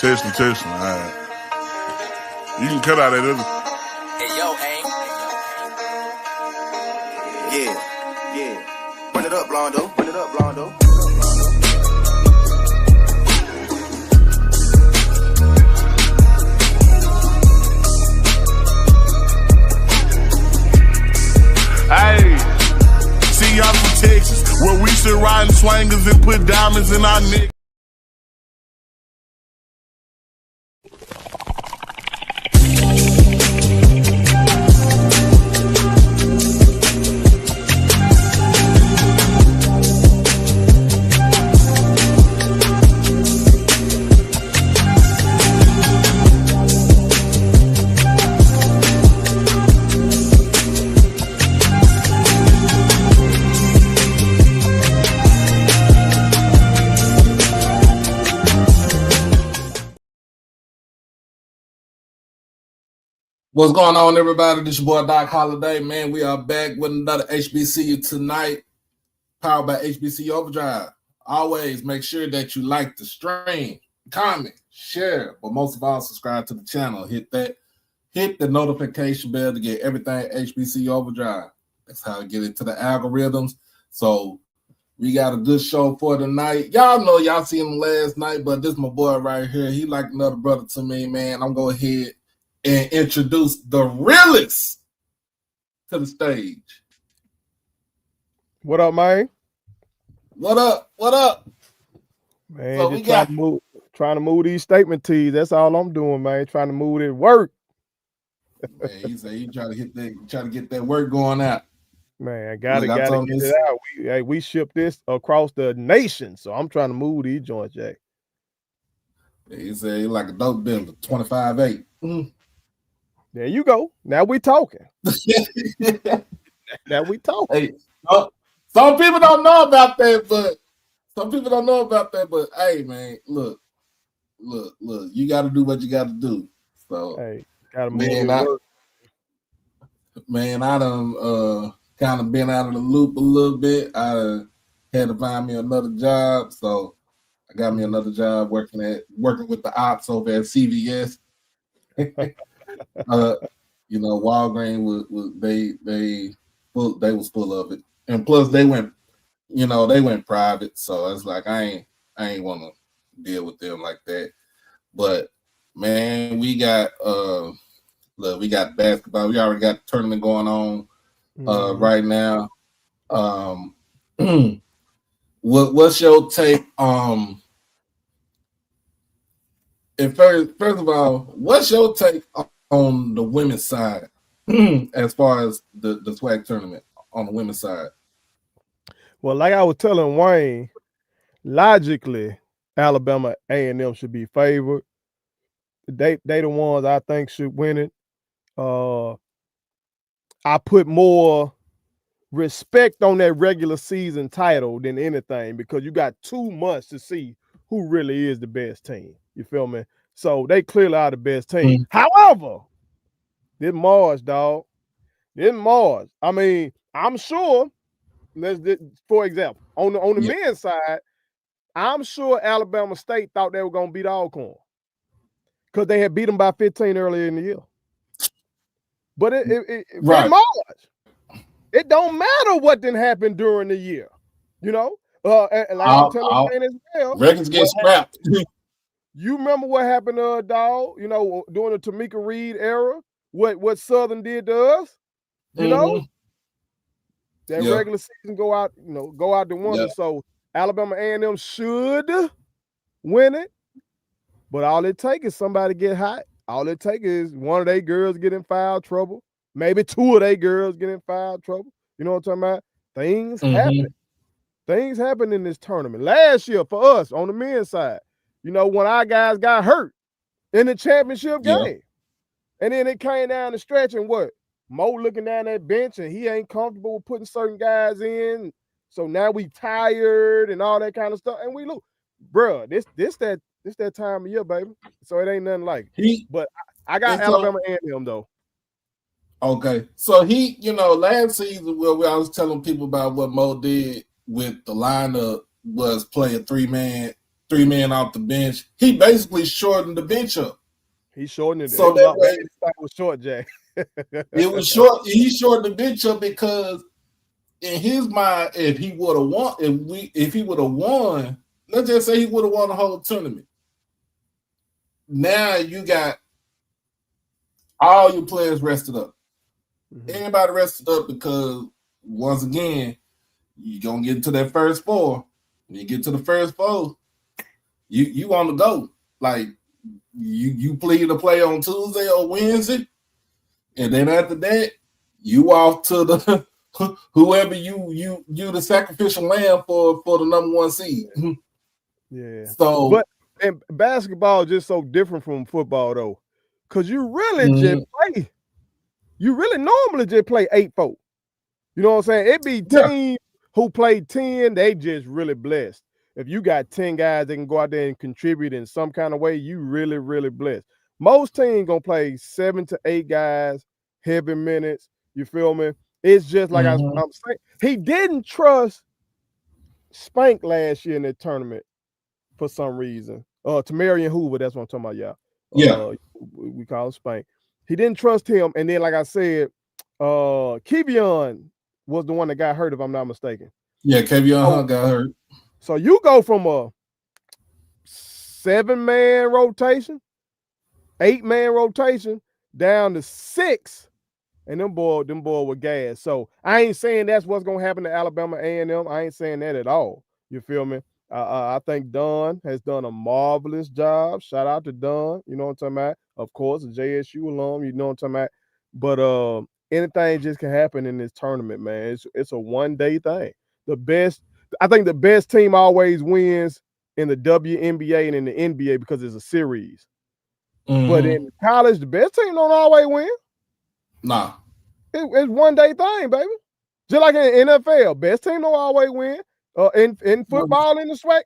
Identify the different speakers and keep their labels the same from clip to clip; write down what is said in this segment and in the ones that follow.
Speaker 1: Testing. All right. You can cut out that other.
Speaker 2: Hey, yo, hey. Yeah. Run it up, Blondo.
Speaker 1: Hey, see y'all from Texas, where we sit riding swangers and put diamonds in our neck.
Speaker 3: What's going on, everybody? This your boy Doc Holiday, man. We are back with another HBCU tonight, powered by HBCU Overdrive. Always make sure that you like the stream, comment, share, but most of all, subscribe to the channel. Hit the notification bell to get everything HBCU Overdrive. That's how I get into the algorithms. So we got a good show for tonight. Y'all know y'all seen him last night, but this is my boy right here. He like another brother to me, man. I'm going ahead and introduce the realest to the stage.
Speaker 4: What up, man?
Speaker 3: What up?
Speaker 4: Man,
Speaker 3: So
Speaker 4: just trying to move these statement tees. That's all I'm doing, man. Trying to move it work.
Speaker 3: Man, he said he trying to get that work going out.
Speaker 4: Man, gotta get it out. We ship this across the nation, so I'm trying to move these joints, Jack.
Speaker 3: He said he like a dope dealer, 25-8.
Speaker 4: There you go. Now we talking.
Speaker 3: Hey, some people don't know about that, but hey, man, look, you got to do what you got to do. So,
Speaker 4: hey, gotta move
Speaker 3: man, I done kind of been out of the loop a little bit. I had to find me another job, so I got me another job working with the ops over at CVS. Walgreens was full of it, and plus they went private, so it's like I ain't want to deal with them like that. But man, we got basketball. We already got the tournament going on right now. What's your take? And first of all, what's your take on the women's side as far as the swag tournament on the women's side?
Speaker 4: Well, like I was telling Wayne, logically, Alabama A&M should be favored. They the ones I think should win it. I put more respect on that regular season title than anything because you got 2 months to see who really is the best team. You feel me? So they clearly are the best team. However, this Mars, dog. This Mars. I mean, I'm sure. For example, on the men's side, I'm sure Alabama State thought they were gonna beat Alcorn because they had beat them by 15 earlier in the year. But it Mars. It don't matter what didn't happen during the year, you know. And like I'm telling you as well,
Speaker 3: records get scrapped.
Speaker 4: You remember what happened to dog? You know, during the Tamika Reed era, what Southern did to us. You know, that regular season go out the window. So Alabama A&M should win it, but all it takes is somebody get hot. All it takes is one of their girls get in foul trouble. Maybe 2 of their girls get in foul trouble. You know what I'm talking about? Things happen. Things happen in this tournament. Last year for us on the men's side, you know, when our guys got hurt in the championship game. And then it came down the stretch and what? Mo looking down that bench and he ain't comfortable with putting certain guys in. So now we tired and all that kind of stuff. And we lose. Bruh, this that time of year, baby. So it ain't nothing like it. But I got Alabama A&M though.
Speaker 3: Okay. So last season where I was telling people about what Mo did with the lineup was play a 3-man 3 men off the bench. He basically shortened the bench up.
Speaker 4: He shortened it.
Speaker 3: So that way,
Speaker 4: it was short, Jack.
Speaker 3: it was short. He shortened the bench up because in his mind, if he would have won, if he would have won, let's just say he would have won the whole tournament. Now you got all your players rested up. Mm-hmm. Everybody rested up because once again, you're gonna get into that first four. When you get to the first four, you want to go. Like you plead to play on Tuesday or Wednesday, and then after that, you off to the whoever you the sacrificial lamb for the number 1 seed.
Speaker 4: Yeah.
Speaker 3: So,
Speaker 4: but and basketball is just so different from football though, because you really just play. You really normally just play 8-4. You know what I'm saying? It be teams who play 10, they just really blessed. If you got 10 guys that can go out there and contribute in some kind of way, you really, really blessed. Most teams gonna play 7 to 8 guys, heavy minutes. You feel me? It's just like I'm saying. He didn't trust Spank last year in that tournament for some reason. Tamarian Hoover, that's what I'm talking about, y'all.
Speaker 3: Yeah.
Speaker 4: We call him Spank. He didn't trust him. And then, like I said, Kevion was the one that got hurt, if I'm not mistaken.
Speaker 3: Yeah, Kevion got hurt.
Speaker 4: So you go from a 7-man rotation, 8-man rotation, down to 6, and them boy were gas. So I ain't saying that's what's gonna happen to Alabama A&M. I ain't saying that at all. You feel me? I think Don has done a marvelous job. Shout out to Don. You know what I'm talking about? Of course, a JSU alum. You know what I'm talking about? But anything just can happen in this tournament, man. It's a one-day thing. I think the best team always wins in the WNBA and in the NBA because it's a series. But in college, the best team don't always win.
Speaker 3: Nah.
Speaker 4: It's one-day thing, baby. Just like in the NFL, best team don't always win. In football, in the swag,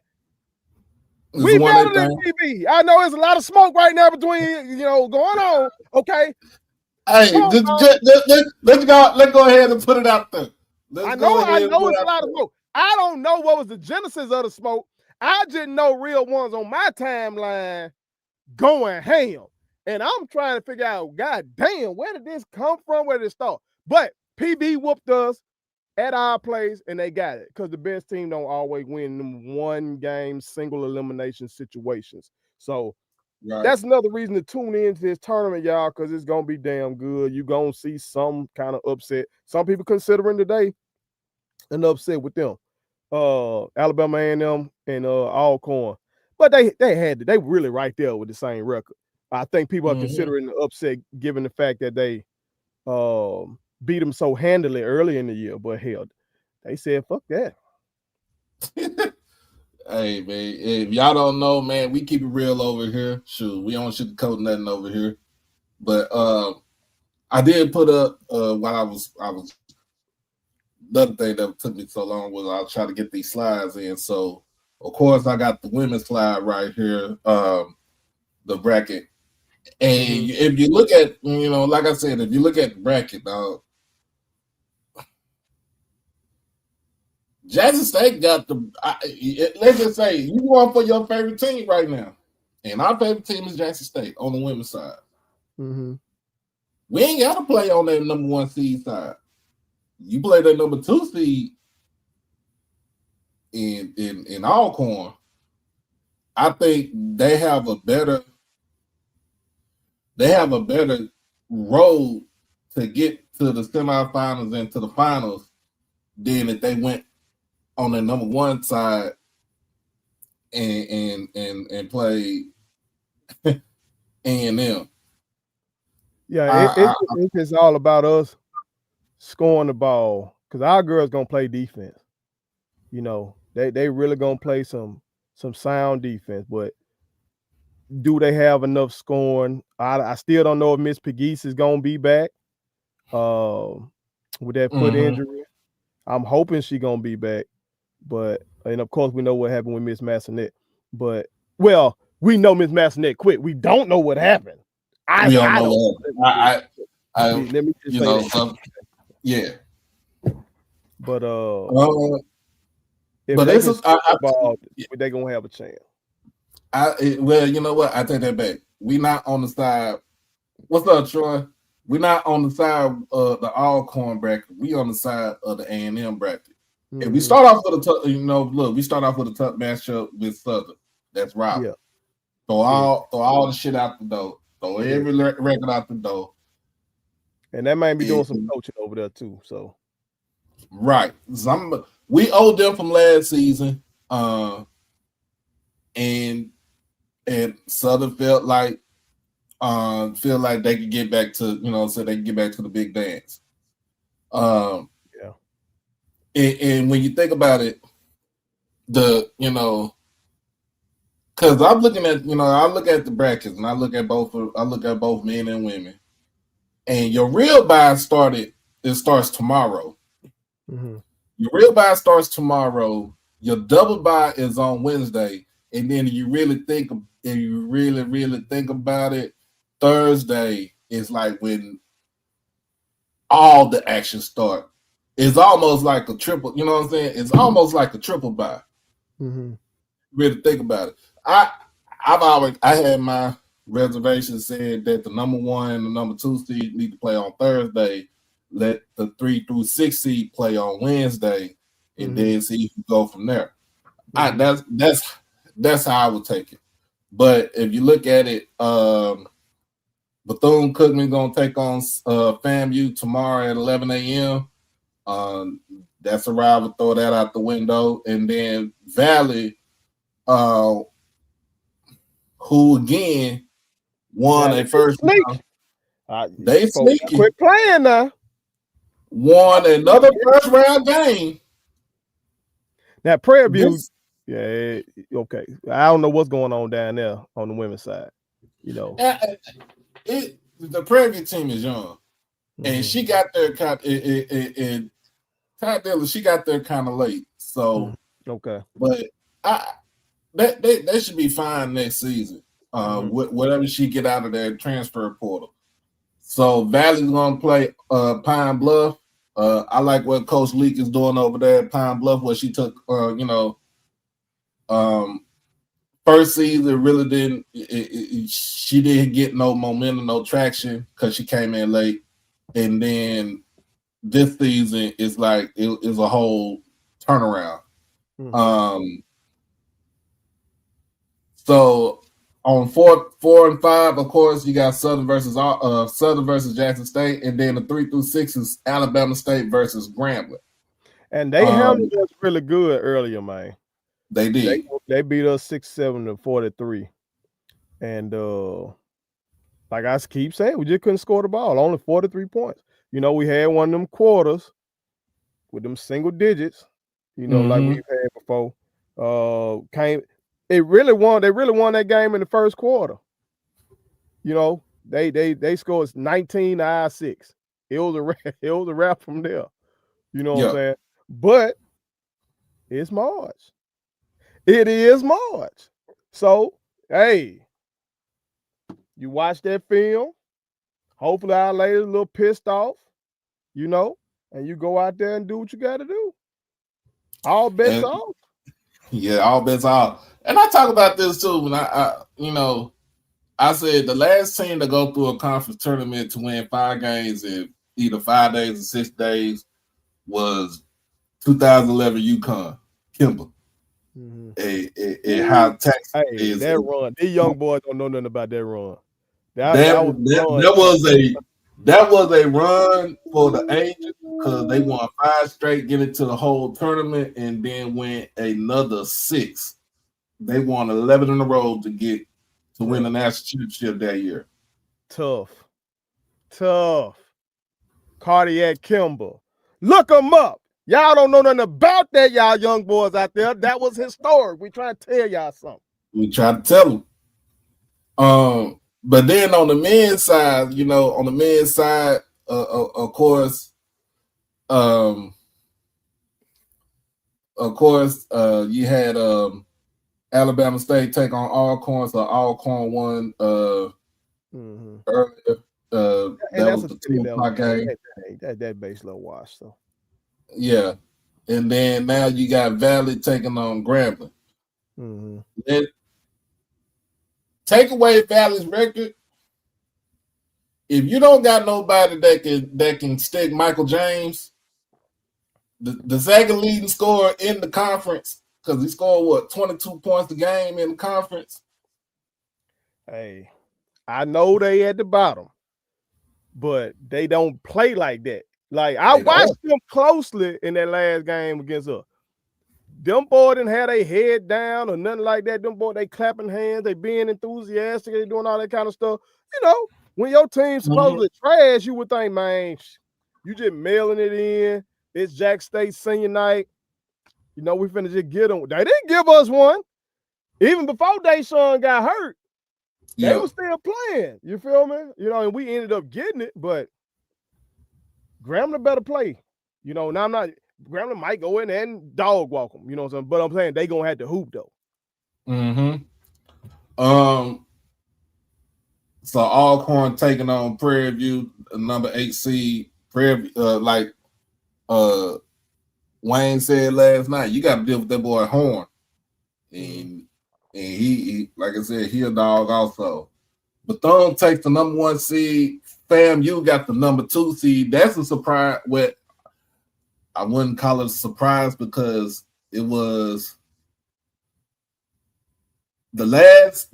Speaker 4: we better than PB. I know there's a lot of smoke right now between going on. Okay.
Speaker 3: Hey, let's go ahead and put it out there.
Speaker 4: I know it's a lot of smoke. I don't know what was the genesis of the smoke. I just know real ones on my timeline going ham. And I'm trying to figure out, God damn, where did this come from? Where did it start? But PB whooped us at our place, and they got it because the best team don't always win them one-game single elimination situations. So that's another reason to tune into this tournament, y'all, because it's going to be damn good. You're going to see some kind of upset. Some people considering today an upset with them. Alabama A&M and Alcorn. But they really right there with the same record. I think people are considering the upset given the fact that they beat them so handily early in the year, but hell, they said fuck that.
Speaker 3: Hey man, if y'all don't know, man, we keep it real over here. Shoot, we don't sugarcoat nothing over here. But I did put up while I was another thing that took me so long was I was trying to get these slides in. So of course I got the women's slide right here, the bracket. And if you look at, like I said, if you look at the bracket, dog, Jackson State got let's just say you going for your favorite team right now. And our favorite team is Jackson State on the women's side. We ain't got to play on that number 1 seed side. You play that number 2 seed in Alcorn. I think they have a better road to get to the semifinals and to the finals than if they went on the number 1 side and play A&M.
Speaker 4: Yeah, it's all about us scoring the ball because our girls gonna play defense. They really gonna play some sound defense, but do they have enough scoring? I still don't know if Miss Pegues is gonna be back with that foot injury. I'm hoping she's gonna be back, and of course we know what happened with Miss Massonet. But we know Miss Massonet quit. We don't know what happened.
Speaker 3: I don't know.
Speaker 4: Let me just say that.
Speaker 3: Yeah.
Speaker 4: But if they can score the ball, they're gonna have a chance.
Speaker 3: Well, you know what? I take that back. We not on the side. What's up, Troy? We're not on the side of the Alcorn bracket. We on the side of the A&M bracket. Mm-hmm. And we start off with a tough, we start off with a tough matchup with Southern. That's right.
Speaker 4: Yeah.
Speaker 3: Throw all the shit out the door. Throw every record out the door.
Speaker 4: And that might be doing some coaching over there too. So
Speaker 3: right. We owed them from last season. And Southern felt like they could get back to, so they can get back to the big dance. And when you think about it, because I'm looking at, I look at the brackets and I look at both men and women, and your real bye starts tomorrow.
Speaker 4: Mm-hmm.
Speaker 3: Your real bye starts tomorrow. Your double bye is on Wednesday, and then you really think about it, Thursday is like when all the action start. It's almost like a triple, you know what I'm saying? It's almost like a triple bye.
Speaker 4: Mm-hmm.
Speaker 3: Really think about it. I had my reservation said that the number 1 and the number 2 seed need to play on Thursday. Let the 3 through 6 seed play on Wednesday, and then see if you go from there.
Speaker 4: Mm-hmm.
Speaker 3: That's how I would take it. But if you look at it, Bethune-Cookman gonna take on FAMU tomorrow at 11 a.m. That's a rival. Throw that out the window, and then Valley, who again won a first round. They sneaky.
Speaker 4: Quit playing now.
Speaker 3: Won another first round game.
Speaker 4: Now Prairie View, okay. I don't know what's going on down there on the women's side.
Speaker 3: The Prairie View team is young, and she got there she got there kind of late. So
Speaker 4: okay,
Speaker 3: but they should be fine next season. Whatever she get out of their transfer portal. So Valley's gonna play Pine Bluff. I like what Coach Leak is doing over there at Pine Bluff, where she took first season really didn't. She didn't get no momentum, no traction because she came in late, and then this season is like it is a whole turnaround. So on 4 and 5, of course, you got Southern versus Jackson State, and then the 3 through 6 is Alabama State versus Grambling.
Speaker 4: And they handled us really good earlier, man.
Speaker 3: They did.
Speaker 4: They beat us 67-43, and like I keep saying, we just couldn't score the ball. Only 43 points. We had one of them quarters with them single digits. Like we've had before. They really won that game in the first quarter. They scored 19-6. It was a wrap from there. You know what I'm saying? But it's March. It is March. So, hey, you watch that film. Hopefully our lady's a little pissed off, and you go out there and do what you got to do. All bets off.
Speaker 3: Yeah, all bets off. And I talk about this too when I said the last team to go through a conference tournament to win 5 games in either 5 days or 6 days was 2011 UConn, Kimball. How Texas is.
Speaker 4: That run. These young boys don't know nothing about that run.
Speaker 3: That was a run for the Angels because they won 5 straight, get into the whole tournament, and then win another 6. They won 11 in a row to win the national championship that year.
Speaker 4: Tough. Cardiac Kimball. Look them up. Y'all don't know nothing about that, y'all young boys out there. That was historic. We trying to tell y'all something.
Speaker 3: We try to tell them. But then on the men's side, of course, you had Alabama State take on Alcorn, so Alcorn won earlier. That was the 2 o'clock game.
Speaker 4: That base low wash, so.
Speaker 3: Yeah, and then now you got Valley taking on Grambling. take away Valley's record. If you don't got nobody that can stick Michael James, the second leading scorer in the conference, because he scored 22 points a game in the conference.
Speaker 4: Hey, I know they at the bottom, but they don't play like that. Like I watched them closely in that last game against us. Them boys didn't have their head down or nothing like that. Them boys, they clapping hands, they being enthusiastic, they doing all that kind of stuff. You know, when your team's supposedly trash, you would think, man, you just mailing it in. It's Jack State senior night. You know, we finna just get them. They didn't give us one. Even before Deshaun got hurt, they were still playing. You feel me? You know, and we ended up getting it, but Grambling better play. You know, now I'm not. Grambling might go in there and dog walk them. You know what I'm saying? But I'm saying they gonna have to hoop though.
Speaker 3: So Alcorn taking on Prairie View, number 8 seed. Prairie, Wayne said last night, you got to deal with that boy Horn, and he like I said, he a dog also. Bethune takes the number 1 seed. FAMU got the number 2 seed. That's a surprise. What I wouldn't call it a surprise because it was the last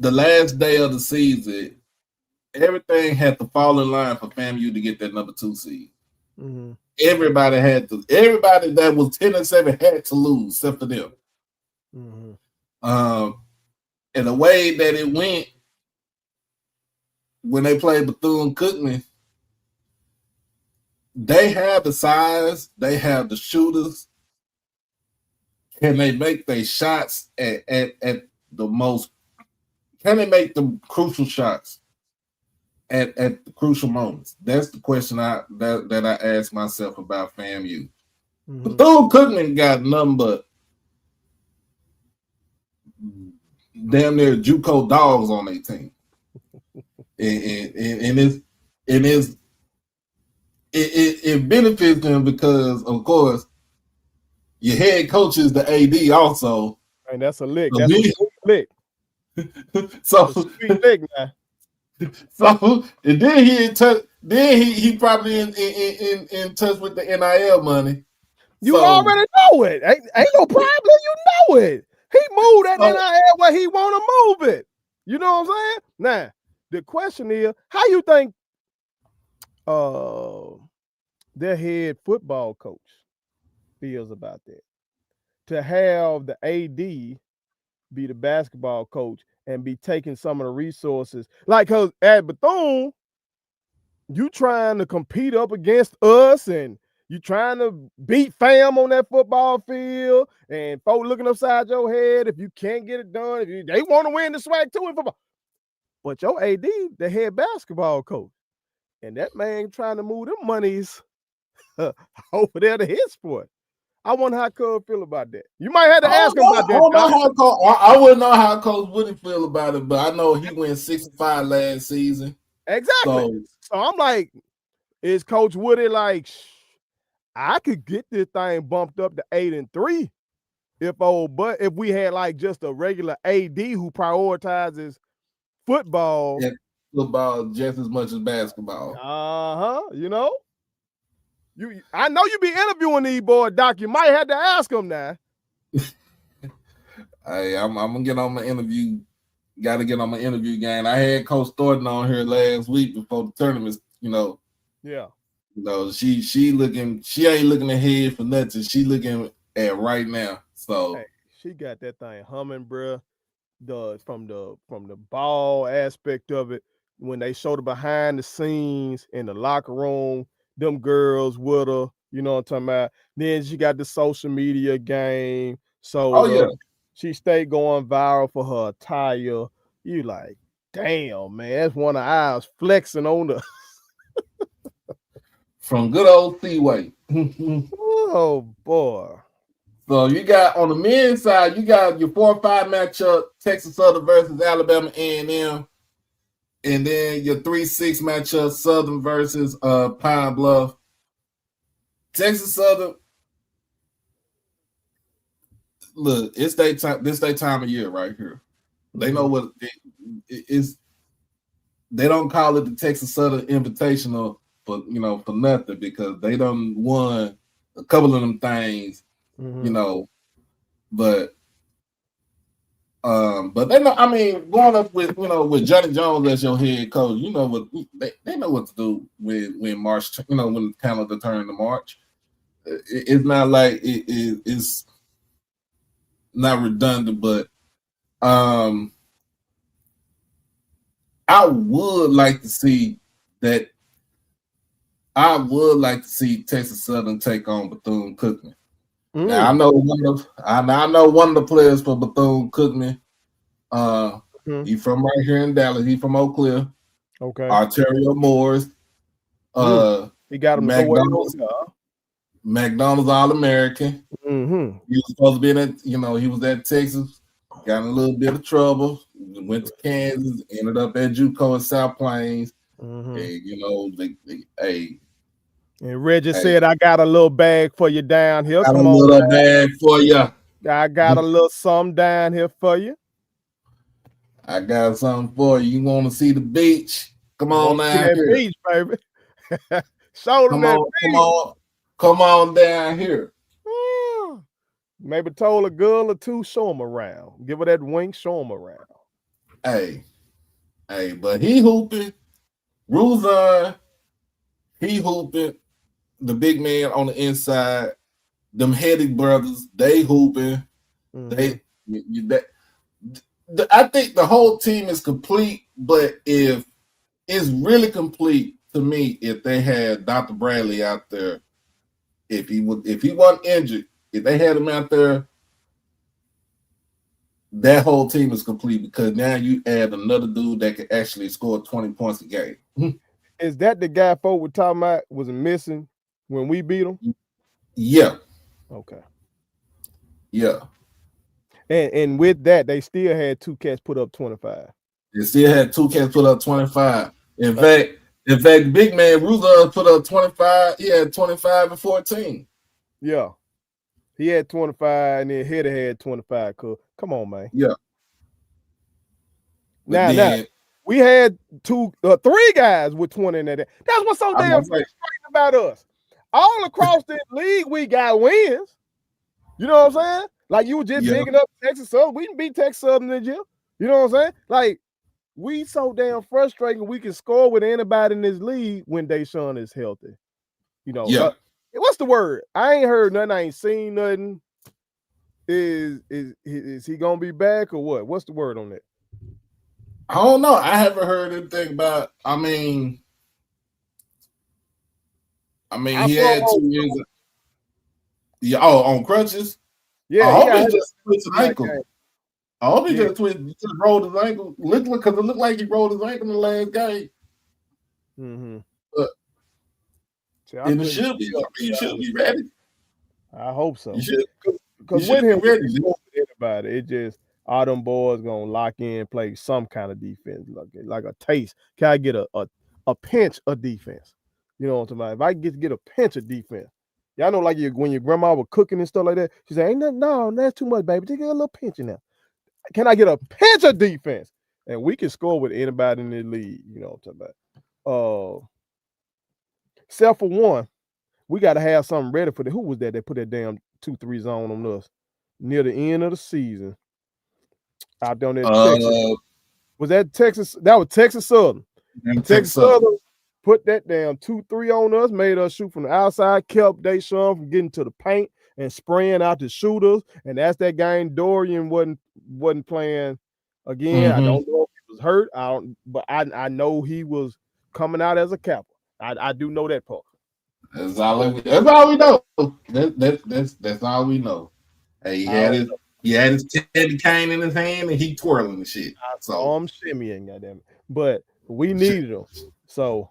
Speaker 3: day of the season. Everything had to fall in line for FAMU to get that number 2 seed. Everybody that was 10-7 had to lose, except for them. And the way that it went when they played Bethune-Cookman, they have the size, they have the shooters. Can they make their shots at the most? Can they make the crucial shots at the crucial moments? That's the question that I ask myself about FAMU. Bethune-Cookman got nothing but damn near JUCO dogs on their team, and it benefits them because, of course, your head coach is the AD also.
Speaker 4: And that's a lick. That's a sweet lick.
Speaker 3: So
Speaker 4: a sweet lick, man.
Speaker 3: So and then he probably in touch with the NIL money.
Speaker 4: You already know it. Ain't no problem. You know it. He moved that NIL where he want to move it. You know what I'm saying? Now, the question is, how you think their head football coach feels about that? To have the AD be the basketball coach and be taking some of the resources. Like, because at Bethune, you trying to compete up against us and you trying to beat fam on that football field and folks looking upside your head if you can't get it done. They want to win the swag too in football. But your AD, the head basketball coach, and that man trying to move them monies over there to his sport. I wonder how Cub feel about that. You might have to ask him about that.
Speaker 3: I wouldn't know how Coach Woody feel about it, but I know he went 65 last season.
Speaker 4: Exactly. So I'm like, is Coach Woody like, I could get this thing bumped up to 8-3 if we had like just a regular AD who prioritizes football.
Speaker 3: Yeah, football just as much as basketball.
Speaker 4: You know? I know you be interviewing these boys, Doc. You might have to ask them now.
Speaker 3: Hey, I'm gonna get on my interview. Got to get on my interview game. I had Coach Thornton on here last week before the tournament. You know.
Speaker 4: Yeah.
Speaker 3: You know, she ain't looking ahead for nothing. She looking at right now. So
Speaker 4: hey, she got that thing humming, bro. From the ball aspect of it, when they showed the behind the scenes in the locker room. Them girls with her, you know what I'm talking about. Then she got the social media game. So she stayed going viral for her attire. You like, damn, man, that's one of ours flexing on the
Speaker 3: from good old Seaway.
Speaker 4: Oh boy.
Speaker 3: So you got on the men's side, you got your 4-5 matchup, Texas Southern versus Alabama A&M. And then your 3-6 matchup, Southern versus Pine Bluff. Texas Southern, look, it's their time. This their time of year right here. They know what they don't call it the Texas Southern Invitational for nothing, because they done won a couple of them things, but they know. I mean, going up with Johnny Jones as your head coach, what they know what to do when March, when the calendar turned to March. It's not like it's not redundant, but I would like to see that. I would like to see Texas Southern take on Bethune-Cookman. Now I know one of the players for Bethune-Cookman. He's from right here in Dallas. He's from Oak Cliff.
Speaker 4: Okay.
Speaker 3: Arterio Morris.
Speaker 4: He got him
Speaker 3: McDonald's All-American.
Speaker 4: Mm-hmm.
Speaker 3: He was supposed to be in it. He was at Texas. Got in a little bit of trouble. Went to Kansas. Ended up at JUCO in South Plains. And
Speaker 4: and Reggie said, "I got a little bag for you down here.
Speaker 3: Come on, little bag for you.
Speaker 4: I got a little something down here for you.
Speaker 3: I got something for you. You want to see the beach? Come on down here,
Speaker 4: beach, baby. Show them that beach.
Speaker 3: Come on down here.
Speaker 4: Maybe told a girl or two, show them around. Give her that wink, show them around.
Speaker 3: Hey, but he hooping. Ruzon, he hooping. The big man on the inside. Them Heady brothers, they hooping. I think the whole team is complete, but if it's really complete to me if they had Dr. Bradley out there. If he wasn't injured, if they had him out there, that whole team is complete, because now you add another dude that can actually score 20 points a game.
Speaker 4: Is that the guy folk were talking about was missing when we beat him?
Speaker 3: Yeah.
Speaker 4: Okay.
Speaker 3: Yeah.
Speaker 4: And with that, they still had 2 cats put up 25.
Speaker 3: They still had 2 cats put up 25. In fact, the big man Ruzon put up 25. He had 25 and 14.
Speaker 4: Yeah. He had 25, and then Heady had 25. Come on, man.
Speaker 3: Yeah.
Speaker 4: Now, we had 3 guys with 20 in that. That's what's so damn frustrating about us. All across the league, we got wins. You know what I'm saying? Like, you were just picking up Texas Southern. We didn't beat Texas Southern this year. You know what I'm saying? Like, we so damn frustrating. We can score with anybody in this league when Deshaun is healthy. What's the word? I ain't heard nothing. I ain't seen nothing. Is he gonna be back or what? What's the word on that?
Speaker 3: I don't know. I haven't heard anything about. I mean, he had 2 years. On crutches.
Speaker 4: Yeah,
Speaker 3: I hope he just twisted his ankle. I hope he just rolled his ankle. Because it looked like he rolled his ankle in the last game.
Speaker 4: Mm-hmm.
Speaker 3: But he should be ready.
Speaker 4: I hope so.
Speaker 3: Because
Speaker 4: with him, anybody, it just all them boys gonna lock in, play some kind of defense, like a taste. Can I get a pinch of defense? You know what I'm talking about? If I get a pinch of defense, y'all know, like when your grandma was cooking and stuff like that, she said, "Ain't nothing, no, that's too much, baby. Take a little pinch in there. Can I get a pinch of defense?" And we can score with anybody in the league. You know what I'm talking about? Except for one, we got to have something ready for the. Who was that? They put that damn 2-3 zone on us near the end of the season. Out there in Texas. Was that Texas? That was Texas Southern. Texas Southern put that damn 2-3 on us, made us shoot from the outside, kept Deshaun from getting to the paint and spraying out the shooters. And that's that game Dorian wasn't playing again. I don't know if he was hurt. But I know he was coming out as a capper. I do know that part.
Speaker 3: That's all we know. That's all we know. Hey, he had his candy cane in his hand and he twirling the shit.
Speaker 4: I saw him shimmying, goddamn. But we needed him. So,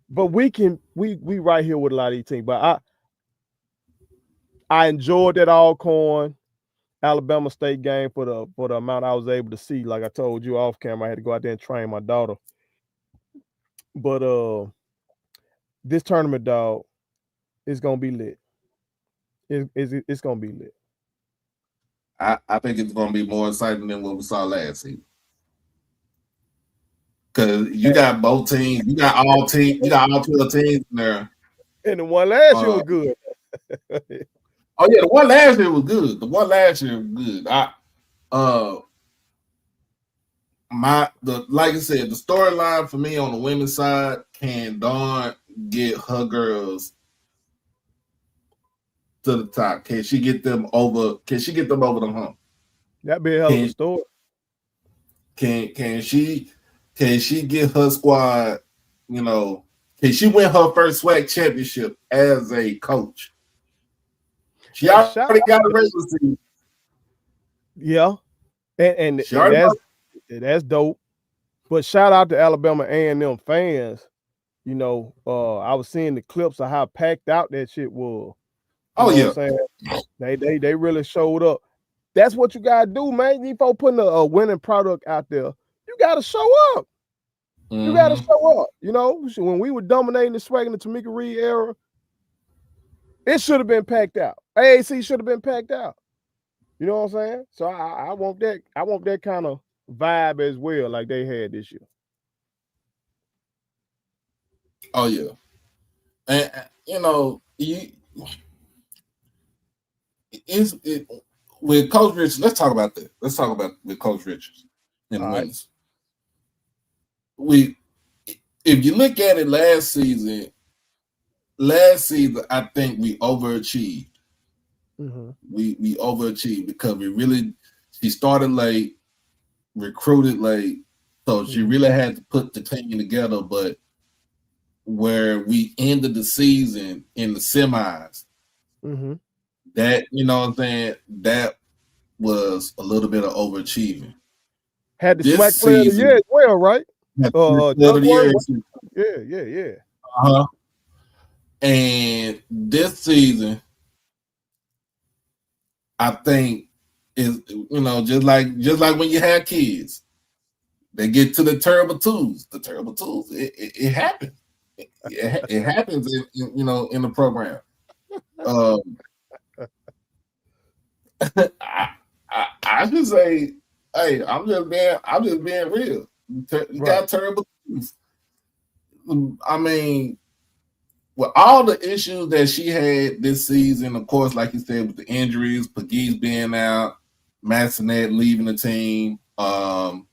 Speaker 4: but we right here with a lot of these teams. But I enjoyed that Alcorn Alabama State game for the amount I was able to see. Like I told you off camera, I had to go out there and train my daughter. But this tournament, dog, is gonna be lit. It's gonna be lit.
Speaker 3: I think it's gonna be more exciting than what we saw last season. Because you got both teams. You got all 12 teams in there.
Speaker 4: And the one last year was good.
Speaker 3: Oh yeah, the one last year was good. Like I said, the storyline for me on the women's side, can Dawn get her girls to the top? Can she get them over the hump?
Speaker 4: That'd be a hell of a story.
Speaker 3: Can she get her squad, can she win her first SWAC championship as a coach? She already got a regular season.
Speaker 4: Yeah. And that's dope. But shout out to Alabama A&M fans. I was seeing the clips of how packed out that shit was.
Speaker 3: Oh yeah.
Speaker 4: What I'm saying? They really showed up. That's what you gotta do, man. You folks putting a winning product out there. You gotta show up. Mm-hmm. You gotta show up. When we were dominating the SWAC in the Tamika Reed era, it should have been packed out. AAC should have been packed out. You know what I'm saying? So I want that. I want that kind of vibe as well, like they had this year.
Speaker 3: Oh yeah, and with Coach Richards. Let's talk about that. Let's talk about with Coach Richards in the women's. If you look at it last season, I think we overachieved. Mm-hmm. We overachieved because she started late, recruited late, so she really had to put the team together. But where we ended the season in the semis, mm-hmm. that that was a little bit of overachieving.
Speaker 4: Had the SWAC player of the year as well, right? Yeah.
Speaker 3: Uh-huh. And this season, I think is just like when you have kids, they get to the terrible twos. The terrible twos, it happens. It happens in the program. I just say, hey, I'm just being real. You got terrible twos. I mean, with all the issues that she had this season, of course, like you said, with the injuries, Pegues being out, Massonet leaving the team, Skylar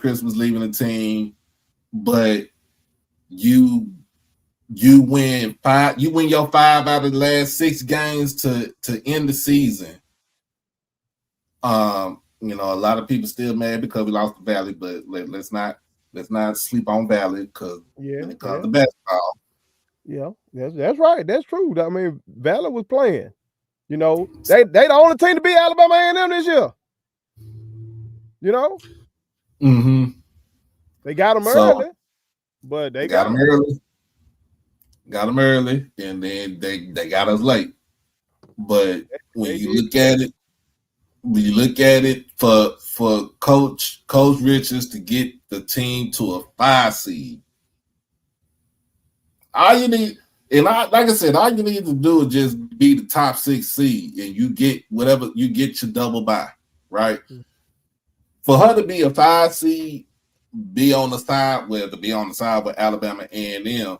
Speaker 3: Christmas leaving the team, but you win your 5 out of the last 6 games to end the season. A lot of people still mad because we lost the Valley, but let's not sleep on Valley because when it comes to basketball.
Speaker 4: Yeah, that's right. That's true. I mean, Valley was playing. They the only team to beat Alabama A&M this year.
Speaker 3: Mm-hmm.
Speaker 4: They got them early, but they got them
Speaker 3: early. Got them early, and then they got us late. But when you look at it, for Coach Richards to get the team to a 5 seed, all you need, like I said, all you need to do is just be the top 6 seed, and you get whatever you get your double bye, right? Mm-hmm. For her to be a 5 seed, be on the side with Alabama A&M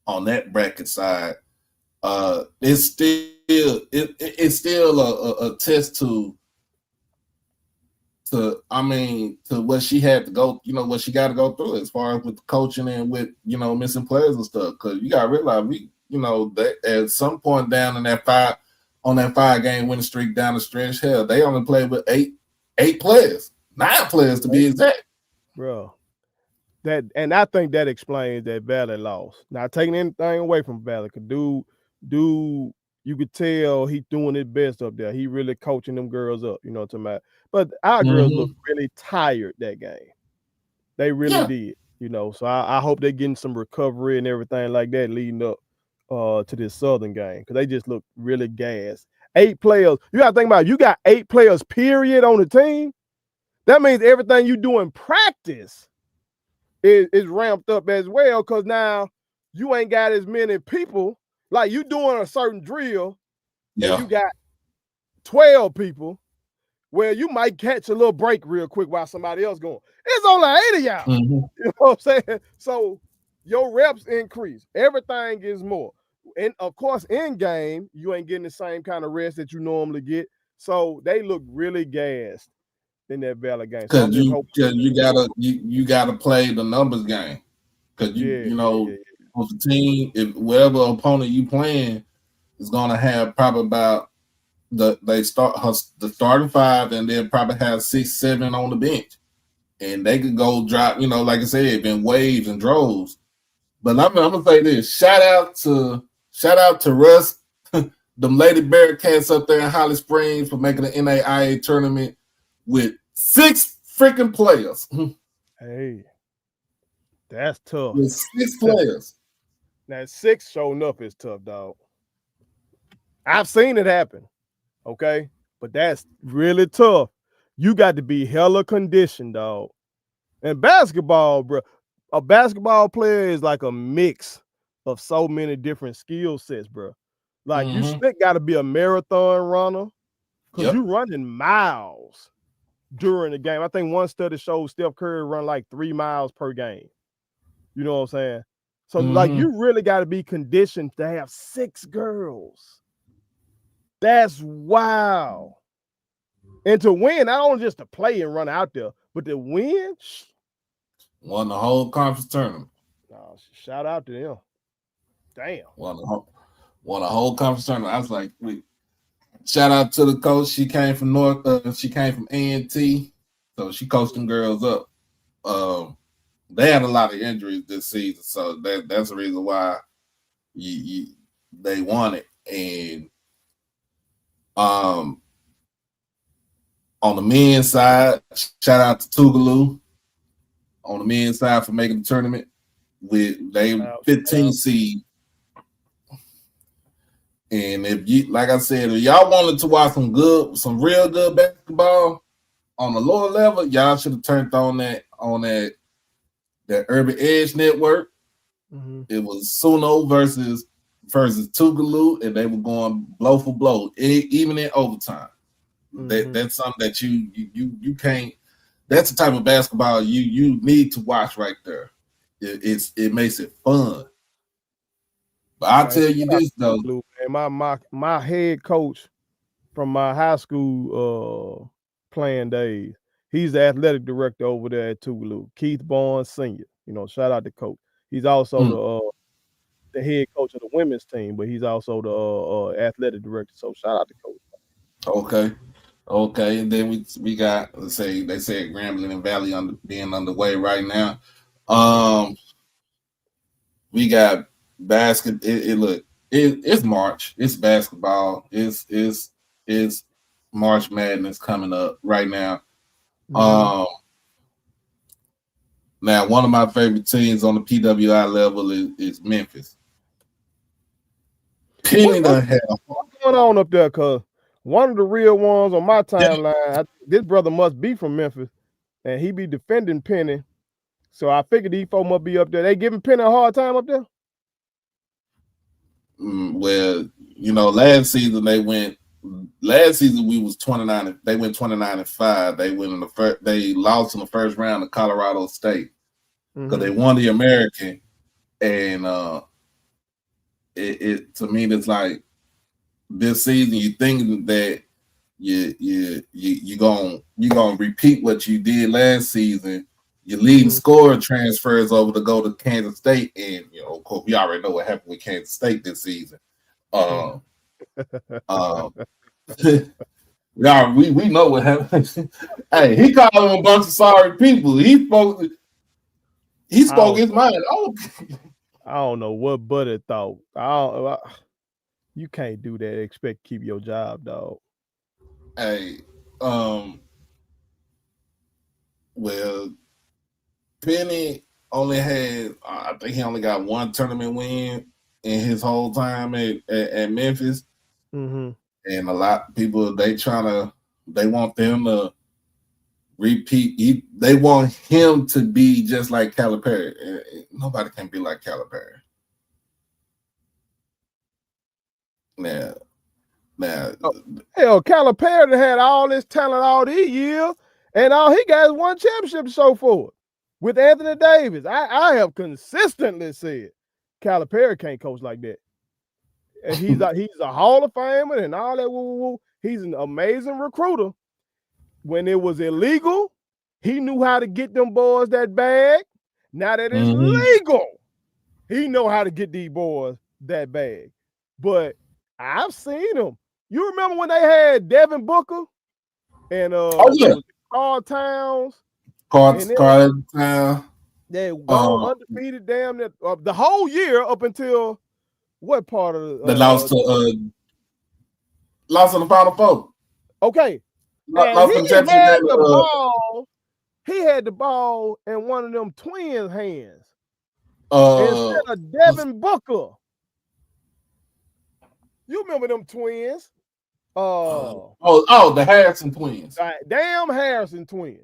Speaker 3: on that bracket side, it's still a test to what she had to go, what she got to go through as far as with the coaching and with missing players and stuff. Because you gotta realize that at some point down in that 5-game winning streak down the stretch, hell, they only played with 8 players, 9 players to be exact,
Speaker 4: bro. And I think that explains that Valley loss. Not taking anything away from Valley, because dude, you could tell he doing his best up there. He really coaching them girls up, what I'm talking about. But our girls look really tired that game. They really did, So I hope they're getting some recovery and everything like that leading up to this Southern game, because they just look really gassed. 8 players. You got to think about it. You got 8 players, period, on the team. That means everything you do in practice is ramped up as well, because now you ain't got as many people. Like, you doing a certain drill, and you got 12 people. where you might catch a little break real quick while somebody else going. It's only 8 of y'all.
Speaker 3: Mm-hmm.
Speaker 4: You know what I'm saying? So your reps increase. Everything is more. And of course, in game, you ain't getting the same kind of rest that you normally get. So they look really gassed in that Valley game. So
Speaker 3: Because you gotta play the numbers game. Because with the team, if whatever opponent you playing is gonna have probably about the starting 5, and they'll probably have 6, 7 on the bench, and they could go drop. Like I said, in waves and droves. But I'm gonna say this: shout out to Russ, them Lady Bearcats up there in Holly Springs for making the NAIA tournament with 6 freaking players.
Speaker 4: Hey, that's tough.
Speaker 3: With 6 players.
Speaker 4: Now 6 showing up is tough, dog. I've seen it happen. Okay, but that's really tough. You got to be hella conditioned, dog. And basketball, bro, a basketball player is like a mix of so many different skill sets, bro. Like you still got to be a marathon runner because you're running miles during the game. I think one study showed Steph Curry run like 3 miles per game. You know what I'm saying? So like you really got to be conditioned to have 6 girls. That's wow. And to win, not only just to play and run out there, but to win,
Speaker 3: won the whole conference tournament.
Speaker 4: Shout out to them. Damn.
Speaker 3: Won a whole conference tournament. I was like, shout out to the coach. She came from A&T, so she coached them girls up. They had a lot of injuries this season, so that's the reason why they won it. And on the men's side, shout out to Tougaloo on the men's side for making the tournament with they 15 seed. And if you, like I said, if y'all wanted to watch some real good basketball on the lower level, y'all should have turned on that Urban Edge Network. It was Suno versus Tougaloo, and they were going blow for blow, even in overtime. That's something that you can't. That's the type of basketball you need to watch right there. It makes it fun. But I'll tell you this though,
Speaker 4: my head coach from my high school playing days, he's the athletic director over there at Tougaloo, Keith Barnes Sr. Shout out to coach. He's also the head coach of the women's team, but he's also the athletic director. So shout out to coach.
Speaker 3: Okay, and then we got they said Grambling and Valley being underway right now. We got basket. It's March. It's basketball. It's March Madness coming up right now. Now one of my favorite teams on the PWI level is Memphis.
Speaker 4: What's going on up there? Cause one of the real ones on my timeline, this brother must be from Memphis, and he be defending Penny. So I figured these folks must be up there. They giving Penny a hard time up there?
Speaker 3: Well, last season we was 29. They went 29-5. They went in the first. They lost in the first round to Colorado State because they won the American, and it to me it's like this season you think that you gonna repeat what you did last season. Your leading scorer transfers over to go to Kansas State, and of course we already know what happened with Kansas State this season. Yeah, we know what happened. Hey, he called them a bunch of sorry people. He spoke his mind.
Speaker 4: I don't know what Buddy thought. You can't do that. Expect to keep your job, dog.
Speaker 3: Hey, well, Penny only had, I think he only got one tournament win in his whole time at Memphis. And a lot of people, they want them to repeat. They want him to be just like Calipari. Nobody can be like Calipari. Now, Man,
Speaker 4: hell, Calipari had all this talent all these years, and all he got is one championship to show for it. With Anthony Davis, I have consistently said Calipari can't coach like that. And he's a Hall of Famer and all that. Woo. He's an amazing recruiter. When it was illegal, he knew how to get them boys that bag. Now that it's legal, he know how to get these boys that bag. But I've seen him. You remember when they had Devin Booker and Carl Towns?
Speaker 3: Carl Towns.
Speaker 4: They gone undefeated damn the whole year up until what part of
Speaker 3: the lost in the Final Four.
Speaker 4: Okay.
Speaker 3: Lost
Speaker 4: he had the ball. He had the ball in one of them twins' hands. Instead of Devin Booker. You remember them twins?
Speaker 3: The Harrison twins.
Speaker 4: Damn Harrison twins.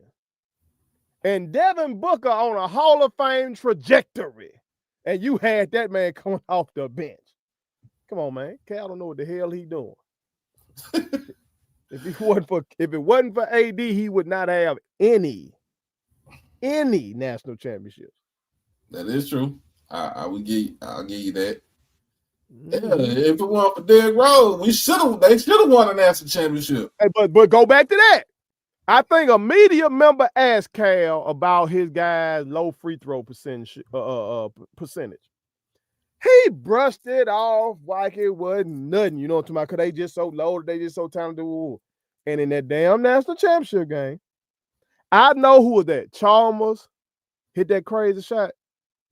Speaker 4: And Devin Booker on a Hall of Fame trajectory. And you had that man coming off the bench. Come on, man. Cal don't know what the hell he doing. If it wasn't for AD, he would not have any national championships.
Speaker 3: That is true. I'll give you that. Yeah, if it weren't for Derrick Rose, they should have won a national championship.
Speaker 4: Hey, but go back to that. I think a media member asked Cal about his guy's low free throw percentage. He brushed it off like it wasn't nothing. You know what I'm talking about? Because they just so loaded, they just so talented. And in that damn national championship game, I know who was that. Chalmers hit that crazy shot.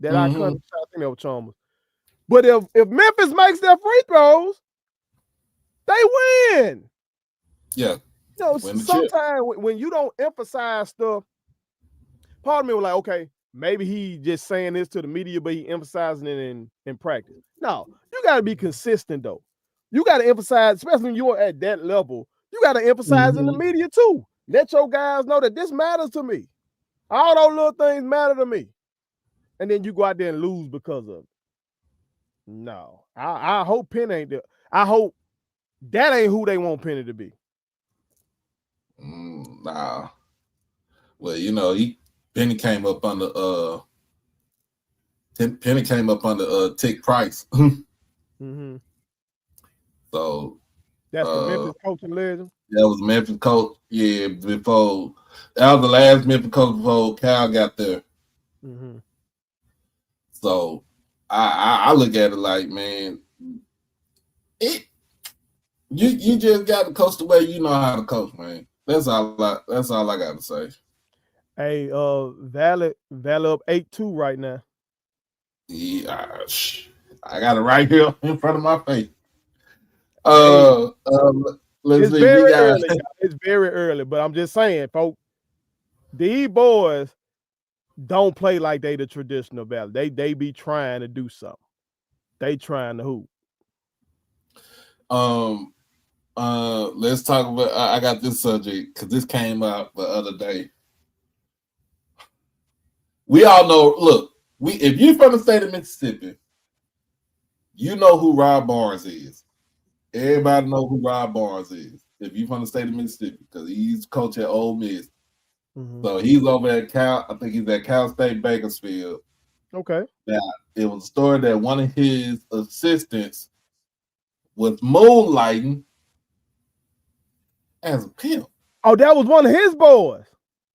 Speaker 4: That iconic shot. I think that was Chalmers. But if Memphis makes their free throws, they win.
Speaker 3: Yeah.
Speaker 4: You know, sometimes when you don't emphasize stuff, part of me was like, okay, maybe he just saying this to the media, but he emphasizing it in practice. No, you got to be consistent, though. You got to emphasize, especially when you're at that level, you got to emphasize in the media, too. Let your guys know that this matters to me. All those little things matter to me. And then you go out there and lose because of it. No, I hope Penn ain't there. I hope that ain't who they want Penny to be.
Speaker 3: Nah. Well, you know, Penny came up under Tick Price. So
Speaker 4: that's the Memphis coaching legend.
Speaker 3: That was Memphis coach. Yeah, that was the last Memphis coach before Cal got there. So I look at it like, man, you just got to coach the way you know how to coach, man. That's all I got to say.
Speaker 4: Hey, Valley up 8-2 right now.
Speaker 3: Yeah, I got it right here in front of my face.
Speaker 4: It's very early. It's very early, but I'm just saying, folks, these boys don't play like they the traditional Valley. They be trying to do something. They trying to hoop.
Speaker 3: Let's talk about. I got this subject because this came up the other day. We all know. Look, if you're from the state of Mississippi, you know who Rob Barnes is. Everybody know who Rob Barnes is. If you're from the state of Mississippi, because he's coach at Ole Miss. So he's over at Cal. I think he's at Cal State Bakersfield.
Speaker 4: Okay.
Speaker 3: Now, it was a story that one of his assistants was moonlighting as a pimp.
Speaker 4: Oh, that was one of his boys.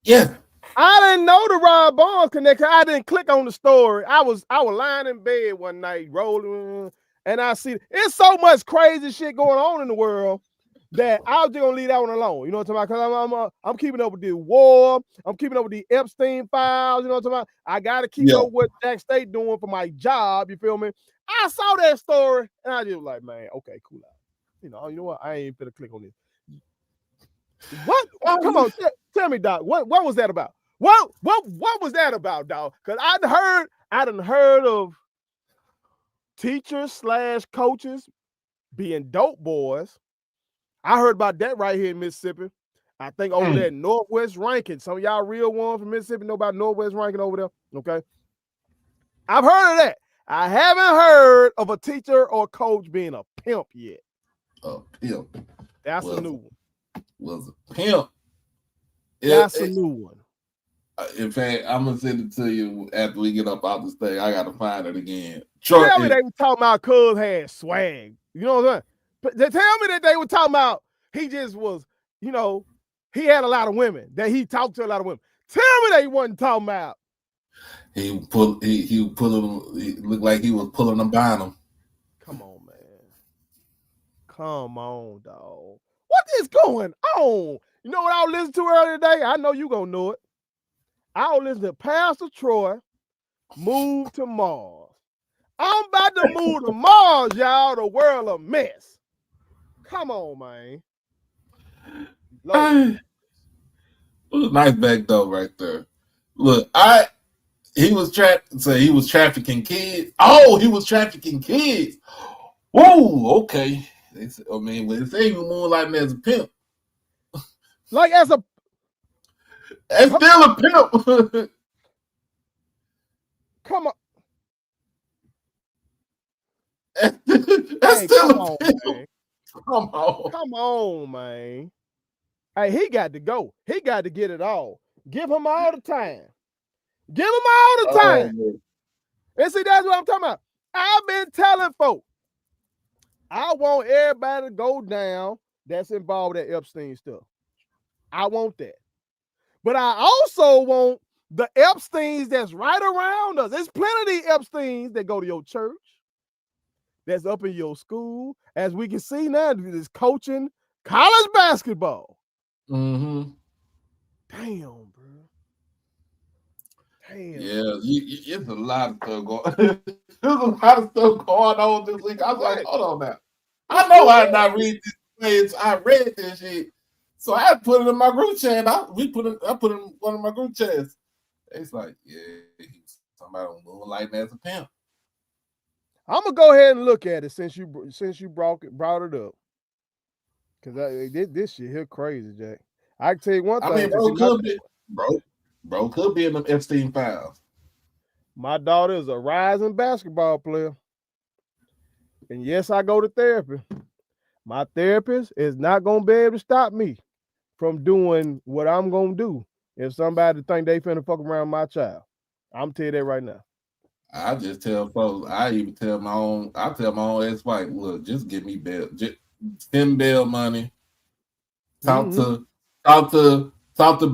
Speaker 3: Yeah.
Speaker 4: I didn't know the Rob Barnes connection. I didn't click on the story. I was lying in bed one night, rolling, and I see it's so much crazy shit going on in the world that I was just gonna leave that one alone. You know what I'm talking about? Because I'm keeping up with the war. I'm keeping up with the Epstein files. You know what I'm talking about? I gotta keep up with what Jack State doing for my job. You feel me? I saw that story and I just was like, man, okay, cool out. You know what? I ain't gonna click on this. What? Come on, tell me, Doc. What was that about? What was that about, dog? Because I done heard of teachers / coaches being dope boys. I heard about that right here in Mississippi. I think over there in Northwest Rankin. Some of y'all real ones from Mississippi know about Northwest Rankin over there. Okay. I've heard of that. I haven't heard of a teacher or coach being a pimp yet.
Speaker 3: A pimp.
Speaker 4: That's a new one.
Speaker 3: Was a pimp.
Speaker 4: That's a new one.
Speaker 3: In fact, I'm gonna send it to you after we get up out this thing. I gotta find it again.
Speaker 4: Tell me they were talking about Cuz had swag. You know what I'm saying? But they tell me that they were talking about he just was, you know, he had a lot of women, that he talked to a lot of women. Tell me they wasn't talking about.
Speaker 3: He looked like he was pulling them behind him.
Speaker 4: Come on, man. Come on, dog. What is going on? You know what I was listening to earlier today? I know you gonna know it. I was listening to Pastor Troy, Move to Mars. I'm about to move to Mars, y'all. The world a mess. Come on, man.
Speaker 3: It was a nice back door right there. Look, he was trafficking kids. Oh, he was trafficking kids. Whoa, okay. I mean, when they say he was moonlighting as a pimp.
Speaker 4: Like as a
Speaker 3: it's still a pimp.
Speaker 4: Come on.
Speaker 3: That's still a pimp.
Speaker 4: Man.
Speaker 3: Come on.
Speaker 4: Come on, man. Hey, he got to go. He got to get it all. Give him all the time. Give him all the time. And see, that's what I'm talking about. I've been telling folks, I want everybody to go down that's involved with that Epstein stuff. I want that. But I also want the Epsteins that's right around us. There's plenty of Epsteins that go to your church, that's up in your school. As we can see now, this coaching college basketball.
Speaker 3: Mm-hmm.
Speaker 4: Damn, bro. Damn.
Speaker 3: Yeah, it's a lot of stuff going. There's a lot of stuff going on this week. I was like, hold on now. I know I not read this page. I read this shit, so I put it in my group chat. I put it in one of my group chats. It's like, yeah, he's somebody on moonlighting as a pimp.
Speaker 4: I'm gonna go ahead and look at it since you brought it up, because this shit here crazy, Jack. I can tell you one thing.
Speaker 3: I mean, bro could be in them Epstein files.
Speaker 4: My daughter is a rising basketball player, and yes, I go to therapy. My therapist is not gonna be able to stop me from doing what I'm gonna do if somebody think they finna fuck around my child. I'm tell you that right now.
Speaker 3: I just tell folks. I tell my own ex-wife, look, just give me bail, just send bail money. Talk to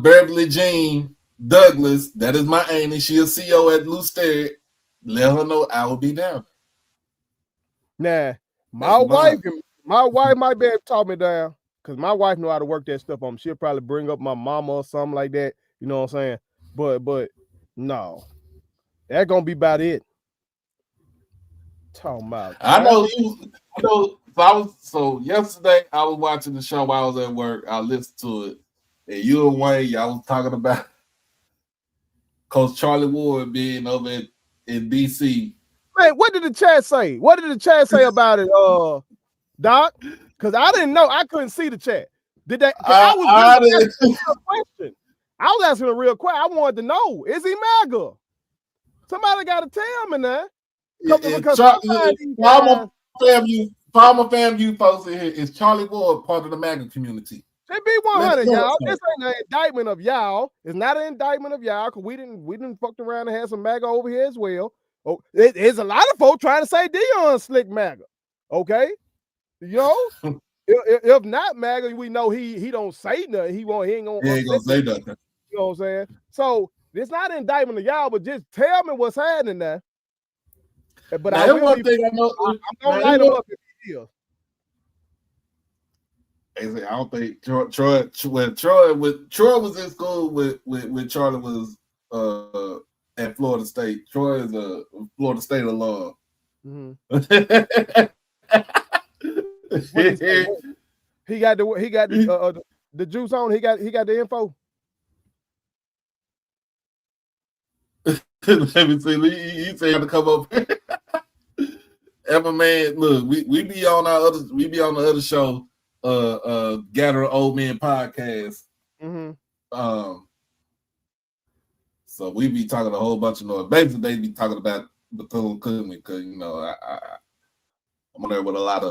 Speaker 3: Beverly Jean Douglas. That is my auntie. She a CEO at Blue Star. Let her know I will be down.
Speaker 4: Nah, my wife might be able to talk me down, because my wife know how to work that stuff on me. She'll probably bring up my mama or something like that. You know what I'm saying? But no. That's gonna be about it. Talking about.
Speaker 3: So yesterday I was watching the show while I was at work. I listened to it, and you and Wayne, y'all was talking about Coach Charlie Ward being over in DC.
Speaker 4: Man, what did the chat say? What did the chat say about it, Doc? Because I didn't know. I couldn't see the chat. Did they? I was asking a question. I was asking a real question. I wanted to know: is he MAGA? Somebody got to tell me now.
Speaker 3: Farmer FAMU folks in here, is Charlie Ward part of the MAGA community?
Speaker 4: It be 100, y'all. This ain't an indictment of y'all. It's not an indictment of y'all, because we didn't fuck around and have some MAGA over here as well. Oh, there's a lot of folks trying to say Dion slick MAGA. Okay, you know, if not MAGA, we know he don't say nothing. He ain't gonna
Speaker 3: say nothing.
Speaker 4: You know what I'm saying? So it's not an indictment of y'all, but just tell me what's happening there. But
Speaker 3: now, I'm
Speaker 4: gonna light him up if he is.
Speaker 3: I don't think Troy was in school with Charlie was at Florida State. Troy is a Florida State alum.
Speaker 4: Mm-hmm. he got the juice on. He got the info.
Speaker 3: Let me see. He said to come up. Ever man, look, we be on the other show, Gather Old Men podcast.
Speaker 4: Mm-hmm.
Speaker 3: So we be talking a whole bunch of noise. Basically, they be talking about Bethune-Cookman, because I'm on there with a lot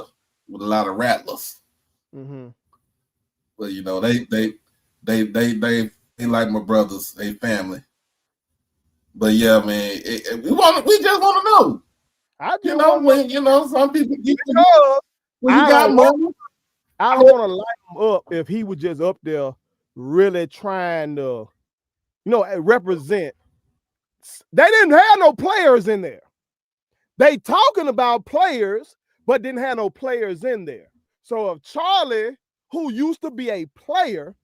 Speaker 3: with a lot of rattlers.
Speaker 4: Mm-hmm.
Speaker 3: But you know, they like my brothers, they family. But yeah, man, we just want to know. You know, when you know some people when you got money.
Speaker 4: I don't want to light him up if he was just up there really trying to, you know, represent. They didn't have no players in there. They talking about players, but didn't have no players in there. So if Charlie, who used to be a player,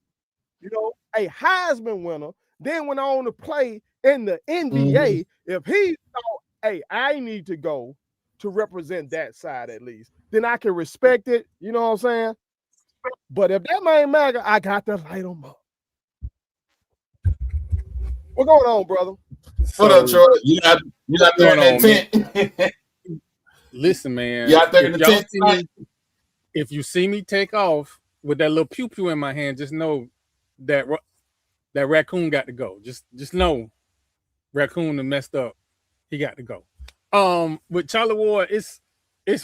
Speaker 4: you know, a Heisman winner, then went on to play in the NBA, if he thought, hey, I need to go to represent that side at least, then I can respect it. You know what I'm saying? But if that man MAGA, I got to light him up. What's going on, brother?
Speaker 3: What up, Troy? You not there in the tent?
Speaker 5: Listen, man.
Speaker 3: You out there in the tent?
Speaker 5: If you see me take off with that little pew pew in my hand, just know that raccoon got to go. Just know, raccoon done messed up. He got to go. With Charlie Ward, it's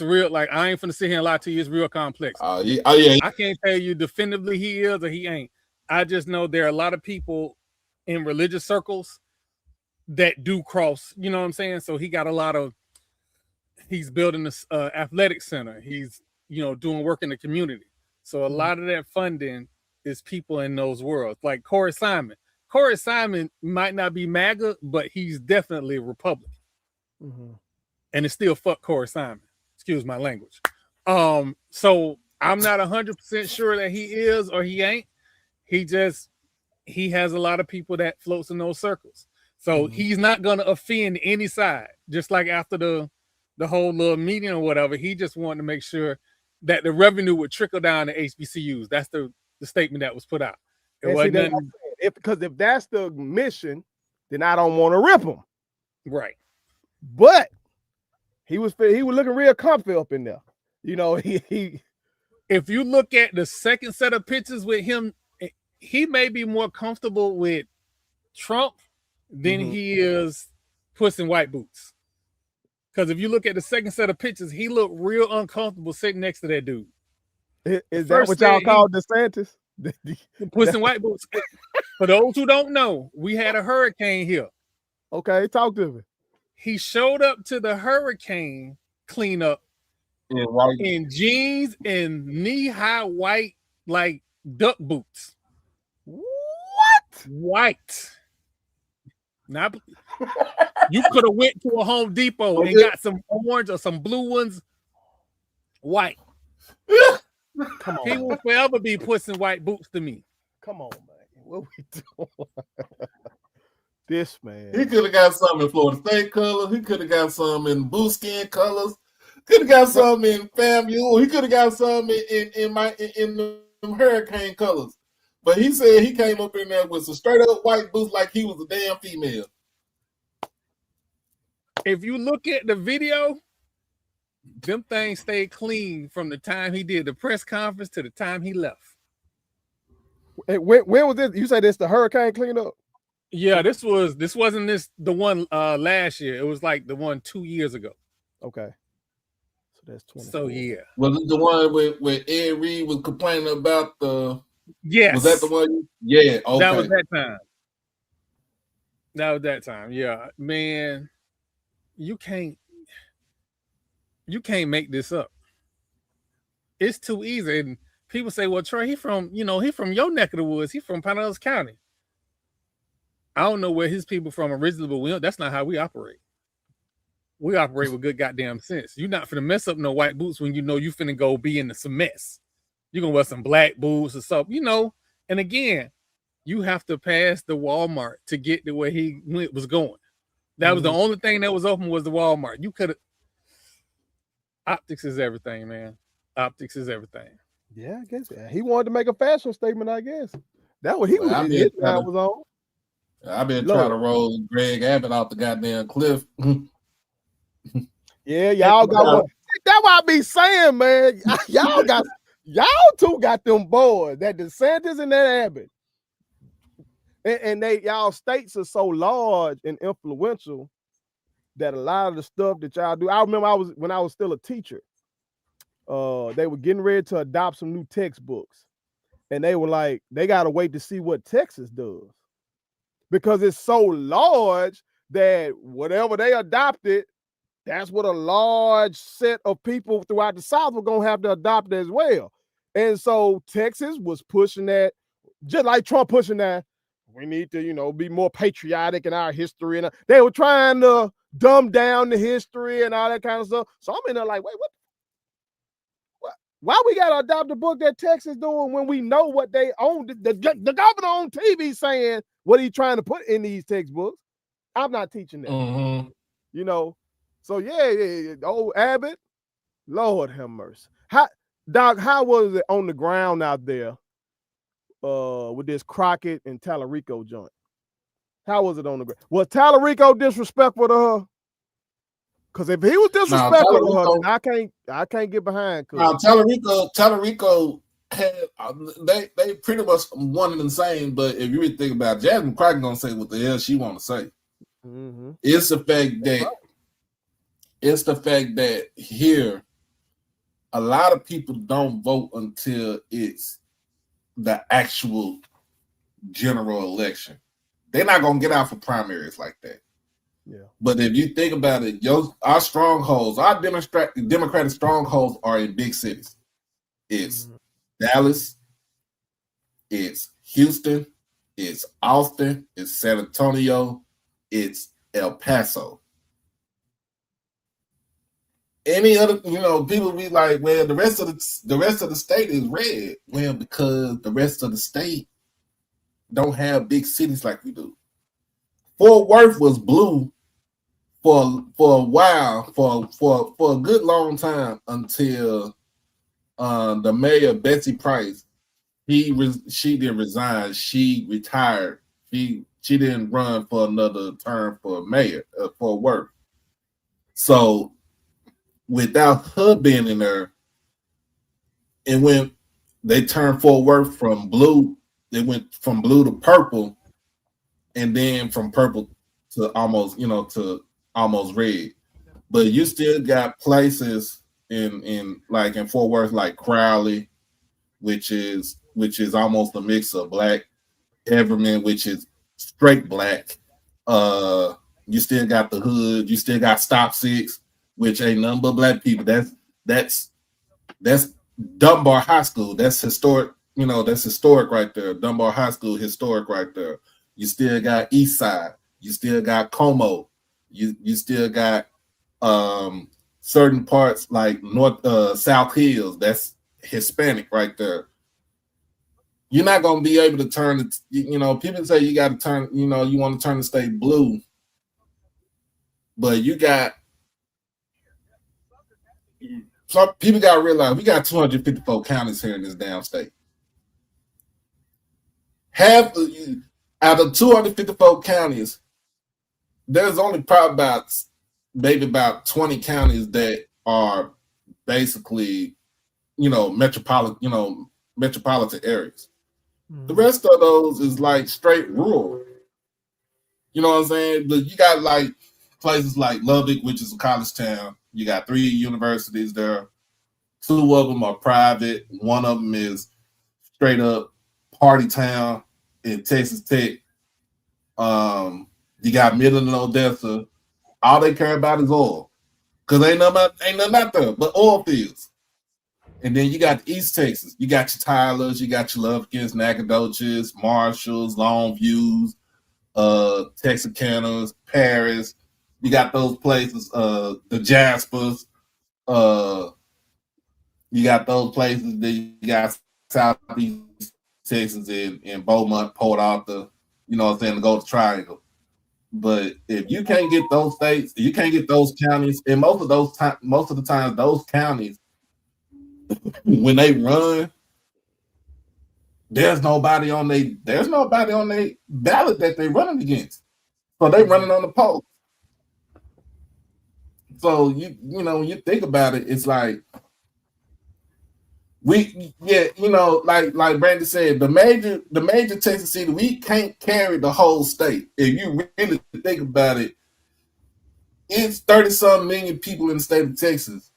Speaker 5: real. Like, I ain't finna sit here and lie to you. It's real complex.
Speaker 3: Yeah.
Speaker 5: I can't tell you definitively he is or he ain't. I just know there are a lot of people in religious circles that do cross. You know what I'm saying? So he got a lot of. He's building this athletic center. He's doing work in the community. So a lot of that funding is people in those worlds, like Corey Simon. Corey Simon might not be MAGA, but he's definitely a Republican. And it's still fuck Corey Simon. Excuse my language. So I'm not 100% sure that he is or he ain't. He has a lot of people that floats in those circles. So he's not gonna offend any side. Just like after the whole little meeting or whatever, he just wanted to make sure that the revenue would trickle down to HBCUs. That's the statement that was put out.
Speaker 4: Because if that's the mission, then I don't want to rip him.
Speaker 5: Right.
Speaker 4: But he was looking real comfy up in there. You know, he
Speaker 5: if you look at the second set of pictures with him, he may be more comfortable with Trump than he is Puss in White Boots. Because if you look at the second set of pictures, he looked real uncomfortable sitting next to that dude.
Speaker 4: Is that what y'all call DeSantis?
Speaker 5: Puss in White Boots. For those who don't know, we had a hurricane here.
Speaker 4: Okay, talk to me.
Speaker 5: He showed up to the hurricane cleanup in jeans and knee-high white, like duck boots.
Speaker 4: What?
Speaker 5: White. Now, you could have went to a Home Depot and got some orange or some blue ones. White.
Speaker 4: Come on.
Speaker 5: He will forever be Puss in White Boots to me.
Speaker 4: Come on, man. What we doing? This man.
Speaker 3: He could have got some in Florida State colors. He could have got some in blue skin colors. Could have got some in FAMU. He could have got some in the hurricane colors. But he said he came up in there with some straight up white boots like he was a damn female.
Speaker 5: If you look at the video, them things stayed clean from the time he did the press conference to the time he left.
Speaker 4: When was this? You say this the hurricane cleanup?
Speaker 5: Yeah, this wasn't the one last year. It was like the one 2 years ago.
Speaker 4: Okay. So that's 20.
Speaker 5: So yeah.
Speaker 3: Was it the one where Ed Reed was complaining about the?
Speaker 5: Yes.
Speaker 3: Was that the one? Yeah. Okay.
Speaker 5: That was that time. Yeah, man. You can't make this up. It's too easy. And people say, well, Troy, he from your neck of the woods. He from Pinellas County. I don't know where his people from originally, but that's not how we operate. We operate with good goddamn sense. You're not finna mess up no white boots when you know you finna go be in some mess. You're gonna wear some black boots or something, And again, you have to pass the Walmart to get to where he was going. That was the only thing that was open was the Walmart. You could have. Optics is everything, man. Optics is everything.
Speaker 4: Yeah, I guess he wanted to make a fashion statement. I guess that what he was on.
Speaker 3: I've been trying to roll Greg Abbott off the goddamn cliff.
Speaker 4: Yeah, y'all got one. That's what I be saying, man. Y'all two got them boys, that DeSantis and that Abbott. And y'all states are so large and influential that a lot of the stuff that y'all do. I remember when I was still a teacher, they were getting ready to adopt some new textbooks, and they were like, they gotta wait to see what Texas does, because it's so large that whatever they adopted, that's what a large set of people throughout the South were gonna have to adopt as well. And so Texas was pushing that, just like Trump pushing that. We need to, be more patriotic in our history, and they were trying to dumb down the history and all that kind of stuff. So I'm in there like, wait, what? Why we gotta adopt a book that Texas doing when we know what they own? The governor on TV saying what he's trying to put in these textbooks. I'm not teaching that.
Speaker 3: Mm-hmm.
Speaker 4: So yeah, old Abbott, Lord have mercy. Doc, how was it on the ground out there with this Crockett and Tallarico joint? How was it on the ground? Was Tallarico disrespectful to her? Because if he was disrespectful to her, then I can't get behind.
Speaker 3: Tallarico had they pretty much one and the same. But if you really think about it, Jasmine Crockett gonna say what the hell she want to say.
Speaker 4: Mm-hmm.
Speaker 3: It's the fact that here a lot of people don't vote until it's the actual general election. They're not gonna get out for primaries like that.
Speaker 4: Yeah.
Speaker 3: But if you think about it, our strongholds, our Democratic strongholds are in big cities. It's Dallas, it's Houston, it's Austin, it's San Antonio, it's El Paso. Any other, people be like, well, the rest of the state is red. Well, because the rest of the state don't have big cities like we do. Fort Worth was blue for a while, for a good long time, until the mayor Betsy Price, she didn't resign. She retired. She didn't run for another term for mayor for Worth. So without her being in there, and when they turned Fort Worth from blue, they went from blue to purple, and then from purple to almost red. But you still got places in Fort Worth, like Crowley, which is almost a mix of black, Everman, which is straight black. You still got the hood, you still got Stop Six, which ain't nothing but black people. That's Dunbar High School. That's historic, that's historic right there. Dunbar High School, historic right there. You still got East Side, you still got Como, you still got certain parts like South Hills, that's Hispanic right there. You're not gonna be able to turn it, people say you gotta turn, you want to turn the state blue, but you got some people gotta realize we got 254 counties here in this damn state. Out of 254 counties, there's only probably about 20 counties that are basically, metropolitan areas. Mm-hmm. The rest of those is like straight rural. You know what I'm saying? But you got like places like Lubbock, which is a college town. You got 3 universities there. 2 of them are private. 1 of them is straight up party town in Texas Tech. You got Midland and Odessa. All they care about is oil, because ain't nothing out there but oil fields. And then you got East Texas. You got your Tylers, you got your Lufkins, Nacogdoches, Marshalls, Longviews, Texarkanas, Paris. You got those places, the Jaspers. You got those places that you got Southeast Texas in Beaumont, Port Arthur, the Golden Triangle. But if you can't get those states, you can't get those counties, and most of the time, those counties, when they run, there's nobody on their ballot that they're running against. So they running on the poll. So when you think about it, it's like like Brandon said, the major Texas city, we can't carry the whole state. If you really think about it, it's 30-some million people in the state of Texas.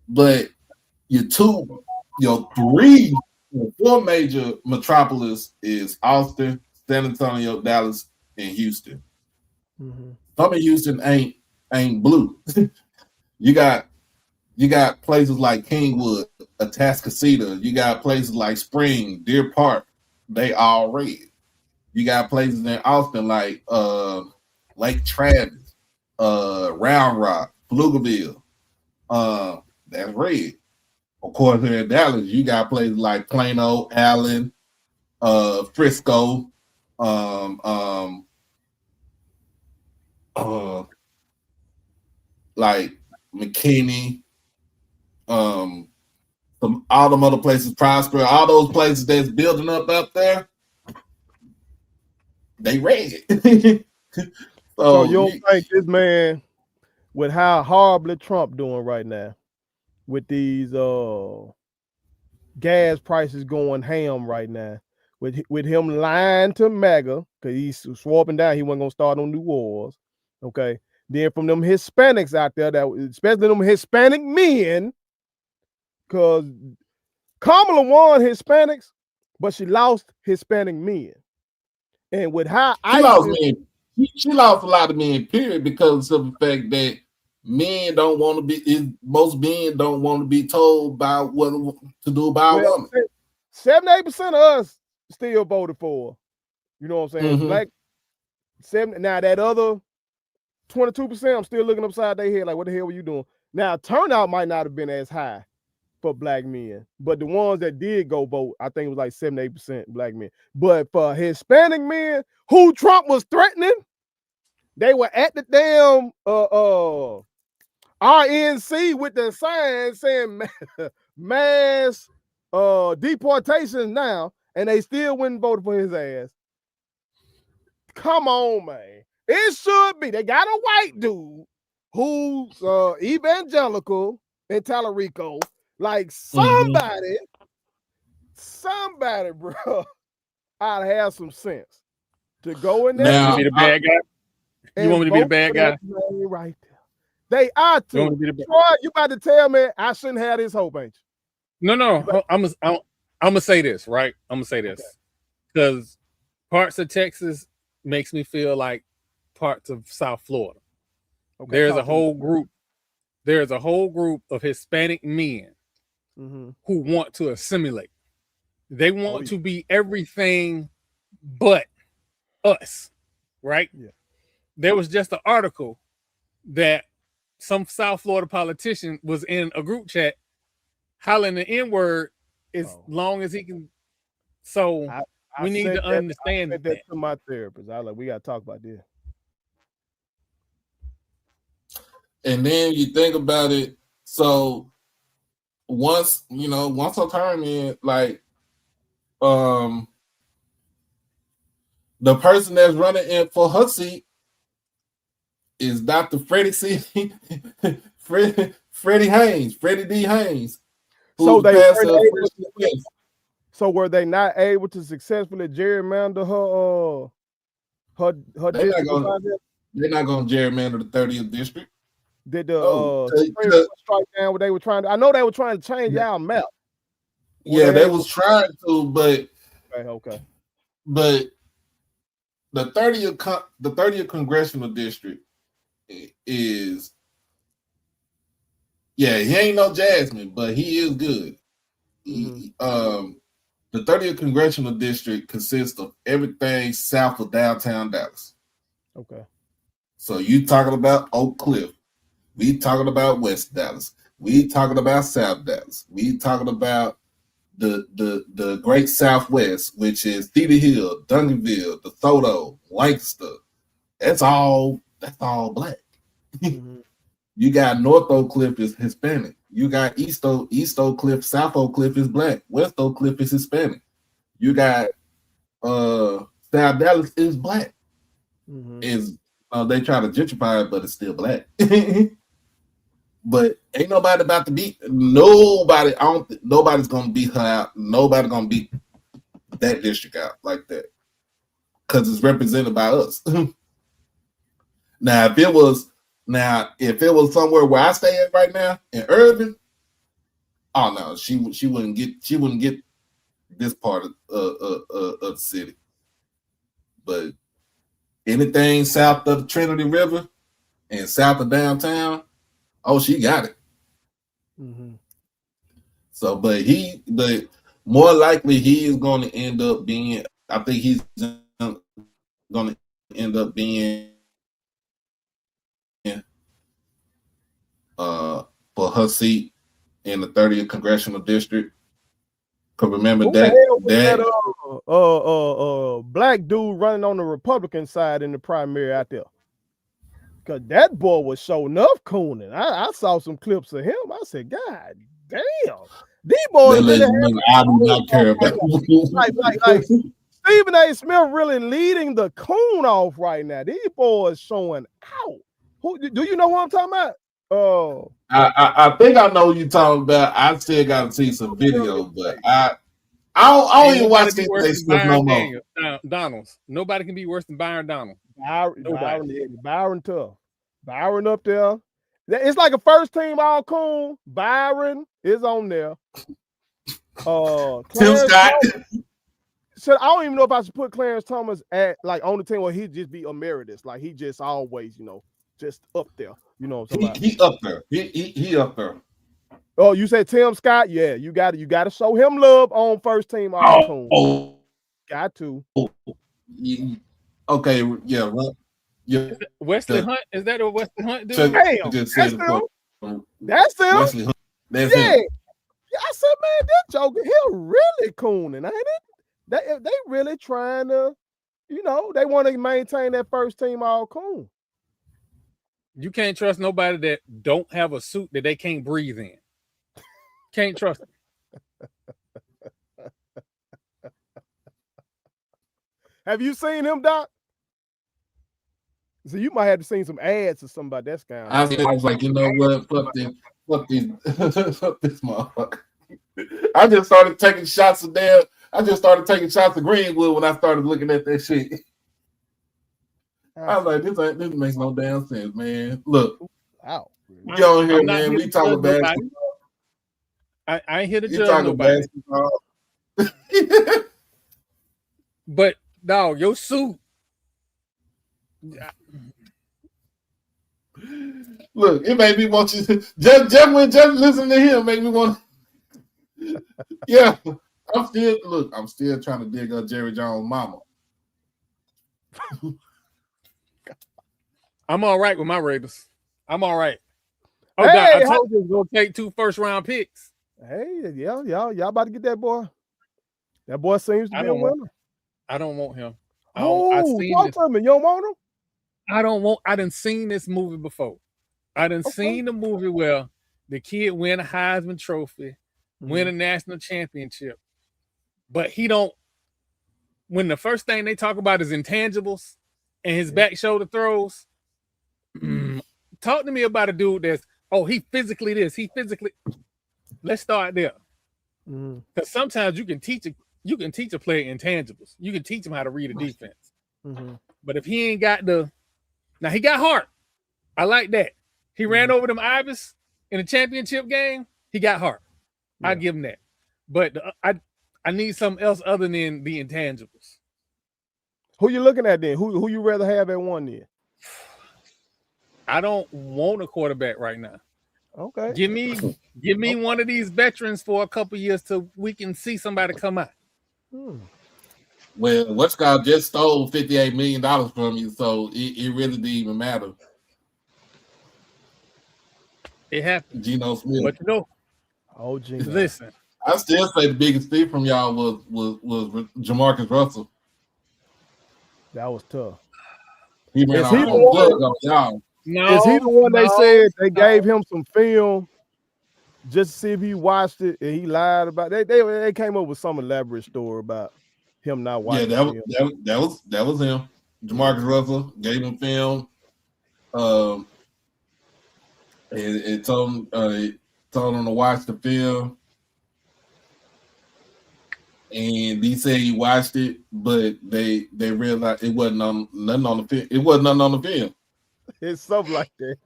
Speaker 3: But your 4 major metropolis is Austin, San Antonio, Dallas, and Houston.
Speaker 4: Mm-hmm.
Speaker 3: Some of Houston ain't blue. you got places like Kingwood, Atascocita. You got places like Spring, Deer Park. They all red. You got places in Austin like Lake Travis, Round Rock, Pflugerville. That's red. Of course, here in Dallas, you got places like Plano, Allen, Frisco, like McKinney, all them other places, Prosper, all those places that's building up there, they red.
Speaker 4: So you don't think this man, with how horribly Trump doing right now, with these gas prices going ham right now, with him lying to MAGA, because he's swapping down, he wasn't gonna start no new wars. Okay. Then from them Hispanics out there, that especially them Hispanic men, because Kamala won Hispanics, but she lost Hispanic men. And with how
Speaker 3: she lost a lot of men, period, because of the fact that men don't want to be, most men don't want to be told about what to do about a woman.
Speaker 4: 78% of us still voted for her. You know what I'm saying?
Speaker 3: Mm-hmm.
Speaker 4: Black 7. Now that other 22%, I'm still looking upside their head like, what the hell were you doing? Now turnout might not have been as high for black men, but the ones that did go vote, I think it was like 78% black men. But for Hispanic men who Trump was threatening, they were at the damn RNC with the sign saying mass deportations now, and they still wouldn't vote for his ass. Come on, man. It should be. They got a white dude who's evangelical in Tallarico. Like somebody, bro, ought to have some sense to go in there.
Speaker 5: Now, be the bad guy. You want me to be the bad guy?
Speaker 4: Right there. They are to. Troy, you about to tell me I shouldn't have this hope, ain't you?
Speaker 5: No. I'm gonna say this, right? I'm gonna say this because parts of Texas makes me feel like parts of South Florida. Okay, there's a whole group of Hispanic men who want to assimilate. They want to be everything but us, right? Yeah. There was just an article that some South Florida politician was in a group chat hollering the N-word as long as he can. So we need to understand
Speaker 4: that to my therapist. I we gotta talk about this.
Speaker 3: And then you think about it, so once I turn in, like the person that's running in for her seat is Dr. Freddie D. Haynes.
Speaker 4: So were they not able to successfully gerrymander her district?
Speaker 3: They're not going to gerrymander the 30th district.
Speaker 4: Did the strike down what they were trying to? I know they were trying to change our map.
Speaker 3: Yeah, they was trying to, but
Speaker 4: okay.
Speaker 3: But the 30th congressional district is, he ain't no Jasmine, but he is good. The 30th congressional district consists of everything south of downtown Dallas. Okay. So you talking about Oak Cliff. We talking about West Dallas. We talking about South Dallas. We talking about the Great Southwest, which is Cedar Hill, Duncanville, DeSoto, Lancaster. That's all black. You got North Oak Cliff is Hispanic. You got East Oak Cliff, South Oak Cliff is black. West Oak Cliff is Hispanic. You got South Dallas is black. Is they try to gentrify it, but it's still black. But ain't nobody about to beat nobody. Nobody's gonna beat her out. Nobody gonna beat that district out like that because it's represented by us. Now, if it was somewhere where I stay at right now in Irving, Oh no, she wouldn't get this part of the city. But anything south of the Trinity River and south of downtown, oh, she got it.
Speaker 4: Mm-hmm.
Speaker 3: So, but more likely he is going to end up being. I think he's going to end up being for her seat in the 30th congressional district. Because remember that
Speaker 4: black dude running on the Republican side in the primary out there. Because that boy was showing enough cooning. I saw some clips of him. I said, God damn. These boys really
Speaker 3: I do not care about
Speaker 4: like Stephen A. Smith really leading the coon off right now. These boys showing out. Do you know what I'm talking about?
Speaker 3: I think I know what you're talking about. I still got to see some video, but I don't even watch Stephen A. Smith no more.
Speaker 5: Donald's. Nobody can be worse than Byron Donald.
Speaker 4: Byron tough. Byron up there. It's like a first team all coon. Byron is on there.
Speaker 3: Tim Scott.
Speaker 4: So I don't even know if I should put Clarence Thomas at like on the team where he'd just be emeritus. Like he just always, just up there. You know what I'm talking
Speaker 3: about? He up there. He up there.
Speaker 4: Oh, you said Tim Scott? Yeah, you got to show him love on first team all coon. Got to.
Speaker 3: Okay, yeah.
Speaker 5: Yeah. Wesley Hunt, is that a Wesley Hunt dude?
Speaker 4: Damn, that's him.
Speaker 3: Wesley Hunt. That's
Speaker 4: him.
Speaker 3: Yeah,
Speaker 4: I said, man, that joker, he really cooning, ain't it? They really trying to, they want to maintain that first team all coon.
Speaker 5: You can't trust nobody that don't have a suit that they can't breathe in. Can't trust them.
Speaker 4: Have you seen him, Doc? So you might have seen some ads or something about that guy.
Speaker 3: I was like, you know what? Fuck this motherfucker. I just started taking shots of Greenwood when I started looking at that shit. I was like, this makes no damn sense, man. Look,
Speaker 4: wow.
Speaker 3: We on here, man. We talking basketball.
Speaker 5: I ain't here to judge nobody. But dog, your suit.
Speaker 3: Look, it made me want you just listen to him make me want. Yeah, I'm still trying to dig up Jerry Jones' mama.
Speaker 5: I'm all right with my Raiders. I'm all right. Oh,
Speaker 4: hey,
Speaker 5: God, I told you it was gonna take 2 first-round picks.
Speaker 4: Hey, y'all about to get that boy. That boy seems to be a winner.
Speaker 5: I don't want him.
Speaker 4: Talk to me. You don't want him?
Speaker 5: I done seen this movie before. I done seen the movie where the kid win a Heisman Trophy, win a national championship, but he don't. When the first thing they talk about is intangibles and his back shoulder throws, talk to me about a dude that's he physically this, he physically. Let's start there, because sometimes you can teach a player intangibles. You can teach him how to read a defense, but if he ain't got now he got heart. I like that. He ran over them Ibis in the championship game. He got heart. I give him that. But I need something else other than the intangibles.
Speaker 4: Who you looking at then? Who you rather have at one then?
Speaker 5: I don't want a quarterback right now.
Speaker 4: Okay.
Speaker 5: Give me one of these veterans for a couple years till we can see somebody come out.
Speaker 3: Well, what's called just stole $58 million from you, so it really didn't even matter.
Speaker 5: It happened.
Speaker 3: Geno Smith.
Speaker 5: But
Speaker 4: Geno.
Speaker 5: Listen.
Speaker 3: I still say the biggest thief from y'all was Jamarcus Russell.
Speaker 4: That was tough.
Speaker 3: He ran off on y'all.
Speaker 4: No, is he the one they said they gave him some film just to see if he watched it and he lied about it? They came up with some elaborate story about him not watching.
Speaker 3: Yeah, that was him. Jamarcus Russell gave him film. It told him to watch the film, and he said he watched it, but they realized it wasn't nothing on the film. It wasn't nothing on the film.
Speaker 4: It's something like that.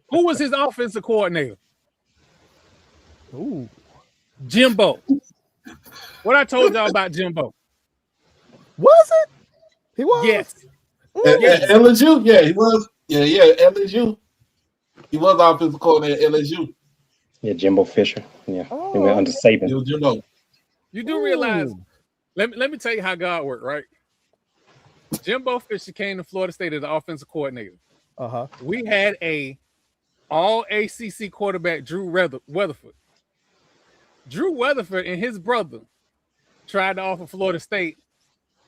Speaker 5: Who was his offensive coordinator?
Speaker 4: Ooh,
Speaker 5: Jimbo. What I told y'all about Jimbo.
Speaker 4: Was it? He was?
Speaker 5: Yes.
Speaker 3: At LSU? Yeah, he was. Yeah, LSU. He was offensive coordinator at LSU.
Speaker 6: Yeah, Jimbo Fisher. Yeah. He went under Saban.
Speaker 3: Jimbo.
Speaker 5: You do realize, let me tell you how God worked, right? Jimbo Fisher came to Florida State as the offensive coordinator.
Speaker 4: Uh-huh.
Speaker 5: We had a all ACC quarterback, Drew Weatherford. Drew Weatherford and his brother tried to offer Florida State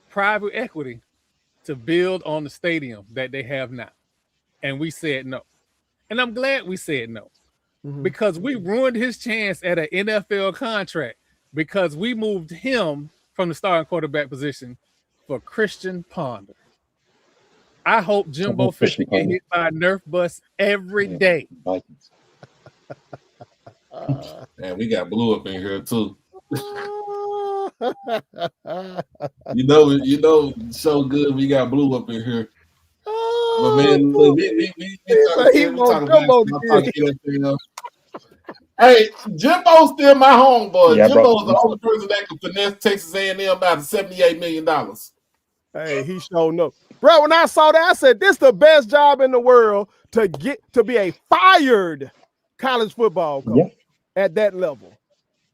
Speaker 5: private equity to build on the stadium that they have now. And we said no. And I'm glad we said no. Because we ruined his chance at an NFL contract because we moved him from the starting quarterback position for Christian Ponder. I hope Jimbo Fisher get hit by a Nerf bus every day.
Speaker 3: Man, we got blue up in here too. you know, so good. We got blue up in here. But man, look, we talking about Hey, Jimbo's still my homeboy.
Speaker 6: Yeah,
Speaker 3: Jimbo's the only person that can finesse Texas A&M about $78 million.
Speaker 4: Hey, he showed up. Bro, when I saw that, I said, this is the best job in the world to get to be a fired college football coach at that level.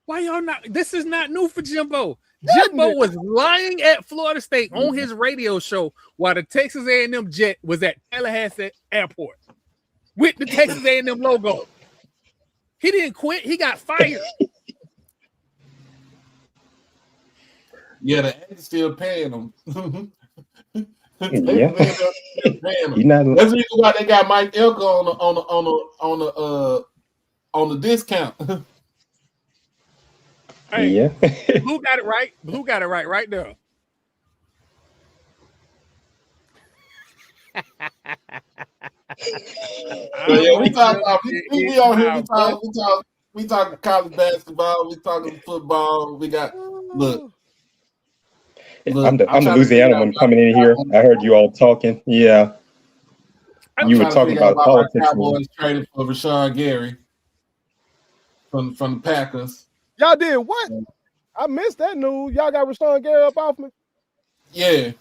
Speaker 5: Why y'all not? This is not new for Jimbo. Jimbo was lying at Florida State on his radio show while the Texas A&M jet was at Tallahassee Airport with the Texas A&M logo. He didn't quit. He got fired.
Speaker 3: Yeah, the Aggies still paying him.
Speaker 6: Yeah.
Speaker 3: That's the reason why they got Mike Elko on the discount.
Speaker 5: Hey,
Speaker 6: yeah.
Speaker 5: Blue got it right. Blue got it right there.
Speaker 3: We talking college basketball, we talking football, we got look.
Speaker 6: I'm the Louisiana one coming in here. I heard you all talking. Yeah. You were talking about politics.
Speaker 3: Cowboys traded for Rashawn Gary from the Packers.
Speaker 4: Y'all did what? I missed that news. Y'all got Rashawn Gary up off me?
Speaker 3: Yeah.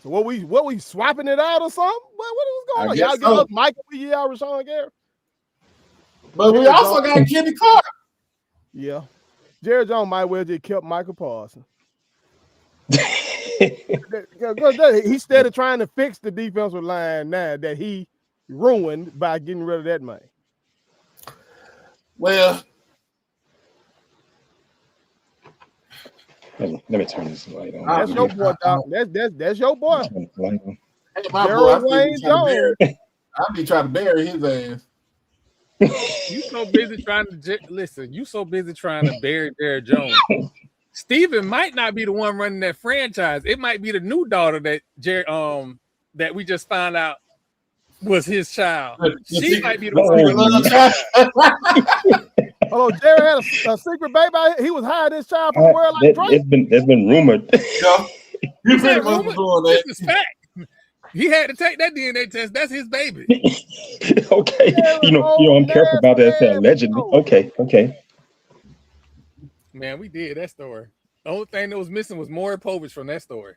Speaker 4: So what we swapping it out or something? What was going on? Y'all give us Michael, we get out Rashawn Gary.
Speaker 3: But we also got Kenny Clark.
Speaker 4: Yeah. Jerry Jones might well just kept Michael Parsons. He started trying to fix the defensive line now that he ruined by getting rid of that man.
Speaker 3: Well,
Speaker 6: let me turn this light on.
Speaker 4: That's your boy, Doc. That's your boy.
Speaker 3: Hey, my boy, I'll be trying to bury his ass.
Speaker 5: You so busy trying to listen. You so busy trying to bury Jerry Jones. Steven might not be the one running that franchise. It might be the new daughter that that we just found out was his child. She might be the one.
Speaker 4: Hello, Jerry had a secret baby. He was hiding his child from the world like Drake.
Speaker 6: It's been rumored.
Speaker 3: Yeah. You pretty much doing that.
Speaker 5: This is fact. He had to take that DNA test. That's his baby.
Speaker 6: Okay. I'm careful about that. Allegedly. Okay.
Speaker 5: Man, we did that story. The only thing that was missing was Maury Povich from that story.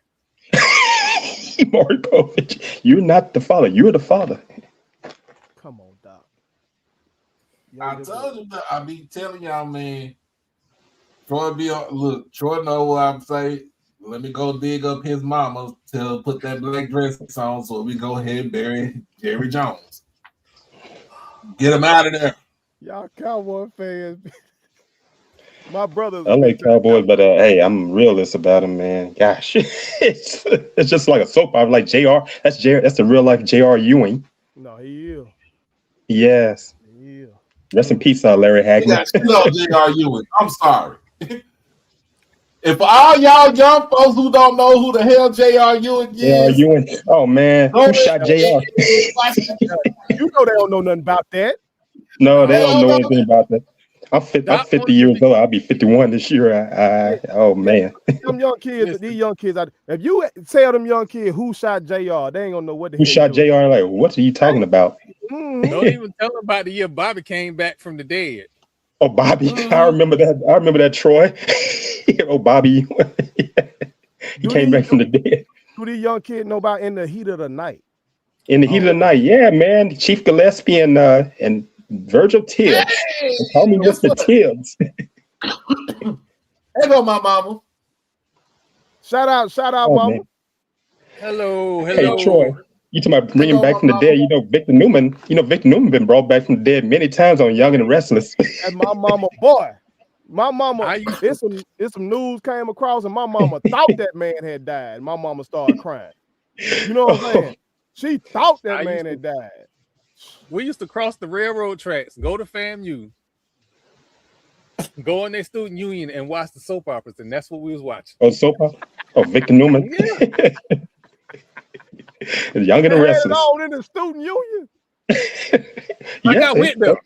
Speaker 6: Maury Povich. You're not the father. You're the father.
Speaker 4: Come on, Doc.
Speaker 3: I told you, I be telling y'all, man. Troy know what I'm saying. Let me go dig up his mama to put that black dress on so we go ahead and bury Jerry Jones. Get him out of there.
Speaker 4: Y'all Cowboy fans. My brother.
Speaker 6: I like Cowboys, but hey, I'm realist about him, man. Gosh, it's just like a soap opera, like JR. That's the real life J.R. Ewing.
Speaker 4: No, he is.
Speaker 6: Yes.
Speaker 4: Yeah.
Speaker 6: Rest in peace, Larry Hagman.
Speaker 3: J.R. Ewing. I'm sorry. If all y'all young folks who don't know who the hell J.R. Ewing is,
Speaker 6: J.R. Ewing. Oh man, who shot J.R.?
Speaker 4: You know they don't know nothing about that.
Speaker 6: No, they don't know anything about that. I'm 50 years old. I'll be 51 this year. Oh man.
Speaker 4: Them young kids, these young kids. If you tell them young kids who shot JR, they ain't gonna know what the
Speaker 6: who shot JR. Like, what are you talking about?
Speaker 5: Don't even tell them about the year Bobby came back from the dead.
Speaker 6: Oh, Bobby. I remember that. I remember that, Troy. Oh, Bobby. He came back from the dead.
Speaker 4: Who these young kids know about In the Heat of the Night?
Speaker 6: In the Heat of the Night, yeah, man. Chief Gillespie and Virgil Tibbs.
Speaker 3: Hey,
Speaker 6: Call me
Speaker 3: guess
Speaker 6: Mr.
Speaker 3: what?
Speaker 6: Tibbs.
Speaker 3: Hey, go my mama.
Speaker 4: Shout out,
Speaker 6: Oh,
Speaker 4: mama.
Speaker 6: man.
Speaker 5: Hello.
Speaker 6: Hey, Troy. You talking about bringing
Speaker 3: Hey,
Speaker 6: back
Speaker 3: go,
Speaker 6: from the
Speaker 3: my
Speaker 6: dead? You know, Victor Newman. Been brought back from the dead many times on Young and the Restless.
Speaker 4: And my mama, boy. My mama,
Speaker 5: I used
Speaker 4: it's some news came across, and my mama thought that man had died. My mama started crying. You know what I'm saying? She thought that man had died.
Speaker 5: We used to cross the railroad tracks, go to FAMU, go in their student union and watch the soap operas, and that's what we was watching.
Speaker 6: Oh, soap opera? Oh, Victor Newman. Young and the
Speaker 4: They had it
Speaker 6: Restless.
Speaker 4: on in the student union.
Speaker 5: I went there.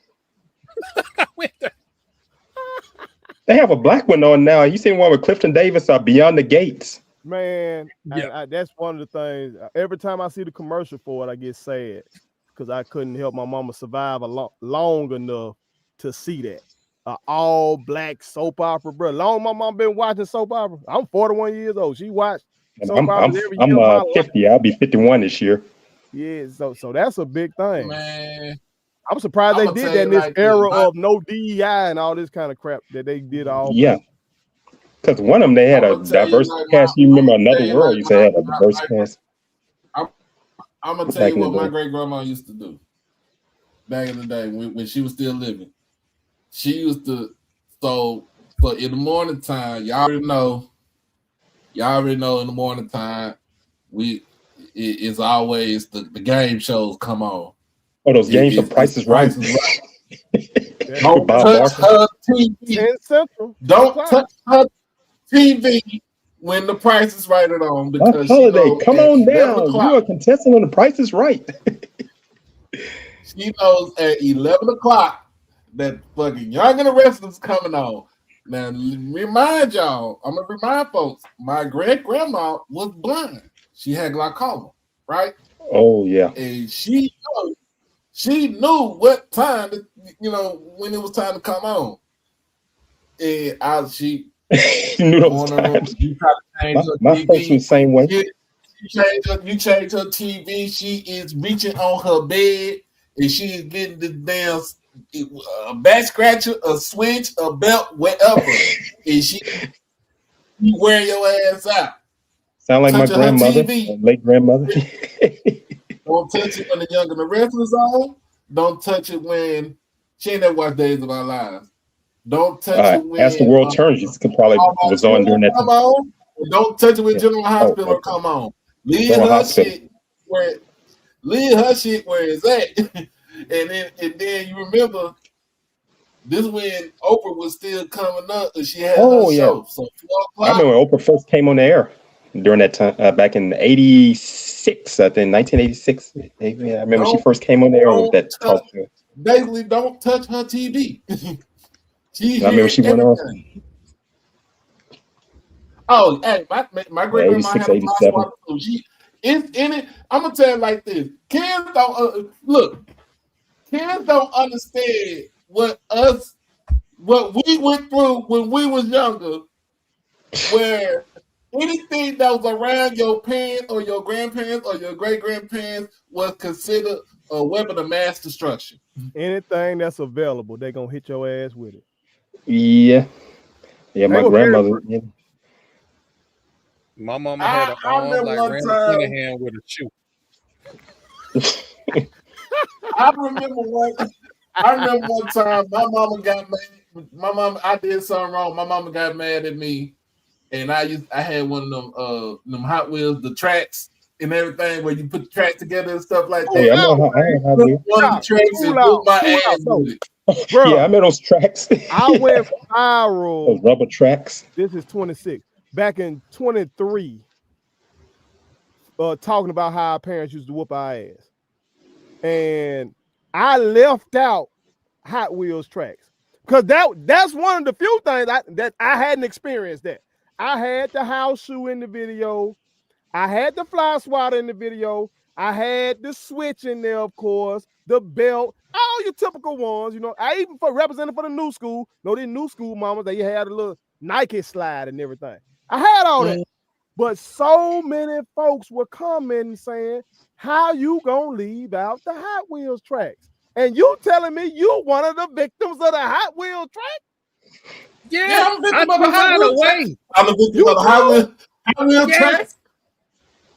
Speaker 5: I went there.
Speaker 6: They have a black one on now. You seen one with Clifton Davis, Beyond the Gates.
Speaker 4: Man,
Speaker 5: Yeah.
Speaker 4: that's one of the things. Every time I see the commercial for it, I get sad because I couldn't help my mama survive long enough to see that. All black soap opera, bro. Long my mom been watching soap opera. I'm 41 years old. She watched soap operas every year of my life.
Speaker 6: 50. I'll be 51 this year.
Speaker 4: Yeah, so that's a big thing.
Speaker 3: Man,
Speaker 4: I'm surprised they
Speaker 3: I'ma
Speaker 4: did
Speaker 3: tell
Speaker 4: that
Speaker 3: you
Speaker 4: in this
Speaker 3: like
Speaker 4: era
Speaker 3: this,
Speaker 4: of no DEI and all this kind of crap that they did all.
Speaker 6: Yeah. Because one of them, they had a
Speaker 3: I'ma tell you
Speaker 6: diverse
Speaker 3: like
Speaker 6: cast.
Speaker 3: my-
Speaker 6: You remember
Speaker 3: I'ma tell
Speaker 6: Another
Speaker 3: you
Speaker 6: World
Speaker 3: like
Speaker 6: used to have a
Speaker 3: my-
Speaker 6: diverse
Speaker 3: like-
Speaker 6: cast.
Speaker 3: I'm gonna tell
Speaker 6: Back
Speaker 3: you
Speaker 6: in the
Speaker 3: what my
Speaker 6: day.
Speaker 3: great grandma used to do back in the day when she was still living. She used to so in the morning time, y'all already know in the morning time it's always the game shows come on.
Speaker 6: Oh, those games for Price is Right.
Speaker 3: Don't
Speaker 6: Bob
Speaker 3: touch
Speaker 6: Barker.
Speaker 3: her TV.
Speaker 4: 10 Central.
Speaker 3: Don't touch her TV when the Price is Right at on
Speaker 6: Bob
Speaker 3: because
Speaker 6: Holiday,
Speaker 3: she knows
Speaker 6: come
Speaker 3: at
Speaker 6: on
Speaker 3: 11
Speaker 6: down.
Speaker 3: o'clock,
Speaker 6: You're a contestant on The Price is Right.
Speaker 3: she knows at 11 o'clock that fucking Young and the Restless coming on. Now, remind y'all, I'm gonna remind folks, my great grandma was blind. She had glaucoma, right?
Speaker 6: Oh, yeah.
Speaker 3: And she knew what time, when it was time to come on. And she
Speaker 6: You knew those times.
Speaker 3: you try to change her
Speaker 6: My
Speaker 3: TV.
Speaker 6: folks were the same way.
Speaker 3: You change her TV. She is reaching on her bed and she is getting the damn a back scratcher, a switch, a belt, whatever, and she wear your ass out.
Speaker 6: Sound like my
Speaker 3: Touching her
Speaker 6: grandmother,
Speaker 3: TV.
Speaker 6: late grandmother.
Speaker 3: Don't touch it when the Young and the Restless on. Don't touch it when she ain't never watched Days of Our Lives. Don't touch it when
Speaker 6: As the World Turns, you could probably was on during that time.
Speaker 3: on. Don't touch it when General Hospital
Speaker 6: okay.
Speaker 3: come on. Leave
Speaker 6: General
Speaker 3: her
Speaker 6: Hospital.
Speaker 3: shit where it's at. And then you remember this when Oprah was still coming up and she had her show. So 4
Speaker 6: I remember when Oprah first came on the air during that time, back in '86, I think 1986. Yeah, I remember she first came on the air with that talk show.
Speaker 3: Basically, don't touch her TV.
Speaker 6: I remember she went on.
Speaker 3: Oh, hey, my great grandma had a
Speaker 6: 86,
Speaker 3: fly swatter too. It's in it. I'm gonna tell you like this: kids don't look. Kids don't understand what we went through when we was younger, where anything that was around your parents or your grandparents or your great grandparents was considered a weapon of mass destruction.
Speaker 4: Anything that's available, they're gonna hit your ass with it.
Speaker 6: Yeah, my grandmother. Yeah.
Speaker 5: My mama had an arm like Randy Shanahan with a shoe.
Speaker 3: I remember one time my mama got mad. I did something wrong. My mama got mad at me, and I had one of them Hot Wheels, the tracks and everything, where you put the tracks together and stuff like that.
Speaker 6: Oh, yeah, I know how
Speaker 3: one of the tracks and put my ass with it.
Speaker 4: Bro,
Speaker 6: yeah, I remember those tracks.
Speaker 4: I went viral.
Speaker 6: Those rubber tracks.
Speaker 4: This is 26. Back in 23, talking about how our parents used to whoop our ass. And I left out Hot Wheels tracks because that's one of the few things that I hadn't experienced. That I had the house shoe in the video, I had the fly swatter in the video, I had the switch in there, of course, the belt, all your typical ones, you know. I even represented for the new school. No, the new school mamas, they had a little Nike slide and everything. I had all that. But so many folks were commenting saying, how you gonna leave out the Hot Wheels tracks? And you telling me you one of the victims of the Hot Wheels track?
Speaker 5: Yeah, I'm a victim of the Hot Wheels track.
Speaker 3: I'm a victim of the Hot Wheel track.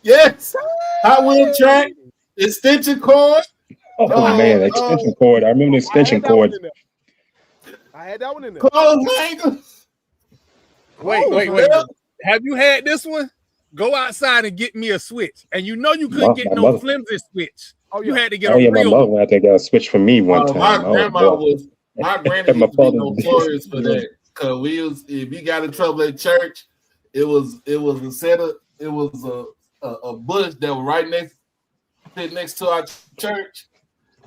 Speaker 3: Yes. Hot Wheel track, extension cord.
Speaker 6: Oh man, extension cord. I remember the extension cord.
Speaker 4: I had that one in there.
Speaker 3: Clothes hanger.
Speaker 5: Wait. Have you had this one? Go outside and get me a switch. And you know you couldn't get no flimsy switch. You had to get a real
Speaker 6: my mother went out there got a switch for me one time.
Speaker 3: My granny used to be notorious for that. Cause if you got in trouble at church, it was a setup. It was a bush that was next to our church,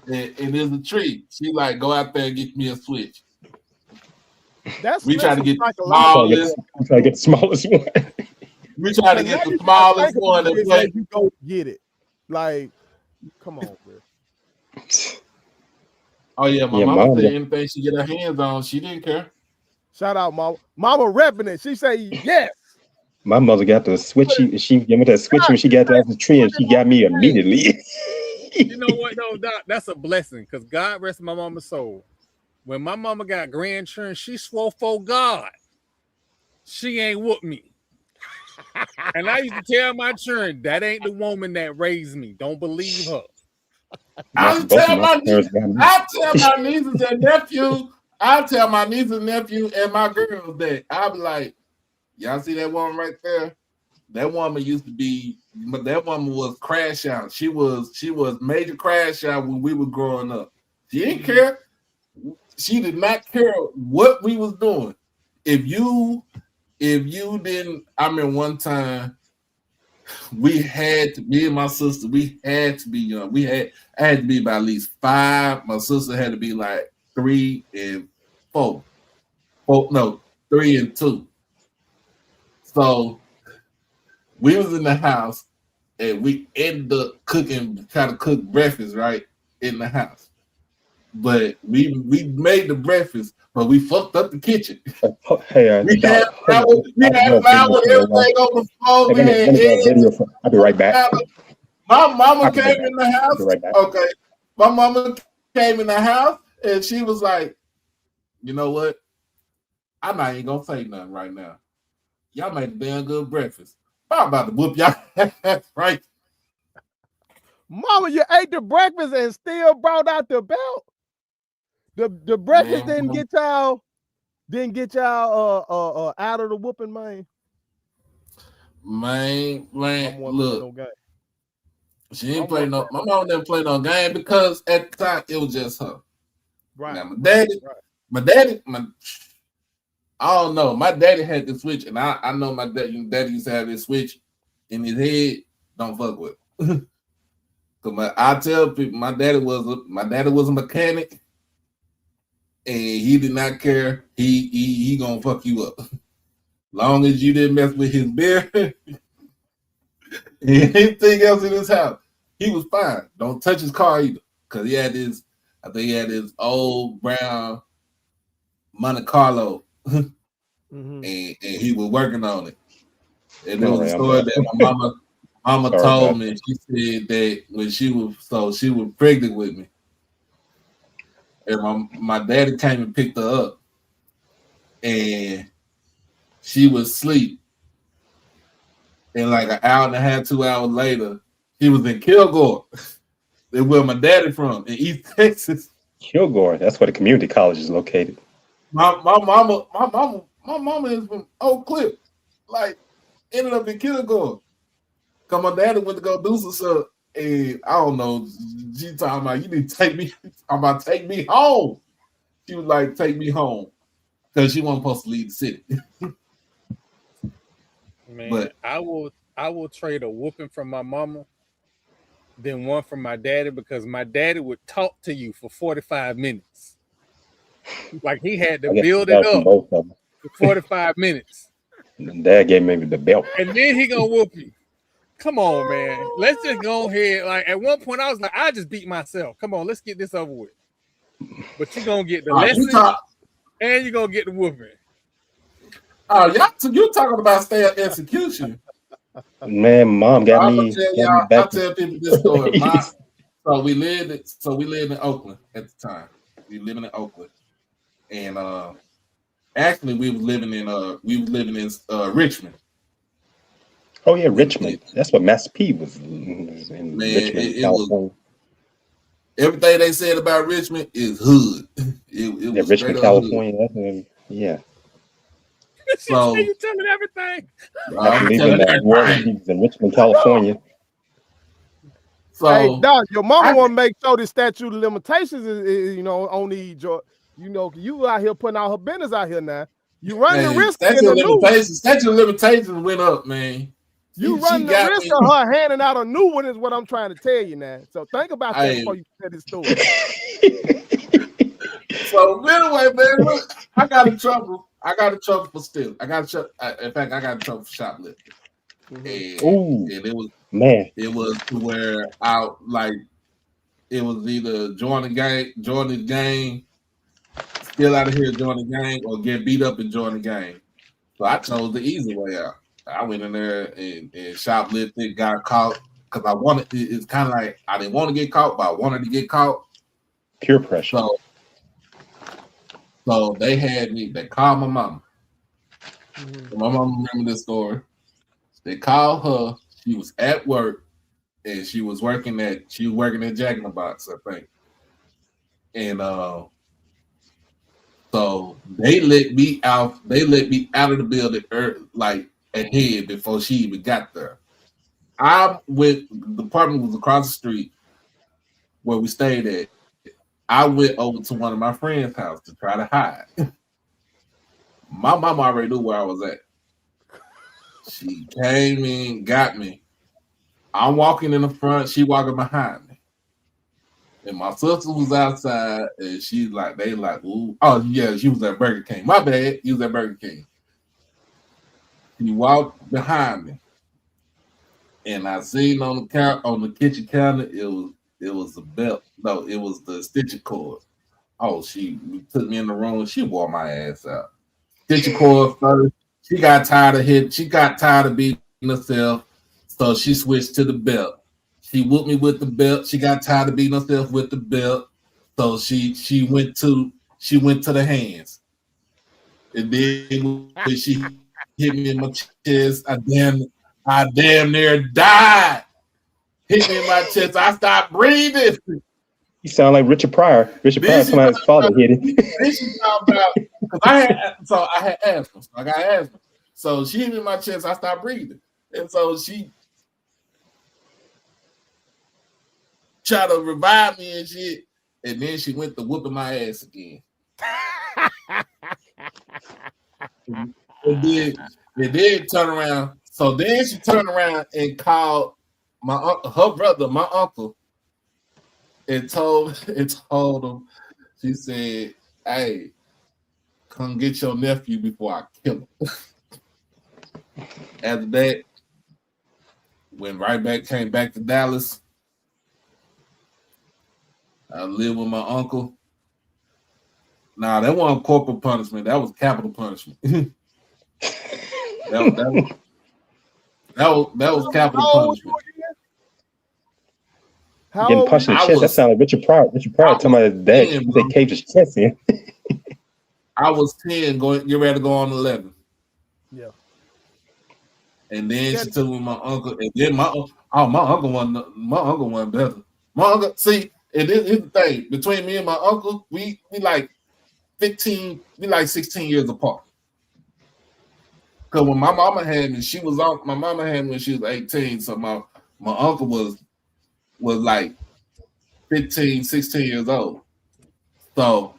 Speaker 3: and there's a tree. She like, go out there and get me a switch. We try to get the smallest.
Speaker 6: We try to get the smallest one.
Speaker 3: We try to get the smallest one and play.
Speaker 4: You go get it. Like, come on, bro.
Speaker 3: Oh yeah, my mama said anything she get her hands on, she didn't care.
Speaker 4: Shout out, mama. Mama repping it. She say yes.
Speaker 6: My mother got the switch. She gave me that switch when she got out the tree, and she got me immediately.
Speaker 5: You know what, though, Doc? That's a blessing, because God rest my mama's soul. When my mama got grandchildren, she swore for God she ain't whooped me. And I used to tell my children, that ain't the woman that raised me. Don't believe her.
Speaker 3: I'll tell my nieces and nephews and my girls that I'll be like, y'all see that woman right there? That woman was crash out. She was major crash out when we were growing up. She didn't care. She did not care what we was doing. If you didn't, I mean, one time me and my sister, we had to be young. I had to be about at least 5. My sister had to be like 3 and 4. 3 and 2. So we was in the house and we ended up trying to cook breakfast right in the house. But we made the breakfast, but we fucked up the kitchen.
Speaker 6: Hey,
Speaker 3: we had flour with everything on the floor.
Speaker 6: I'll be right back.
Speaker 3: My mama came in the house. Okay. My mama came in the house and she was like, you know what? I'm not even gonna say nothing right now. Y'all made a damn good breakfast. I'm about to whoop y'all ass, right?
Speaker 4: Mama, you ate the breakfast and still brought out the belt. The breakfast didn't get y'all out of the whooping, man.
Speaker 3: Man, look. She didn't play my mom didn't play no game because at the time it was just her.
Speaker 4: Right.
Speaker 3: Now my daddy, I don't know. My daddy had the switch, and I know my daddy used to have this switch in his head. Don't fuck with it. Cause I tell people my daddy was a mechanic. And he did not care. He gonna fuck you up. Long as you didn't mess with his beer and anything else in his house, he was fine. Don't touch his car either. Cause I think he had this old brown Monte Carlo. And he was working on it. And there was a story that my mama told me. She said that when she was pregnant with me. And my daddy came and picked her up, and she was asleep. And like an hour and a half, 2 hours later, he was in Kilgore. That's where my daddy from, in East Texas.
Speaker 6: Kilgore, that's where the community college is located.
Speaker 3: My mama is from Oak Cliff. Like, ended up in Kilgore. Cause my daddy went to go do some stuff. And I don't know, she talking about, you need to take me. I'm about to take me home. She was like, take me home. Because she wasn't supposed to leave the city.
Speaker 5: Man, but I will trade a whooping from my mama than one from my daddy, because my daddy would talk to you for 45 minutes. Like he had to build it up for 45 minutes.
Speaker 6: And Dad gave me the belt.
Speaker 5: And then he gonna whoop you. Come on, man. Let's just go ahead. Like at one point, I was like, I just beat myself. Come on, let's get this over with. But you're gonna get the lesson and you're gonna get the whooping.
Speaker 3: Oh, you talking about stay at execution.
Speaker 6: Man, mom got me.
Speaker 3: I'll tell people this story. So we lived in Oakland at the time. We living in Oakland. And actually we was living in Richmond.
Speaker 6: Oh yeah, Richmond. That's what Master P was in Richmond, California.
Speaker 3: Everything they said about Richmond is hood. It was
Speaker 6: Richmond, California. Yeah.
Speaker 5: So you telling everything.
Speaker 6: I'm telling everything. He was in Richmond, California.
Speaker 4: So, hey, Doc, your mama want to make sure the statute of limitations is on these. You out here putting out her business out here now. You run the risk.
Speaker 3: Statute of limitations went up, man.
Speaker 4: You run the risk of her handing out a new one is what I'm trying to tell you now. So think about that before you tell this story.
Speaker 3: So anyway, man, look, I got in trouble for stealing. In fact, I got in trouble for shoplifting. And it was to where it was either join the gang, steal out of here, join the gang, or get beat up and join the gang. So I chose the easy way out. I went in there and shoplifted, got caught because I wanted. It's kind of like I didn't want to get caught, but I wanted to get caught.
Speaker 6: Peer pressure.
Speaker 3: So they had me. They called my mama. So my mama remember this story. They called her. She was at work, and she was working at Jack in the Box, I think. And so they let me out. They let me out of the building ahead before she even got there. The apartment was across the street where we stayed at. I went over to one of my friends' house to try to hide. My mama already knew where I was at. She came in, got me. I'm walking in the front, she walking behind me. And my sister was outside, and they like, ooh. Oh, yeah, she was at Burger King. My bad, he was at Burger King. He walked behind me. And I seen on the kitchen counter, it was a belt. No, it was the stitching cord. Oh, she took me in the room. She wore my ass out. Stitching cord first. She got tired of beating herself, so she switched to the belt. She whooped me with the belt. She got tired of beating herself with the belt, so she went to the hands. And then when she hit me in my chest, I damn near died. Hit me in my chest. I stopped breathing.
Speaker 6: You sound like Richard Pryor. Somebody's father hit it.
Speaker 3: I had asthma. I got asthma. So she hit me in my chest. I stopped breathing. And so she tried to revive me and shit. And then she went to whooping my ass again. and then turn around. So then she turned around and called her brother, my uncle, and told him, she said, hey, come get your nephew before I kill him. After that, came back to Dallas. I lived with my uncle. Nah, that wasn't corporal punishment. That was capital punishment. that was capital punishment.
Speaker 6: Getting punched in the chest. That sounded like Richard Pryor. Richard Pryor talking about his dad. They caved his chest in.
Speaker 3: I was 10, get ready to go on 11.
Speaker 4: Yeah.
Speaker 3: And then she took me with my uncle, and then my uncle wasn't better. My uncle, see, and this is the thing between me and my uncle, we like 16 years apart. Because when my mama had me, my mama had me when she was 18, so my uncle was like 15, 16 years old. So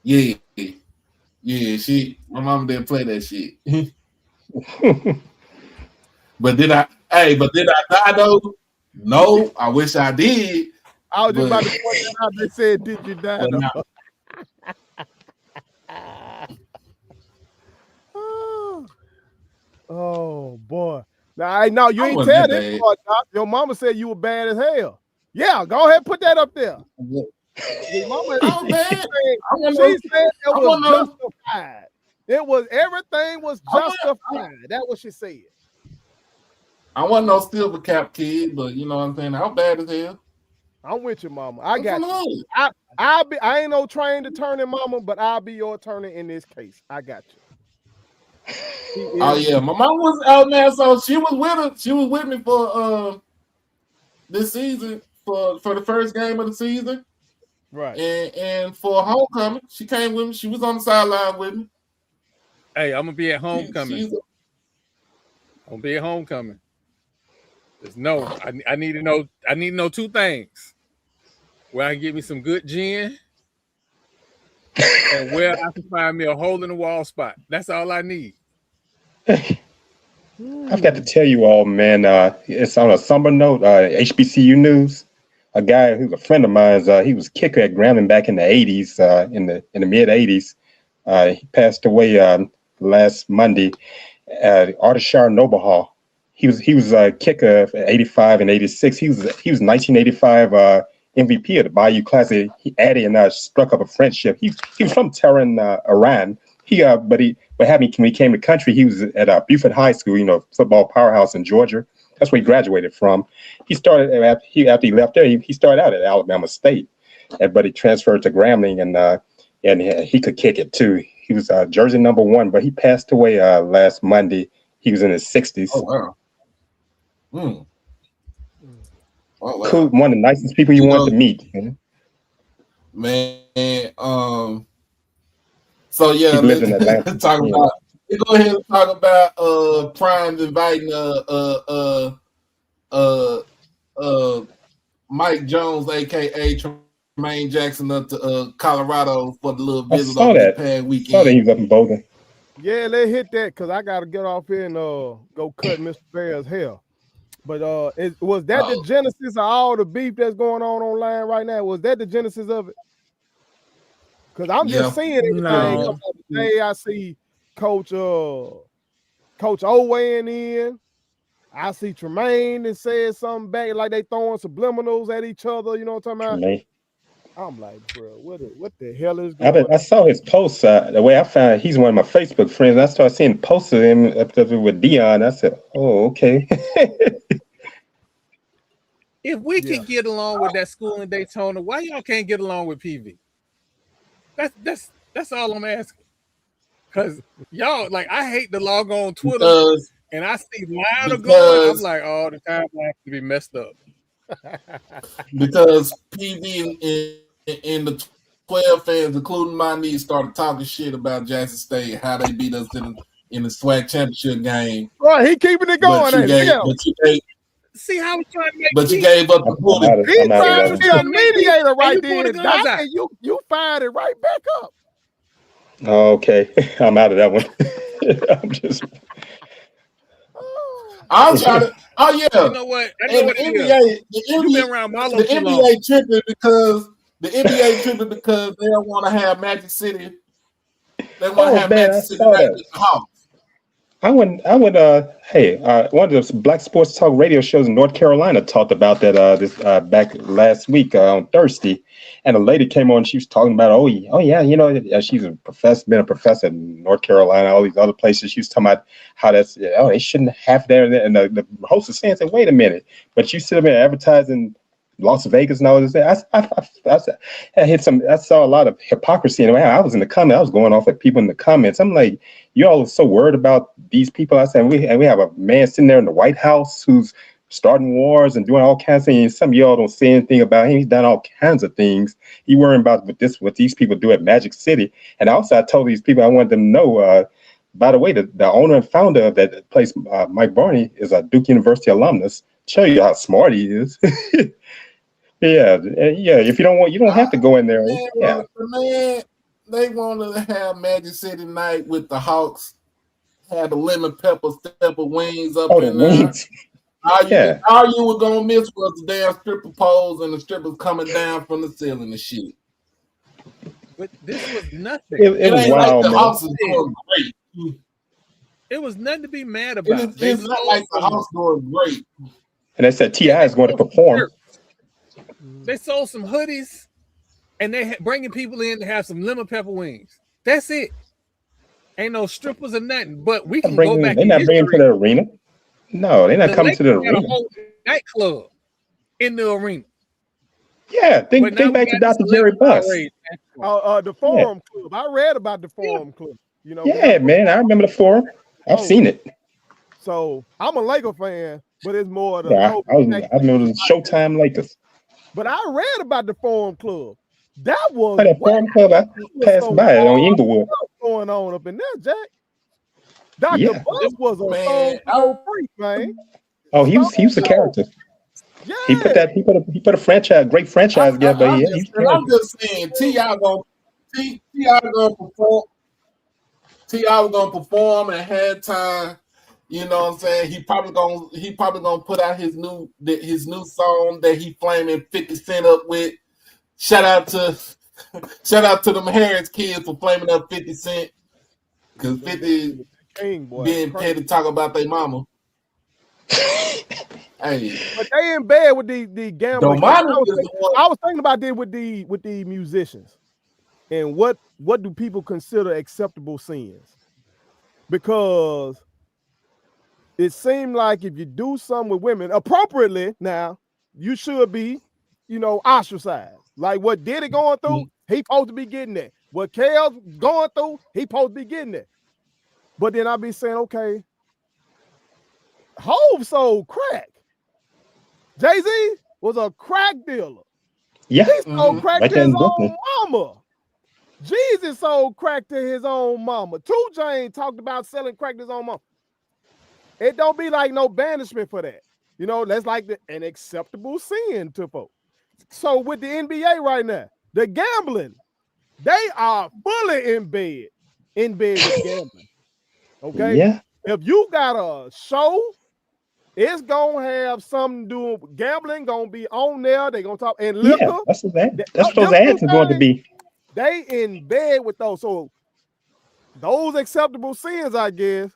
Speaker 3: yeah, my mama didn't play that shit. But did I die though? No, I wish I did.
Speaker 4: I was just about to point that out. They said, did you die though? Oh boy. Now you
Speaker 3: I
Speaker 4: ain't
Speaker 3: wasn't
Speaker 4: tell
Speaker 3: that
Speaker 4: that
Speaker 3: bad.
Speaker 4: part, Doc. Your mama said you were bad as hell. Yeah, go ahead, put that up there. Your mama
Speaker 3: I was bad.
Speaker 4: she said it
Speaker 3: I
Speaker 4: was
Speaker 3: wanna-
Speaker 4: justified. Everything was justified. That's what she said.
Speaker 3: I wasn't no silver cap kid, but you know what I'm saying. I was bad as hell.
Speaker 4: I'm with you, mama. I
Speaker 3: I'm
Speaker 4: got
Speaker 3: from the
Speaker 4: you.
Speaker 3: hood.
Speaker 4: I ain't no trained attorney, mama, but I'll be your attorney in this case. I got you.
Speaker 3: Oh yeah, my mom was out there, so she was with her. She was with me for this season for the first game of the season,
Speaker 4: right.
Speaker 3: And for homecoming, she came with me. She was on the sideline with me.
Speaker 5: Hey, I'm gonna be at homecoming.
Speaker 3: I'm
Speaker 5: gonna be at homecoming. There's I need to know. I need to know two things: where I can get me some good gin, and where I can find me a hole in the wall spot. That's all I need.
Speaker 6: I've got to tell you all, man. It's on a somber note. HBCU news. A guy who's a friend of mine. He was kicker at Grambling back in the '80s. In the mid '80s, he passed away last Monday. Artishar Noblehall. He was a kicker for '85 and '86. He was 1985 MVP of the Bayou Classic. Addie and I struck up a friendship. He was from Tehran, Iran. What happened when he came to country, he was at Buford High School, football powerhouse in Georgia. That's where he graduated from. He started after he left there. He started out at Alabama State, but he transferred to Grambling, and he could kick it too. He was jersey number 1, but he passed away last Monday. He was in his 60s.
Speaker 3: Oh wow. Oh, wow.
Speaker 6: Cool, one of the nicest people you want to meet.
Speaker 3: Man, so yeah,
Speaker 6: he lived in Atlanta.
Speaker 3: Go ahead and talk about Prime inviting Mike Jones, aka Tremaine Jackson, up to Colorado for the little visit over the past weekend.
Speaker 6: I saw that he was up in Boulder.
Speaker 4: Yeah, let's hit that because I gotta get off here and go cut Mr. Bear's hair. But was that the genesis of all the beef that's going on online right now? Was that the genesis of it? Because I'm just seeing everything come out today. I see Coach O weighing in. I see Tremaine and said something back like they throwing subliminals at each other. You know what I'm talking about?
Speaker 6: Tremaine.
Speaker 4: I'm like, bro, what the hell is going on?
Speaker 6: I saw his posts. The way I found he's one of my Facebook friends. I started seeing posts of him up there with Dion. I said, oh, okay.
Speaker 5: If we can get along with that school in Daytona, why y'all can't get along with PV? That's all I'm asking. Because y'all, like, I hate to log on Twitter and I see line of going. I'm like, oh, the timeline has to be messed up.
Speaker 3: Because PV and the 12 fans, including my niece, started talking shit about Jackson State, how they beat us in the SWAC championship game.
Speaker 4: Right, he keeping it going.
Speaker 5: See how he's trying to make
Speaker 3: But you gave up the pull.
Speaker 4: He's trying to be a mediator right there, Doc, and you fired it right back up.
Speaker 6: Okay, I'm out of that one.
Speaker 3: I'm trying to. Oh yeah.
Speaker 5: You know what? I know what it is. You've been around Marlo
Speaker 3: the
Speaker 5: too
Speaker 3: NBA
Speaker 5: long.
Speaker 3: tripping because they don't want to have Magic City. They want to have Magic City with the Hawks.
Speaker 6: I would. Hey, one of the Black Sports Talk radio shows in North Carolina talked about that this back last week on Thursday, and a lady came on. She was talking about, oh yeah, she's been a professor in North Carolina, all these other places. She was talking about how they shouldn't have there, and the host was saying, wait a minute, but you sit there advertising Las Vegas and all this. I saw a lot of hypocrisy. And I was in the comments. I was going off at people in the comments. I'm like, you all are so worried about these people. I said, we have a man sitting there in the White House who's starting wars and doing all kinds of things. Some of y'all don't say anything about him. He's done all kinds of things. He worrying about what these people do at Magic City. And also, I told these people I wanted them to know. By the way, the owner and founder of that place, Mike Barney, is a Duke University alumnus. Show you how smart he is. Yeah. If you don't want, you don't have to go in there.
Speaker 3: Man, they wanted to have Magic City night with the Hawks. Had the lemon pepper stepper wings up in there. All you were gonna miss was the damn stripper poles and the strippers coming down from the ceiling and shit.
Speaker 5: But this was nothing.
Speaker 6: It was wild,
Speaker 3: like the
Speaker 6: man.
Speaker 3: Hawks is doing great.
Speaker 5: It was nothing to be mad about.
Speaker 3: It's not like the house doing great.
Speaker 6: And they said T.I. is going to perform.
Speaker 5: They sold some hoodies, and they bringing people in to have some lemon pepper wings. That's it. Ain't no strippers or nothing. But we can go back.
Speaker 6: They're not bringing to the arena. No, they're not coming to the arena.
Speaker 5: A whole nightclub in the arena.
Speaker 6: Yeah, think back to Dr. Jerry Buss.
Speaker 4: The Forum Club. I read about the Forum Club. You know.
Speaker 6: Yeah, man, I remember the Forum. I've seen it.
Speaker 4: So I'm a Laker fan, but it's more the.
Speaker 6: Yeah, I remember the Showtime Lakers.
Speaker 4: But I read about the Forum Club. That was
Speaker 6: that Forum Club. I passed by it on Inglewood.
Speaker 4: What's going on up in there, Jack? Dr. Buss was a freak, man.
Speaker 6: Oh, he was a character.
Speaker 4: Yeah.
Speaker 6: He put a great franchise together.
Speaker 3: I'm just saying, T.I. gonna perform. T.I. was gonna perform at halftime. You know what I'm saying? He probably gonna put out his new song that he flaming 50 Cent up with. Shout out to them Harris kids for flaming up 50 Cent. Cause 50 being paid to talk about their mama. Hey.
Speaker 4: But they in bed with the gambling. I was thinking about this with the musicians. And what do people consider acceptable sins? Because it seemed like if you do something with women appropriately, now you should be, ostracized. Like what Diddy going through, he supposed to be getting that. What Kale's going through, he supposed to be getting that. But then I be saying, okay, Hov sold crack. Jay-Z was a crack dealer.
Speaker 6: Yeah.
Speaker 4: He sold crack to his own mama. Jesus sold crack to his own mama. 2 Chainz talked about selling crack to his own mama. It don't be like no banishment for that. That's like an acceptable sin to folks. So with the NBA right now, the gambling, they are fully in bed with gambling. Okay?
Speaker 6: Yeah.
Speaker 4: If you got a show, it's gonna have something to do with gambling, gonna be on there. They're gonna talk and liquor.
Speaker 6: Yeah, that's what those ads are going to be.
Speaker 4: They in bed with those. So those acceptable sins, I guess.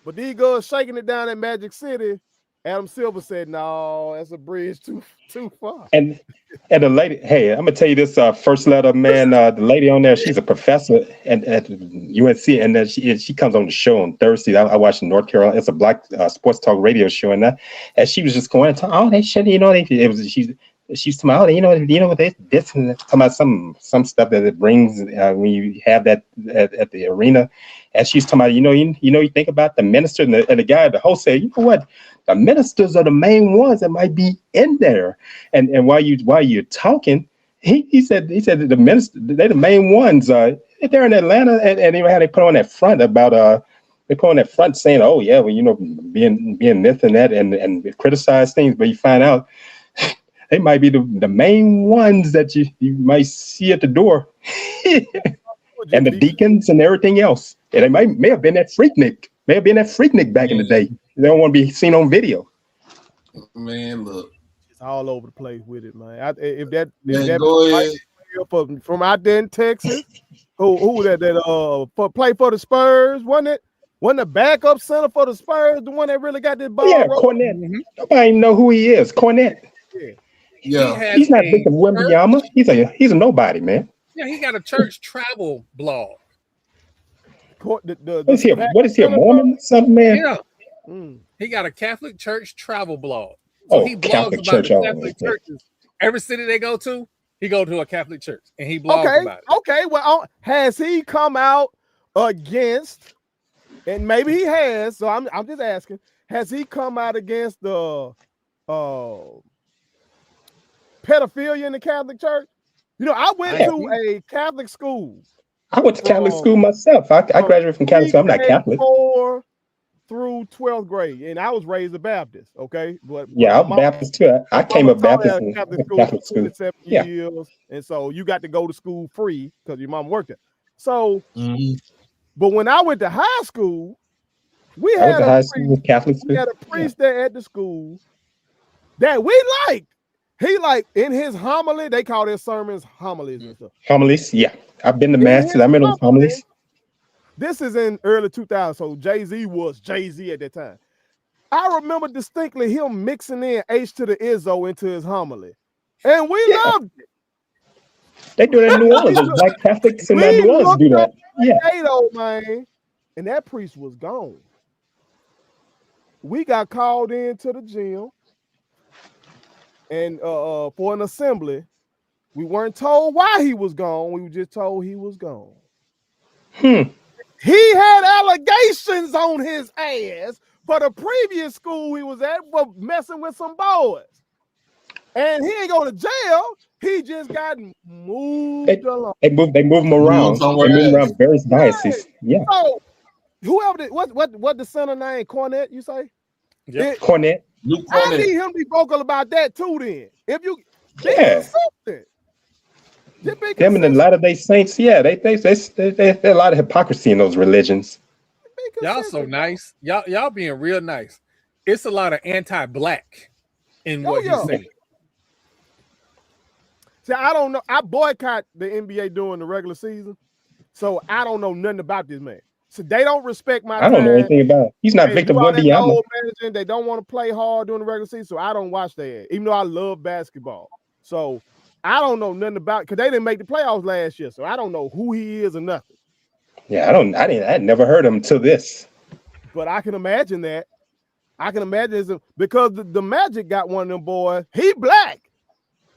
Speaker 4: But these girls shaking it down in Magic City. Adam Silver said, "No, that's a bridge too far."
Speaker 6: And the lady, hey, I'm gonna tell you this first letter, man. The lady on there, she's a professor at UNC, and she comes on the show on Thursday. I watched in North Carolina. It's a black sports talk radio show, and she was just going, "Oh, they should, she's talking about, what this and talking about some stuff that it brings when you have that at the arena." And she's talking about, you think about the minister and the guy, the host said, "You know what? The ministers are the main ones that might be in there." And while you're talking, he said that the minister, they're the main ones. They're in Atlanta, and how they put on that front about they put on that front saying, "Oh yeah, well, being this and that and criticize things," but you find out they might be the main ones that you might see at the door, and the deacons and everything else. And it may have been that Freaknik. May have been that Freaknik back in the day. They don't want to be seen on video.
Speaker 3: Man, look,
Speaker 4: it's all over the place with it, man. From out there in Texas, who was that play for the Spurs? Wasn't the backup center for the Spurs the one that really got this ball?
Speaker 6: Yeah, Cornette. Mm-hmm. Nobody know who he is. Cornette.
Speaker 3: Yeah,
Speaker 6: he's not Victor Wembanyama. He's a nobody, man.
Speaker 5: Yeah, he got a church travel blog.
Speaker 6: What is he, a Mormon or something, man?
Speaker 5: Yeah. He got a Catholic church travel blog. So he blogs
Speaker 6: Catholic
Speaker 5: about
Speaker 6: church,
Speaker 5: the Catholic churches. Every city they go to, he go to a Catholic church and he blogs about it.
Speaker 4: Okay, well, has he come out against, and maybe he has, so I'm just asking, has he come out against the pedophilia in the Catholic church? I went to a Catholic school.
Speaker 6: I went to Catholic school myself. I graduated from Catholic school. I'm not Catholic.
Speaker 4: 4 through 12th grade, and I was raised a Baptist. Okay, but
Speaker 6: I'm Baptist too. I came up Baptist in Catholic school.
Speaker 4: 7 years, and so you got to go to school free because your mom worked there. So, but when I went to high school, we had a priest there at the school that we liked. He in his homily, they call their sermons homilies and stuff.
Speaker 6: Homilies, yeah. I've been to masses. I remember those homilies.
Speaker 4: This is in early 2000, so Jay-Z was Jay-Z at that time. I remember distinctly him mixing in H to the Izzo into his homily. And we loved it.
Speaker 6: They do that in New Orleans. Those black Catholics in New Orleans do that. Yeah.
Speaker 4: Man, and that priest was gone. We got called into the gym and for an assembly. We weren't told why he was gone. We were just told he was gone. He had allegations on his ass for the previous school he was at for messing with some boys. And he ain't going to jail. He just got moved along.
Speaker 6: They move him around. They move around various dioceses. Yeah.
Speaker 4: So whoever did, what the center name? Cornette, you say?
Speaker 6: Yeah. Cornette.
Speaker 4: I need him to be vocal about that too. Then, if you something.
Speaker 6: Them and the Latter-day Saints, yeah, they a lot of hypocrisy in those religions.
Speaker 5: Y'all so nice. Y'all being real nice. It's a lot of anti-black in what you say.
Speaker 4: See, I don't know. I boycott the NBA during the regular season, so I don't know nothing about this man. So they don't respect my time.
Speaker 6: I don't know anything about it. He's not Victor Wembanyama.
Speaker 4: They don't want to play hard during the regular season, so I don't watch that. Even though I love basketball, so I don't know nothing about it because they didn't make the playoffs last year, so I don't know who he is or nothing.
Speaker 6: Yeah, I never heard him until this.
Speaker 4: But I can imagine that. I can imagine because the Magic got one of them boys. He black,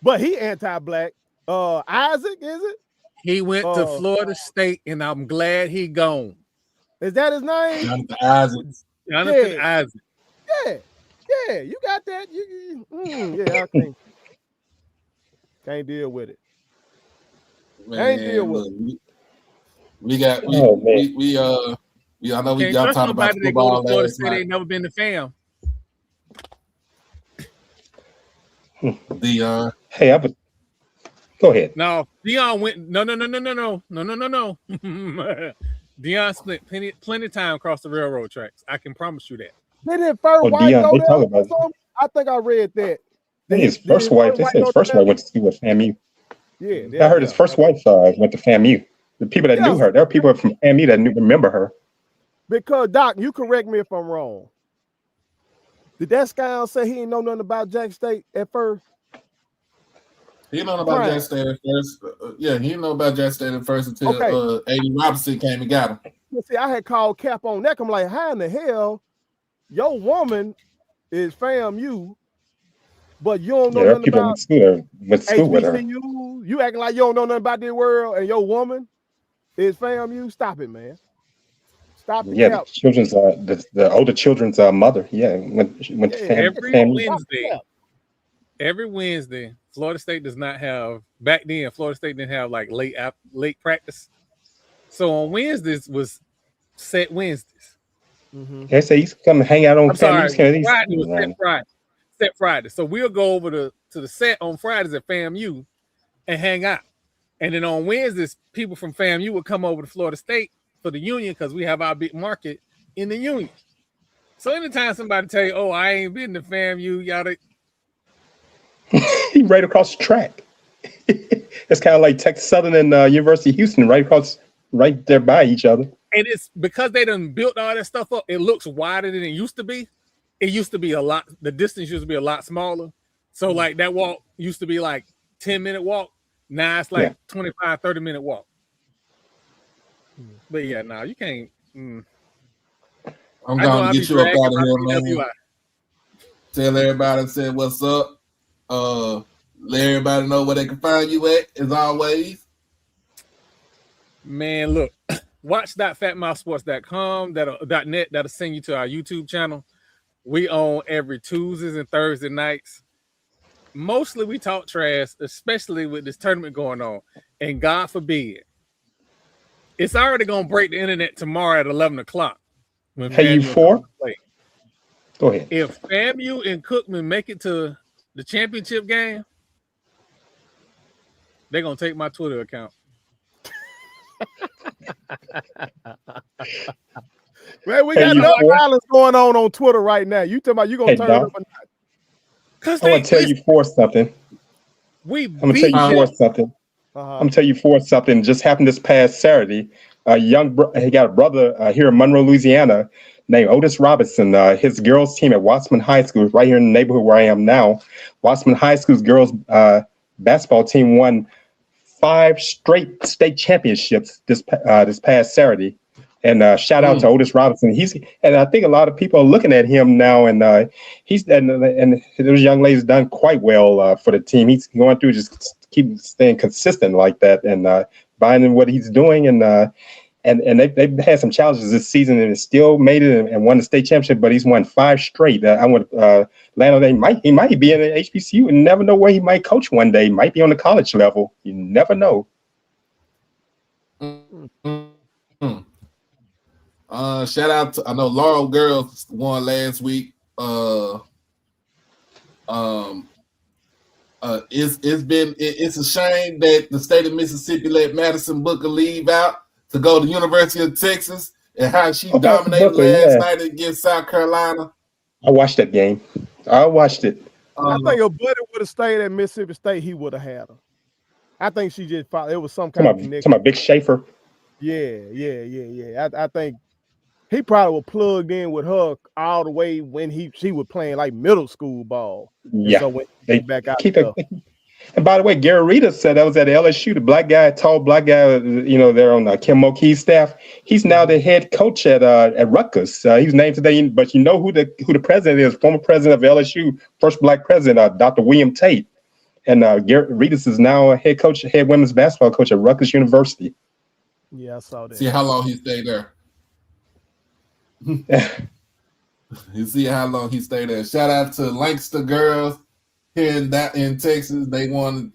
Speaker 4: but he anti-black. Isaac, is it?
Speaker 5: He went to Florida State, and I'm glad he gone.
Speaker 4: Is that his name?
Speaker 3: Jonathan Isaac.
Speaker 5: Jonathan Isaac.
Speaker 4: Yeah, you got that. Yeah, I can't deal with it.
Speaker 3: Man,
Speaker 4: can't deal with it.
Speaker 3: I know we got talking about football last night.
Speaker 5: They never been to fam.
Speaker 3: Dion.
Speaker 6: Hey, go ahead.
Speaker 5: No, Dion went. No. Dion spent plenty of time across the railroad tracks. I can promise you that.
Speaker 4: Didn't first wife
Speaker 6: Dion,
Speaker 4: go
Speaker 6: they
Speaker 4: there?
Speaker 6: talk about it.
Speaker 4: I think I read that.
Speaker 6: His first wife. They said his first wife went to school at FAMU.
Speaker 4: Yeah,
Speaker 6: I heard his first wife went to FAMU. The people that knew her, there were people from FAMU that remember her.
Speaker 4: Because Doc, you correct me if I'm wrong. Did that scoundrel say he didn't know nothing about Jack State at first?
Speaker 3: He didn't know about Jack State at first. He didn't know about Jack State at first until A.D. Robinson came and got him.
Speaker 4: See, I had called Cap on that. I'm like, how in the hell your woman is FAMU, but you don't know nothing
Speaker 6: people
Speaker 4: about
Speaker 6: went to school with her.
Speaker 4: You acting like you don't know nothing about this world, and your woman is FAMU. Stop it, man. Stop it.
Speaker 6: Yeah, the older children's mother. Yeah, went to
Speaker 5: Every Wednesday, Florida State does not have. Back then, Florida State didn't have like late practice. So on Wednesdays was set Wednesdays.
Speaker 6: Mm-hmm. They say he's come hang out on
Speaker 5: Friday was set Friday. So we'll go over to the set on Fridays at FAMU and hang out. And then on Wednesdays, people from FAMU would come over to Florida State for the Union because we have our big market in the Union. So anytime somebody tell you, "Oh, I ain't been to FAMU," y'all.
Speaker 6: He right across the track. It's kind of like Texas Southern and University of Houston, right there by each other.
Speaker 5: And it's because they done built all that stuff up. It looks wider than it used to be. It used to be a lot. The distance used to be a lot smaller. So like that walk used to be like 10-minute walk. Now it's like 25, 30-minute walk. But yeah, now you can't.
Speaker 3: I'm going to get you up out of here, man. Tell everybody, say what's up. Let everybody know where they can find you at, as always.
Speaker 5: Man, look, watch.fatmouthsports.com, .net, that'll send you to our YouTube channel. We on every Tuesdays and Thursday nights. Mostly we talk trash, especially with this tournament going on. And God forbid, it's already going to break the internet tomorrow at 11 o'clock.
Speaker 6: Hey, you four? Go ahead.
Speaker 5: If FAMU and Cookman make it to the championship game, they're going to take my Twitter account.
Speaker 4: Man, we got no violence going on Twitter right now. You talking about you going to turn it up or not?
Speaker 6: I want to tell you for something. I'm going to tell you for something. Just happened this past Saturday. he got a brother here in Monroe, Louisiana, named Otis Robinson. His girls team at Wattsman High School, right here in the neighborhood where I am now. Wattsman High School's girls basketball team won 5 straight state championships this past Saturday. And shout out to Otis Robinson. And I think a lot of people are looking at him now, and and those young ladies done quite well for the team. He's going through just keep staying consistent like that, and finding what he's doing, and they've had some challenges this season, and still made it and won the state championship. But he's won 5 straight. I want Lando. He might be in the HBCU, and never know where he might coach one day. He might be on the college level. You never know.
Speaker 3: Shout out to, I know Laurel girls won last week. It's a shame that the state of Mississippi let Madison Booker leave out to go to the University of Texas, and how she dominated last night against South Carolina.
Speaker 6: I watched that game. I watched it.
Speaker 4: I think if Buddy would have stayed at Mississippi State, he would have had her. I think she just thought it was some kind of connection.
Speaker 6: To my Big Schaefer.
Speaker 4: Yeah. I think he probably was plugged in with her all the way when she was playing like middle school ball.
Speaker 6: Yeah.
Speaker 4: So when they back out.
Speaker 6: And by the way, Gary Rita said that was at LSU. The tall black guy, there on Kim Mulkey's staff. He's now the head coach at Rutgers. He was named today, but you know who the president is? Former president of LSU, first black president, Dr. William Tate. And Gary Ritas is now a head women's basketball coach at Rutgers University.
Speaker 4: Yeah, I saw that.
Speaker 3: See how long he stayed there. You see how long he stayed there. Shout out to Lancaster girls here in Texas. They won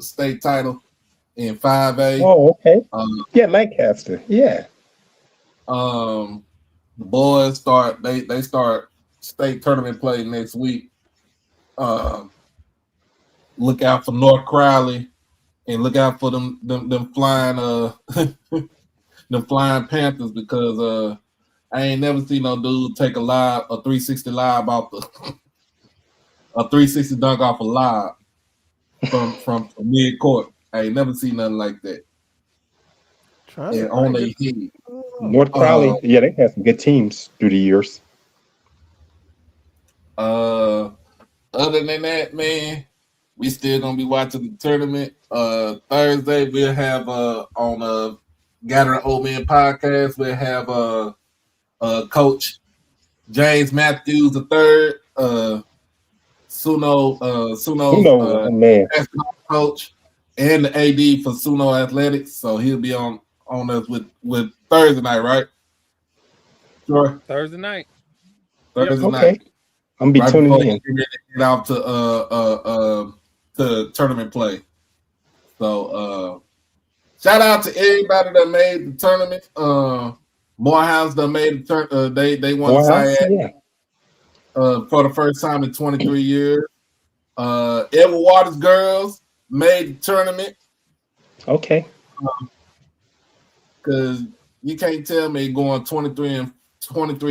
Speaker 3: state title in 5A.
Speaker 6: Oh, okay. Lancaster. Yeah.
Speaker 3: The boys start they start state tournament play next week. Look out for North Crowley, and look out for them flying them flying Panthers, because I ain't never seen no dude take a 360 live off a 360 dunk off a live from mid court. I ain't never seen nothing like that. And on their head.
Speaker 6: North Crowley, they had some good teams through the years.
Speaker 3: Other than that, man, we still gonna be watching the tournament. Thursday we'll have on Gathering Old Men podcast. We'll have Coach James Matthews III, Suno's basketball coach, and the AD for Suno Athletics. So he'll be on us with Thursday night, right? Sure.
Speaker 5: Thursday night.
Speaker 3: Thursday night.
Speaker 6: I'm be tuning in.
Speaker 3: Get out to tournament play. So shout out to everybody that made the tournament. Morehouse that made the they won the SIAC for the first time in 23 years. Edward Waters girls made the tournament.
Speaker 6: Okay.
Speaker 3: Because you can't tell me going 23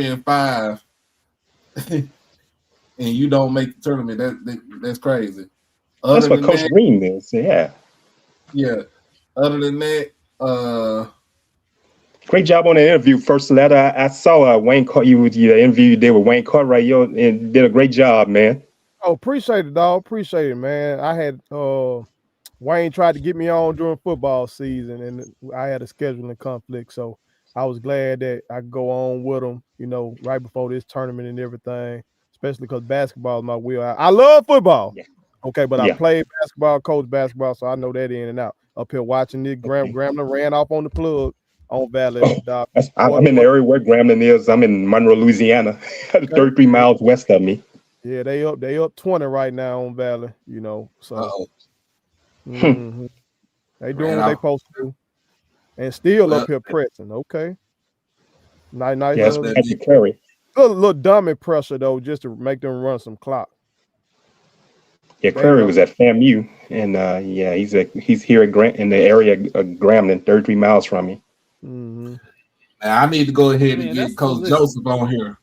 Speaker 3: and 5 and you don't make the tournament. That's crazy.
Speaker 6: That's what Coach Green is. Yeah.
Speaker 3: Yeah. Other than that,
Speaker 6: great job on the interview, First Letter. I saw Wayne Carter. The interview you did with Wayne Carter, and did a great job, man.
Speaker 4: Oh, appreciate it, dog. Appreciate it, man. I had Wayne tried to get me on during football season, and I had a scheduling conflict, so I was glad that I could go on with him, right before this tournament and everything, especially because basketball is my wheel. I love football, okay, but I played basketball, coach basketball, so I know that in and out. Up here watching this, Grambling ran off on the plug on Valley.
Speaker 6: I'm in the area where Grambling is. I'm in Monroe, Louisiana, 33 miles west of me.
Speaker 4: Yeah, they up 20 right now on Valley, so they doing what they supposed to do. And still up here pressing, okay. Nice.
Speaker 6: Yes,
Speaker 4: little dummy pressure though, just to make them run some clock.
Speaker 6: Yeah, Curry was at FAMU, and he's here in the area of Grambling, 33 miles from me.
Speaker 3: Now I need to go ahead and get Coach Joseph on here.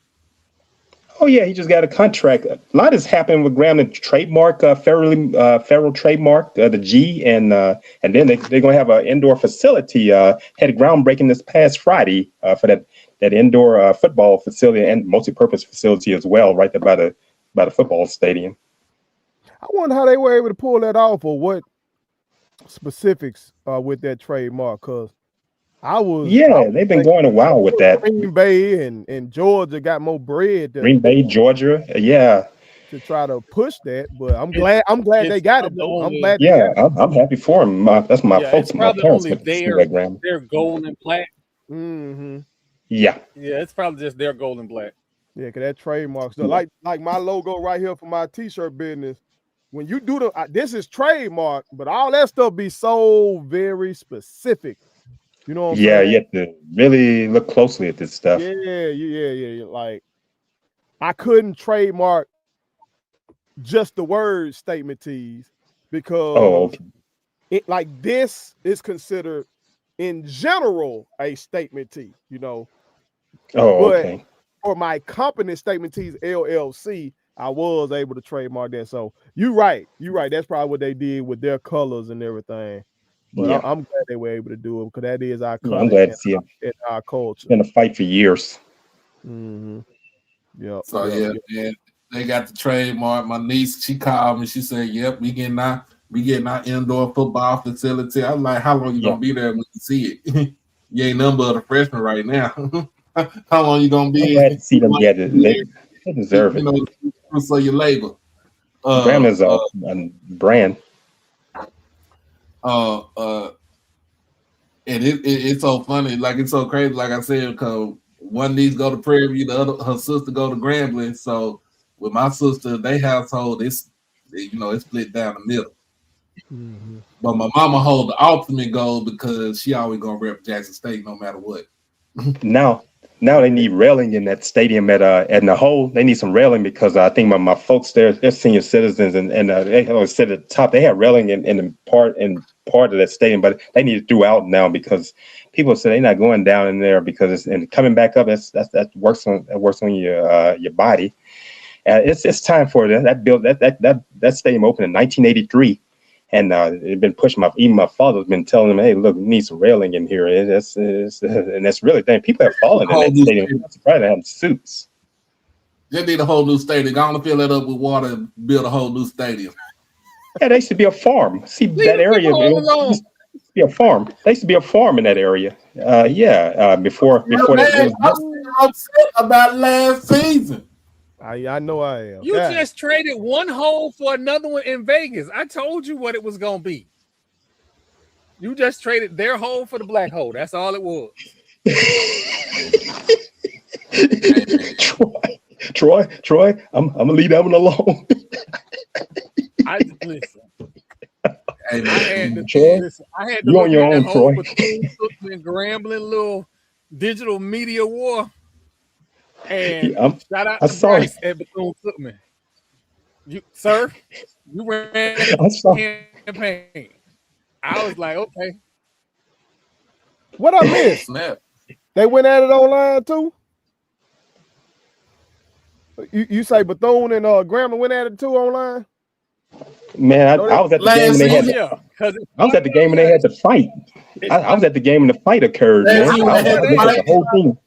Speaker 6: Oh yeah, he just got a contract. A lot has happened with Graham. The trademark, federal trademark, the G, and then they're gonna have an indoor facility. Had a groundbreaking this past Friday for that indoor football facility and multi-purpose facility as well, right there by the football stadium.
Speaker 4: I wonder how they were able to pull that off, or what specifics with that trademark. Cause
Speaker 6: they've been going a while with that.
Speaker 4: Green Bay and Georgia got more bread.
Speaker 6: Green Bay, Georgia,
Speaker 4: to try to push that, but I'm glad they got it though. I'm glad.
Speaker 6: I'm happy for them. That's my folks. My parents
Speaker 5: only their gold and black.
Speaker 4: Mm-hmm.
Speaker 6: Yeah,
Speaker 5: it's probably just their gold and black.
Speaker 4: Yeah, cause that trademark stuff, like my logo right here for my t-shirt business. When you do this is trademark, but all that stuff be so very specific. You know what I'm saying?
Speaker 6: You have to really look closely at this stuff.
Speaker 4: Yeah. Like, I couldn't trademark just the word statement tees because it, like, this is considered in general a statement tee, you know. But for my company, Statement Tees LLC, I was able to trademark that. So you're right. That's probably what they did with their colors and everything. But I'm glad they were able to do it because that is our color.
Speaker 6: I'm glad to see it.
Speaker 4: Our culture.
Speaker 6: It's been a fight for years.
Speaker 4: Mm-hmm. Yeah.
Speaker 3: So man, they got the trademark. My niece, she called me. She said, "Yep, we getting our indoor football facility." I was like, "How long you gonna be there when you see it? You ain't nothing but a freshman right now. How long you gonna be?"
Speaker 6: I'm glad to see them get it. They deserve it.
Speaker 3: You know, so your labor.
Speaker 6: Graham is a brand.
Speaker 3: And it's so funny, like it's so crazy, like I said, because one niece go to Prairie View, the other her sister go to Grambling. So with my sister, they household, it's split down the middle.
Speaker 4: Mm-hmm.
Speaker 3: But my mama hold the ultimate goal because she always gonna rep Jackson State no matter what.
Speaker 6: Now they need railing in that stadium at the hole. They need some railing because I think my folks there, they're senior citizens and they always sit at the top. They have railing in part of that stadium, but they need it throughout now because people say they're not going down in there because it's coming back up. That works on your body. It's time for that stadium opened in 1983. And it's been pushing even my father's been telling them, "Hey, look, we need some railing in here." And that's really thing. People have fallen in that stadium. I'm surprised they have suits.
Speaker 3: They need a whole new stadium. Gonna fill it up with water and build a whole new stadium.
Speaker 6: Yeah, there used to be a farm. See that area? Used to be a farm. There used to be a farm in that area. Before that.
Speaker 3: I'm upset about last season.
Speaker 4: I know I am.
Speaker 5: You just traded one hole for another one in Vegas. I told you what it was gonna be. You just traded their hole for the black hole. That's all it was.
Speaker 6: Troy, I'm gonna leave that one alone.
Speaker 5: I listen.
Speaker 3: Hey,
Speaker 5: I had to
Speaker 6: you
Speaker 5: look
Speaker 6: on your
Speaker 5: at
Speaker 6: own,
Speaker 5: that whole
Speaker 6: Troy.
Speaker 5: and Grambling little digital media war. And shout out to Bryce at Bethune-Cookman. You ran the campaign. I was like, okay.
Speaker 4: What I missed? They went at it online too. You say Bethune and Grambling went at it too online?
Speaker 6: Man, I was at the game when they had. I was at the game when they had to fight. I was at the game when the fight occurred. Man. I was at the whole thing.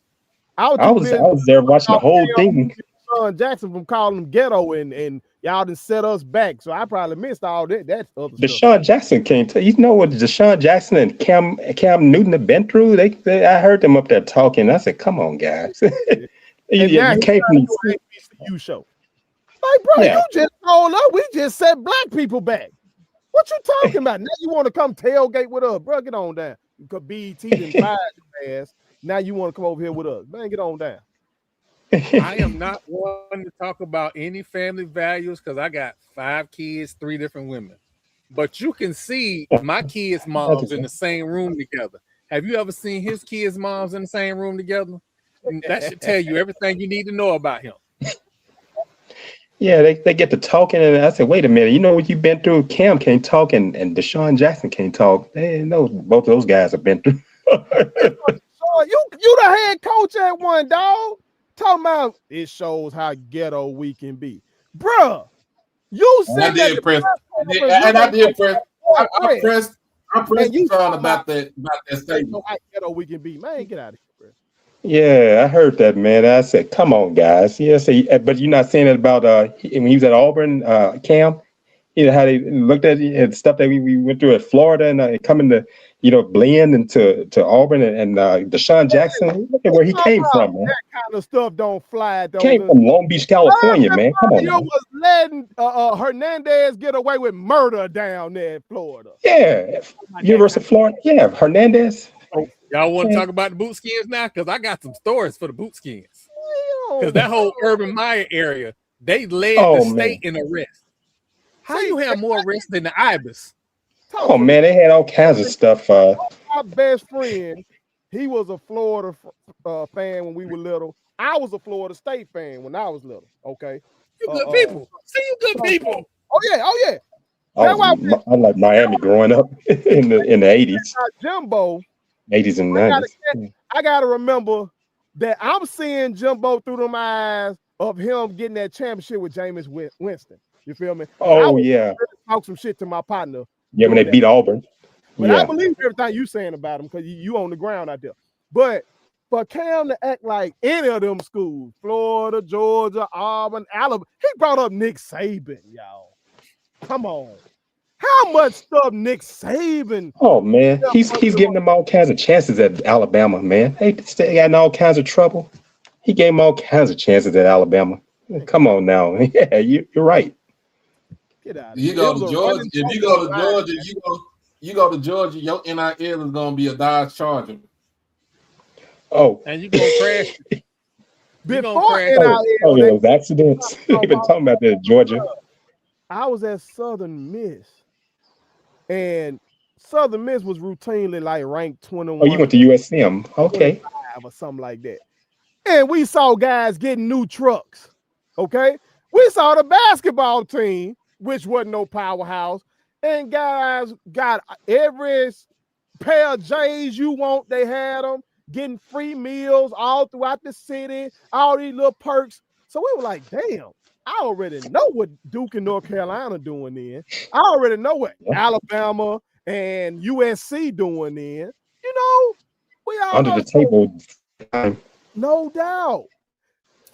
Speaker 6: I was there watching the whole thing.
Speaker 4: Deshaun Jackson from calling him ghetto and y'all done set us back. So I probably missed all that other stuff.
Speaker 6: Deshaun Jackson came to you know what Deshaun Jackson and Cam Newton have been through. They I heard them up there talking. I said, "Come on, guys." you came from the
Speaker 4: HBCU show. Like, bro, you just told us we just set black people back. What you talking about? Now you want to come tailgate with us, bro? Get on down. You could BET and fired your ass. Now you want to come over here with us. Man, get on down.
Speaker 5: I am not one to talk about any family values because I got 5 kids, 3 different women. But you can see my kids' moms in the same room together. Have you ever seen his kids' moms in the same room together? And that should tell you everything you need to know about him.
Speaker 6: Yeah, they get to talking, and I said, "Wait a minute, you know what you've been through? Cam can't talk, and Deshaun Jackson can't talk. They know both of those guys have been through."
Speaker 4: You the head coach at one, dog. Talking about it shows how ghetto we can be. Bruh, you
Speaker 3: And I
Speaker 4: said
Speaker 3: did
Speaker 4: that
Speaker 3: press. And I did press. I pressed. I pressed
Speaker 4: you
Speaker 3: on about that statement.
Speaker 4: how ghetto we can be. Man, get out of here, bro.
Speaker 6: Yeah, I heard that, man. I said, "Come on, guys." Yeah, but you're not saying it about when he was at Auburn, Cam. You know how they looked at the stuff that we went through at Florida and coming to blend into Auburn and Deshaun Jackson. Look at where he came from, man.
Speaker 4: That kind of stuff don't fly.
Speaker 6: Came from Long Beach, California, man. Come on, man.
Speaker 4: Was letting Hernandez get away with murder down there in Florida.
Speaker 6: Yeah, University of Florida. Yeah, Hernandez.
Speaker 5: Y'all want to talk about the boot skins now? Because I got some stories for the boot skins. Because that whole Urban Meyer area, they led the state in arrests. How you have more arrests than the Ibis?
Speaker 6: Oh man, they had all kinds of stuff.
Speaker 4: My best friend, he was a Florida fan when we were little. I was a Florida State fan when I was little. Okay,
Speaker 5: you good people. See, you good people.
Speaker 4: Oh yeah.
Speaker 6: I like Miami growing up in the 80s.
Speaker 4: Jimbo.
Speaker 6: 80s and 90s.
Speaker 4: I gotta remember that I'm seeing Jimbo through them eyes of him getting that championship with Jameis Winston. You feel me?
Speaker 6: Oh yeah.
Speaker 4: Talk some shit to my partner.
Speaker 6: Yeah, when they beat Auburn.
Speaker 4: But I believe everything you saying about him because you on the ground out there. But for Cam to act like any of them schools, Florida, Georgia, Auburn, Alabama, he brought up Nick Saban, y'all. Come on. How much stuff Nick Saban?
Speaker 6: Oh man, he's giving them all kinds of chances at Alabama, man. They got in all kinds of trouble. He gave them all kinds of chances at Alabama. Come on now. Yeah, you're right.
Speaker 4: Get out of
Speaker 3: you go to Georgia. If you go to Georgia, you go to Georgia, your NIL is gonna be a Dodge Charger.
Speaker 6: Oh,
Speaker 5: and you gonna crash.
Speaker 4: Before
Speaker 6: NIL, those accidents. They've been talking about that in Georgia.
Speaker 4: I was at Southern Miss, and Southern Miss was routinely like ranked 21.
Speaker 6: Oh, you went to USM, okay,
Speaker 4: or something like that. And we saw guys getting new trucks. Okay, we saw the basketball team, which wasn't no powerhouse, and guys got every pair of J's you want. They had them getting free meals all throughout the city, all these little perks. So we were like, damn, I already know what Duke and North Carolina doing then. I already know what Alabama and USC doing then. You know, we all
Speaker 6: under the table.
Speaker 4: No doubt.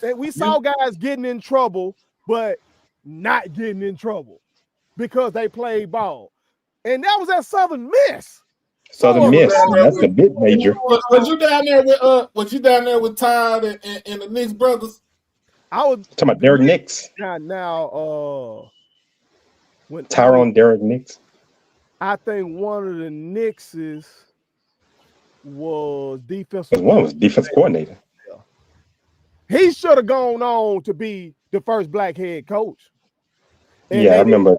Speaker 4: And we saw guys getting in trouble, but not getting in trouble because they played ball. And that was at Southern Miss.
Speaker 6: Southern Miss, that's a big major.
Speaker 3: Was you down there with Todd and the Knicks brothers?
Speaker 4: I was
Speaker 6: talking about Derek Nix.
Speaker 4: Now, when
Speaker 6: Tyrone Derek Nix.
Speaker 4: I think one of the Knickses was defensive.
Speaker 6: One was defensive coordinator.
Speaker 4: He should have gone on to be the first black head coach. And
Speaker 6: yeah, I remember.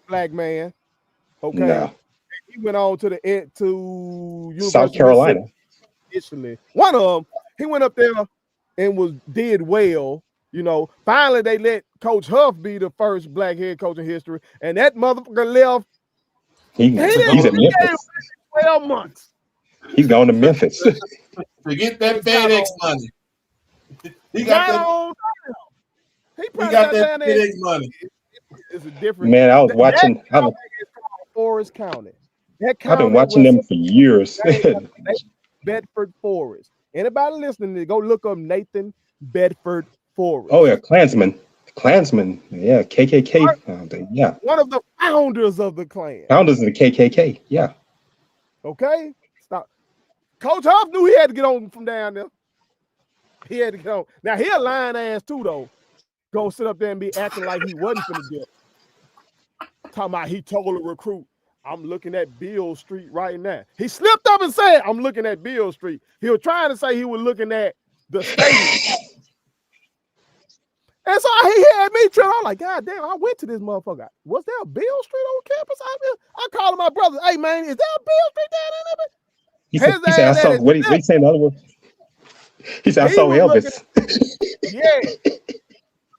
Speaker 4: Black man. Okay.
Speaker 6: No.
Speaker 4: He went on to University
Speaker 6: South Carolina.
Speaker 4: Initially, one of them, he went up there and did well. You know, finally they let Coach Huff be the first black head coach in history, and that motherfucker left.
Speaker 6: He's at Memphis.
Speaker 4: 12 months.
Speaker 6: He's going to Memphis
Speaker 3: to get that FedEx money. He got that FedEx money.
Speaker 4: It's a different.
Speaker 6: Man, I was watching.
Speaker 4: Forest County.
Speaker 6: I've been watching them for years.
Speaker 4: Bedford Forest. Anybody listening, go look up Nathan Bedford Forest.
Speaker 6: Oh yeah, Klansman. Yeah, KKK. Yeah.
Speaker 4: One of the founders of the Klan.
Speaker 6: Founders of the KKK. Yeah.
Speaker 4: Okay. Stop. Coach Huff knew he had to get on from down there. He had to get on. Now he a lying ass too though. Go sit up there and be acting like he wasn't gonna get. Talking about he told a recruit, I'm looking at Beale Street right now. He slipped up and said, I'm looking at Beale Street. He was trying to say he was looking at the stadium. And so he had me trying. I'm like, God damn, I went to this motherfucker. Was there a Beale Street on campus? I called my brother, hey man, is there a Beale Street down there?
Speaker 6: He said, I saw, what he saying in other words? He said, I saw Elvis.
Speaker 4: Yeah.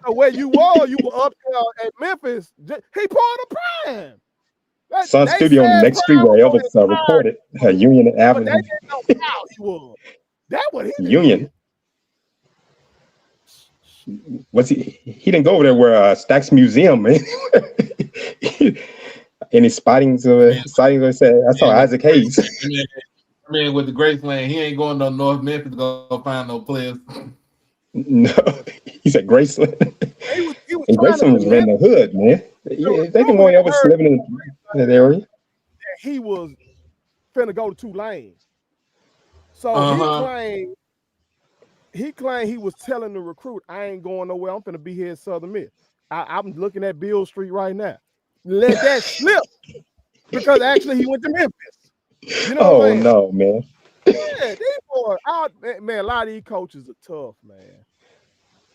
Speaker 4: So where you were up there at Memphis, he poured a prime.
Speaker 6: Sun Studio on the next street where Elvis recorded, Union Avenue.
Speaker 4: That didn't know how he was. That what he
Speaker 6: Union. Was he didn't go over there where Stax Museum, man. Any sightings I said I saw Isaac Hayes.
Speaker 3: I mean, with the Graceland, he ain't going to North Memphis to go find no players.
Speaker 6: No, he's at Graceland. And Graceland was in the hood, man. Yeah, they can only ever living in that area.
Speaker 4: He was finna go to Tulane. So he claimed he was telling the recruit, I ain't going nowhere. I'm finna be here in Southern Miss. I'm looking at Bill Street right now. Let that slip. Because actually he went to Memphis. You know what I'm saying?
Speaker 6: No, man.
Speaker 4: Yeah, these boys, man, a lot of these coaches are tough, man.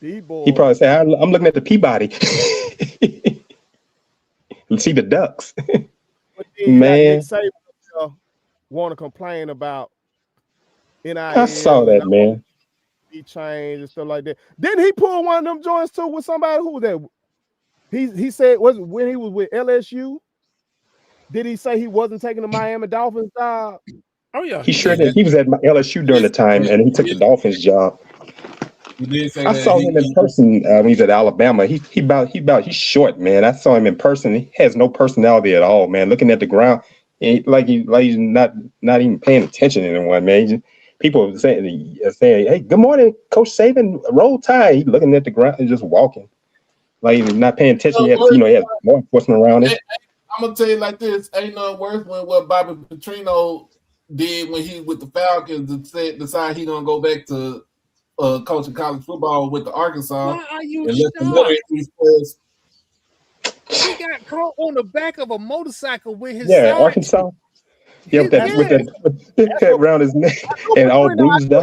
Speaker 4: These boys.
Speaker 6: He probably said, I'm looking at the Peabody. Let's see the Ducks.
Speaker 4: But then man, Nick Saban want to complain about NIL.
Speaker 6: I saw that, man.
Speaker 4: He changed and stuff like that. Didn't he pull one of them joints too with somebody? Who was that? He said, was it when he was with LSU? Did he say he wasn't taking the Miami Dolphins job?
Speaker 5: Oh yeah,
Speaker 6: he sure did. He was at LSU during the time, and he took the Dolphins job. I saw him in person when he's at Alabama. He's short, man. I saw him in person. He has no personality at all, man. Looking at the ground, he's not even paying attention to anyone, man. People saying, "Hey, good morning, Coach Saban. Roll Tide." He's looking at the ground and just walking, like he's not paying attention. He has law enforcement around him.
Speaker 3: I'm gonna tell you like this: ain't nothing worse than what Bobby Petrino did when he with the Falcons decide he gonna go back to coaching college football with the Arkansas.
Speaker 5: Why are you shocked? He got caught on the back of a motorcycle with his side.
Speaker 6: Arkansas. Yep, with that around his neck and all bruised up.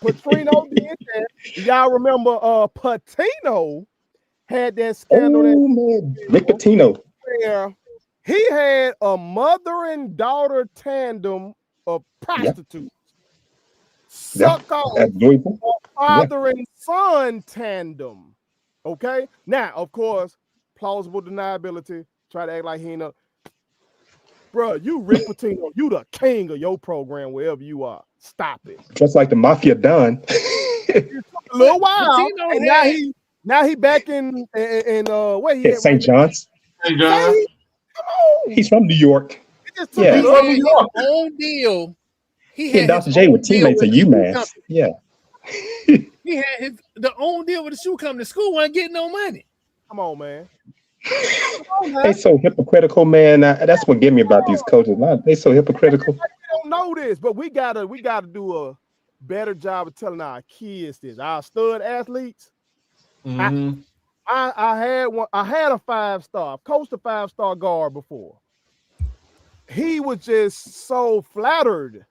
Speaker 4: Petrino did that. Y'all remember Patino had that scandal.
Speaker 6: Rick Pitino.
Speaker 4: Where he had a mother and daughter tandem of prostitutes. Suck off a father and son tandem. Okay? Now, of course, plausible deniability. Try to act like he ain't know. Bro, you Rick Pitino, you the king of your program wherever you are. Stop it.
Speaker 6: Just like the Mafia Don.
Speaker 4: A little while. And now he back in where he at?
Speaker 6: St. John's.
Speaker 3: St. John's.
Speaker 4: Come on.
Speaker 6: He's from New York.
Speaker 4: He's from New York.
Speaker 5: Own deal.
Speaker 6: He and Dr. J were teammates at UMass. Yeah.
Speaker 5: He had the own deal with the shoe company. The school wasn't getting no money.
Speaker 4: Come on, man.
Speaker 6: They so hypocritical, man. That's what get me about these coaches. They so hypocritical.
Speaker 4: We don't know this, but we gotta do a better job of telling our kids this. Our stud athletes.
Speaker 3: Mm-hmm.
Speaker 4: I had one. I had a 5-star. I've coached a 5-star guard before. He was just so flattered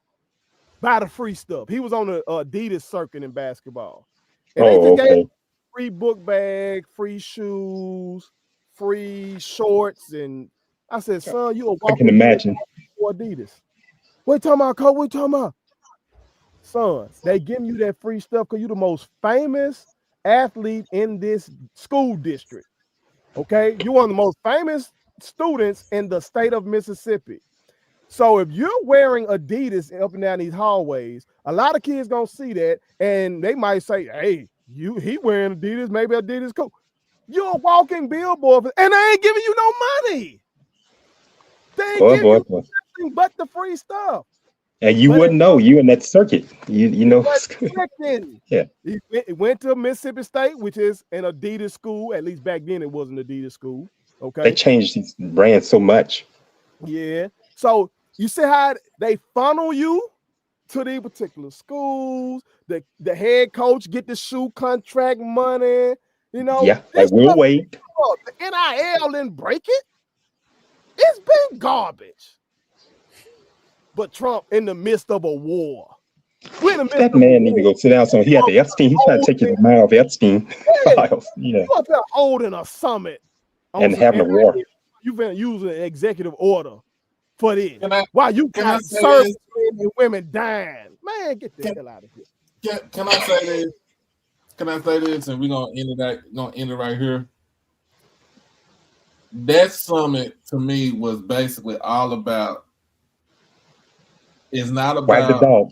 Speaker 4: by the free stuff. He was on the Adidas circuit in basketball. And they just gave him free book bag, free shoes, free shorts. And I said, son, you a walking.
Speaker 6: I can imagine.
Speaker 4: For Adidas. What you talking about, Coach? What you talking about? Son, they giving you that free stuff because you're the most famous athlete in this school district. Okay? You're one of the most famous students in the state of Mississippi. So if you're wearing Adidas up and down these hallways, a lot of kids gonna see that and they might say, hey, he wearing Adidas, maybe Adidas cool. You're a walking billboard and they ain't giving you no money. They ain't giving you nothing but the free stuff.
Speaker 6: And you wouldn't know. You in that circuit. You know.
Speaker 4: Yeah. He went to Mississippi State, which is an Adidas school. At least back then it was an Adidas school. Okay.
Speaker 6: They changed these brands so much.
Speaker 4: Yeah. So you see how they funnel you to these particular schools. The head coach get the shoe contract money. You know.
Speaker 6: Yeah, like Will Wade.
Speaker 4: The NIL didn't break it. It's been garbage. But Trump in the midst of a war.
Speaker 6: That man need to go sit down. So he had the Epstein. He's trying to take his mind off Epstein files. Yeah.
Speaker 4: You up there holding a summit
Speaker 6: and having a war.
Speaker 4: You've been using an executive order for this. Why you got serving and women dying? Man, get the hell out of here.
Speaker 3: Can I say this? Can I say this? And we're gonna end it right here. That summit to me was basically all about. It's not about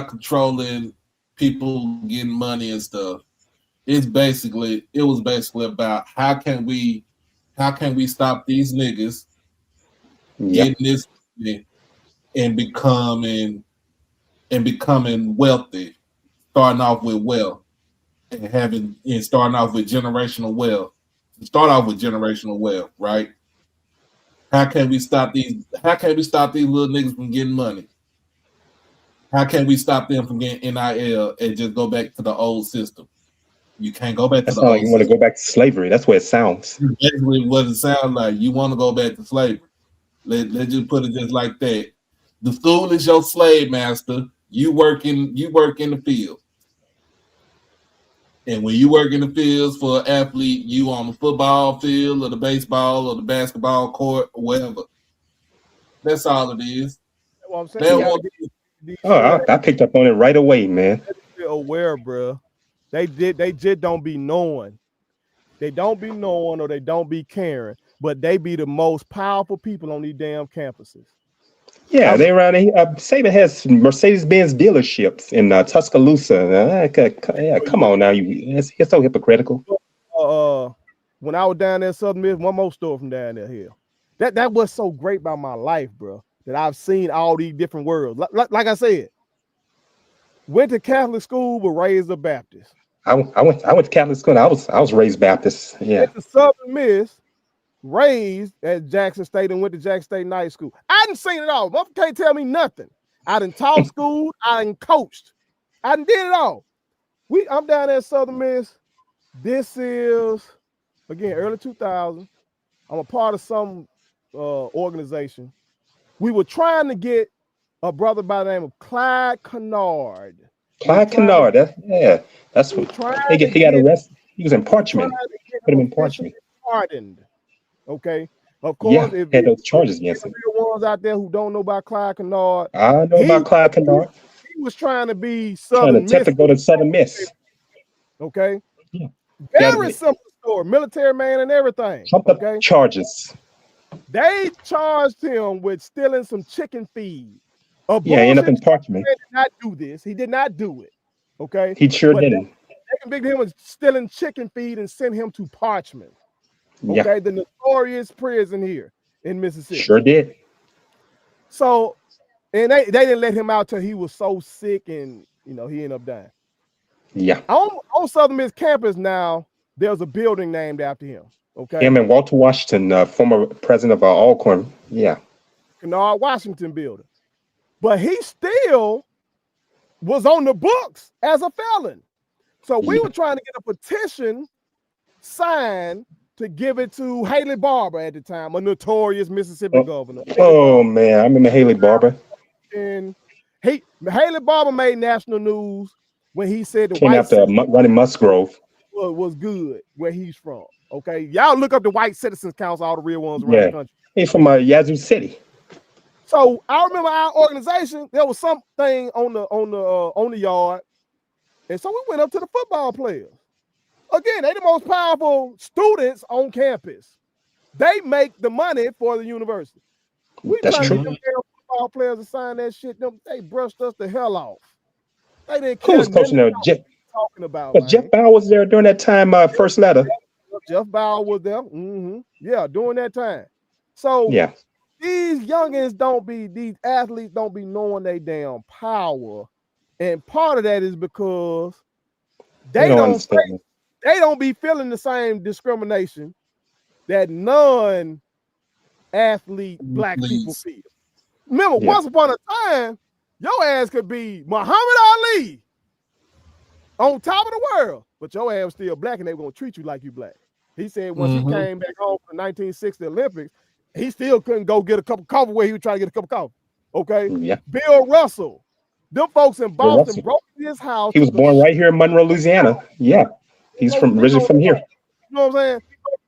Speaker 3: controlling people getting money and stuff. It was basically about how can we stop these niggas getting this money and becoming wealthy, starting off with wealth and starting off with generational wealth. Start off with generational wealth, right? How can we stop these little niggas from getting money? How can we stop them from getting NIL and just go back to the old system? You can't go back to the
Speaker 6: sounds
Speaker 3: old
Speaker 6: like you want to
Speaker 3: system.
Speaker 6: go back to slavery. That's what it sounds.
Speaker 3: Basically what it sounds like. You want to go back to slavery. Let's just put it just like that. The school is your slave master. You work in the field. And when you work in the fields for an athlete, you on the football field or the baseball or the basketball court or whatever. That's all it is.
Speaker 4: Well, I'm saying,
Speaker 6: I picked up on it right away, man.
Speaker 4: Be aware, bro. They just don't be knowing. They don't be knowing or they don't be caring, but they be the most powerful people on these damn campuses.
Speaker 6: Yeah, they around here. Saban has Mercedes-Benz dealerships in Tuscaloosa. Come on now, it's so hypocritical.
Speaker 4: When I was down there in Southern Miss, one more story from down there here. That was so great about my life, bro, that I've seen all these different worlds. Like I said, went to Catholic school, but raised a Baptist.
Speaker 6: I went to Catholic school. I was raised Baptist. Yeah.
Speaker 4: Went to Southern Miss, raised at Jackson State, and went to Jackson State Night School. I didn't seen it all. Mother can't tell me nothing. I done taught school. I done coached. I done did it all. I'm down there at Southern Miss. This is, again, early 2000. I'm a part of some organization. We were trying to get a brother by the name of Clyde Kennard.
Speaker 6: Clyde Kennard. That's what he got arrested. He was in Parchment. Put him in Parchment.
Speaker 4: Pardoned. Okay. Of course,
Speaker 6: if had those charges against him.
Speaker 4: The ones out there who don't know about Clyde Kennard.
Speaker 6: I know about Clyde Kennard.
Speaker 4: He was trying to be
Speaker 6: Southern Miss. To go to Southern Miss.
Speaker 4: Okay. Yeah. Very simple story. Military man and everything.
Speaker 6: Okay. Charges.
Speaker 4: They charged him with stealing some chicken feed.
Speaker 6: End up in Parchment.
Speaker 4: He did not do this. He did not do it. Okay.
Speaker 6: He sure didn't.
Speaker 4: They convicted him of stealing chicken feed and sent him to Parchment. Okay, the notorious prison here in Mississippi.
Speaker 6: Sure did.
Speaker 4: So, and they didn't let him out till he was so sick and he ended up dying.
Speaker 6: Yeah.
Speaker 4: On Southern Miss campus now, there's a building named after him. Okay.
Speaker 6: Him and Walter Washington, former president of Alcorn. Yeah.
Speaker 4: Kennard Washington building. But he still was on the books as a felon. So we were trying to get a petition signed to give it to Haley Barbour at the time, a notorious Mississippi governor.
Speaker 6: Man, I remember Haley Barbour.
Speaker 4: And Haley Barbour made national news when he said the
Speaker 6: came after running Musgrove
Speaker 4: was good where he's from. Okay, y'all look up the White Citizens Council, all the real ones around the country.
Speaker 6: He's from Yazoo City.
Speaker 4: So I remember our organization. There was something on the yard, and so we went up to the football players. Again, they the most powerful students on campus. They make the money for the university. We trying to get them football players to sign that shit. They brushed us the hell off. They didn't care.
Speaker 6: Who was coaching there?
Speaker 4: Talking about.
Speaker 6: But Jeff Bauer was there during that time. First letter.
Speaker 4: Jeff Bauer was there. Yeah, during that time. So these youngins these athletes don't be knowing they damn power, and part of that is because they don't be feeling the same discrimination that non-athlete black people feel. Remember, once upon a time, your ass could be Muhammad Ali on top of the world, but your ass was still black and they were going to treat you like you black. He said once he came back home for the 1960 Olympics, he still couldn't go get a cup of coffee where he was trying to get a cup of coffee. Okay? Yeah. Bill Russell. Them folks in Boston broke his house.
Speaker 6: He was born right here in Monroe, Louisiana. Yeah. He's originally from here.
Speaker 4: You know what I'm saying?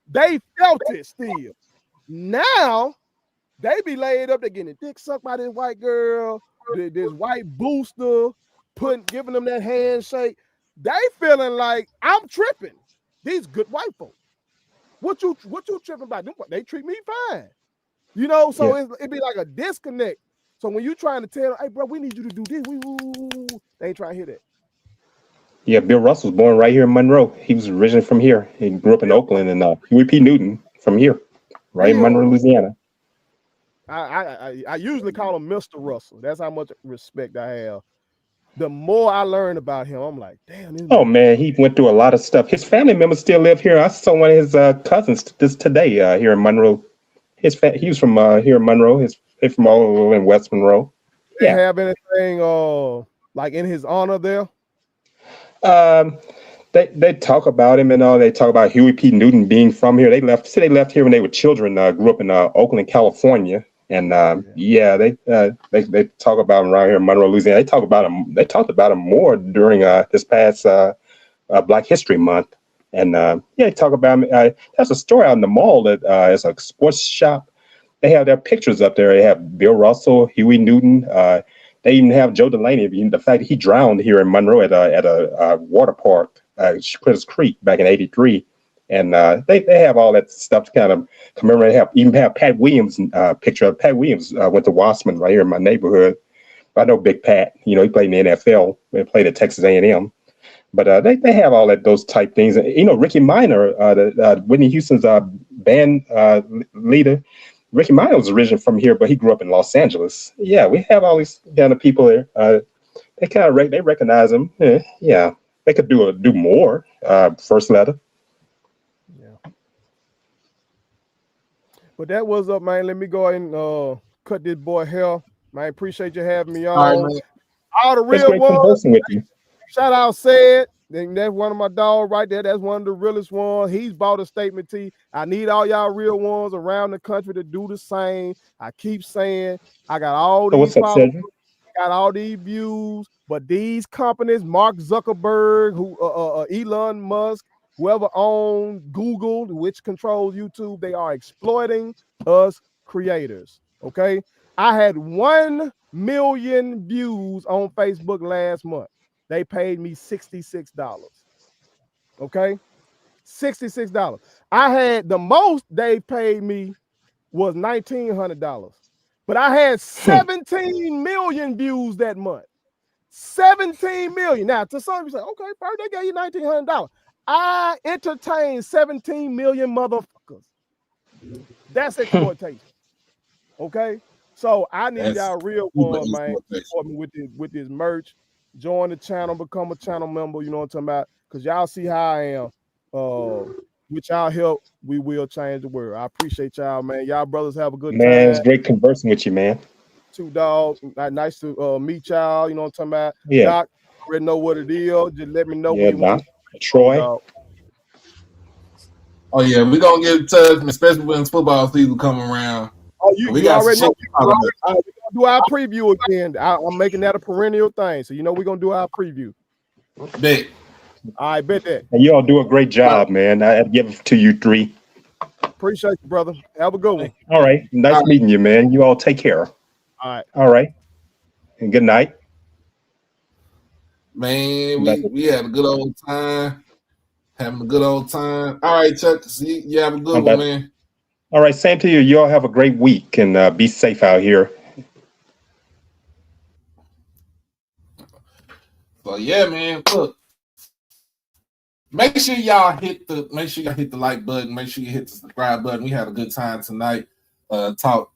Speaker 4: They felt it still. Now, they be laid up. They're getting dick sucked by this white girl, this white booster, giving them that handshake. They feeling like I'm tripping. These good white folks. What you tripping about? They treat me fine. You know, so it'd be like a disconnect. So when you trying to tell, hey, bro, we need you to do this, they ain't trying to hear that.
Speaker 6: Yeah, Bill Russell was born right here in Monroe. He was originally from here. He grew up in Oakland, and Huey P. Newton from here, right in Monroe, Louisiana.
Speaker 4: I usually call him Mr. Russell. That's how much respect I have. The more I learn about him, I'm like, damn.
Speaker 6: Oh man, he went through a lot of stuff. His family members still live here. I saw one of his cousins today here in Monroe. He was from here in Monroe. He's from all over in West Monroe.
Speaker 4: They have anything like in his honor there?
Speaker 6: They talk about him and all. They talk about Huey P. Newton being from here. They left here when they were children. Grew up in Oakland, California, and they talk about him around here in Monroe, Louisiana. They talked about him more during this past Black History Month, and they talk about him. There's a store out in the mall that is a sports shop. They have their pictures up there. They have Bill Russell, Huey Newton. They even have Joe Delaney. The fact that he drowned here in Monroe at a water park, Critters Creek, back in '83, and they have all that stuff to kind of commemorate. Even have Pat Williams picture of Pat Williams went to Wasserman right here in my neighborhood. I know Big Pat. He played in the NFL. He played at Texas A&M. But they have all those type things. Ricky Minor, Whitney Houston's band leader. Ricky Minor was originally from here, but he grew up in Los Angeles. Yeah, we have all these kind of people there. They kind of they recognize him. Yeah, they could do more. First letter.
Speaker 4: Yeah. But that was up, man. Let me go ahead and cut this boy hair. Man, appreciate you having me on. All the real ones.
Speaker 6: With you.
Speaker 4: Shout out Said. That's one of my dogs right there. That's one of the realest ones. He's bought a statement tee. I need all y'all real ones around the country to do the same. I keep saying I got all these followers, got all these views, but these companies, Mark Zuckerberg, Elon Musk, whoever owns Google, which controls YouTube, they are exploiting us creators. Okay, I had 1 million views on Facebook last month. They paid me $66. Okay, $66. I had the most they paid me was $1,900, but I had 17 million views that month. 17 million. Now, to some you say, okay, Bert, they gave you $1,900. I entertained 17 million motherfuckers. That's exploitation. Okay, so I need y'all real one, man. Support me with this merch. Join the channel, become a channel member. You know what I'm talking about? Because y'all see how I am. With y'all help, we will change the world. I appreciate y'all, man. Y'all brothers have a good time.
Speaker 6: Man, it's great conversing with you, man.
Speaker 4: Two dogs. Nice to meet y'all. You know what I'm talking about?
Speaker 6: Yeah.
Speaker 4: Doc, already know what it is. Just let me know
Speaker 6: when you want. Troy.
Speaker 3: Oh yeah, we're gonna get in touch, especially when football season coming around.
Speaker 4: Oh, you already know. We're gonna do our preview again. I'm making that a perennial thing. So we're gonna do our preview.
Speaker 3: Bet.
Speaker 4: I bet that.
Speaker 6: And you all do a great job, man. I give it to you 3.
Speaker 4: Appreciate you, brother. Have a good one.
Speaker 6: All right. Nice meeting you, man. You all take care.
Speaker 4: All right.
Speaker 6: All right. And good night.
Speaker 3: Man, we had a good old time. Having a good old time. All right, Chuck. See, you have a good one, man.
Speaker 6: All right, same to you. You all have a great week and be safe out here.
Speaker 3: So yeah, man. Look, make sure y'all hit the like button. Make sure you hit the subscribe button. We had a good time tonight. Talk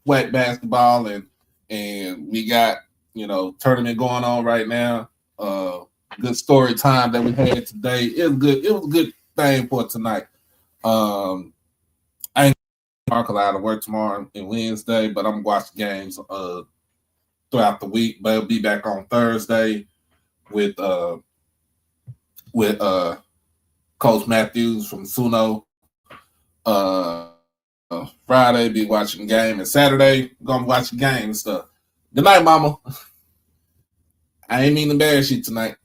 Speaker 3: wet basketball and we got tournament going on right now. Good story time that we had today. It was good. It was a good thing for tonight. I ain't allowed to work tomorrow and Wednesday, but I'm gonna watch the games throughout the week. But I'll be back on Thursday with Coach Matthews from Suno. Friday be watching the game, and Saturday gonna watch the game and stuff. Good night, Mama. I ain't mean to embarrass you tonight.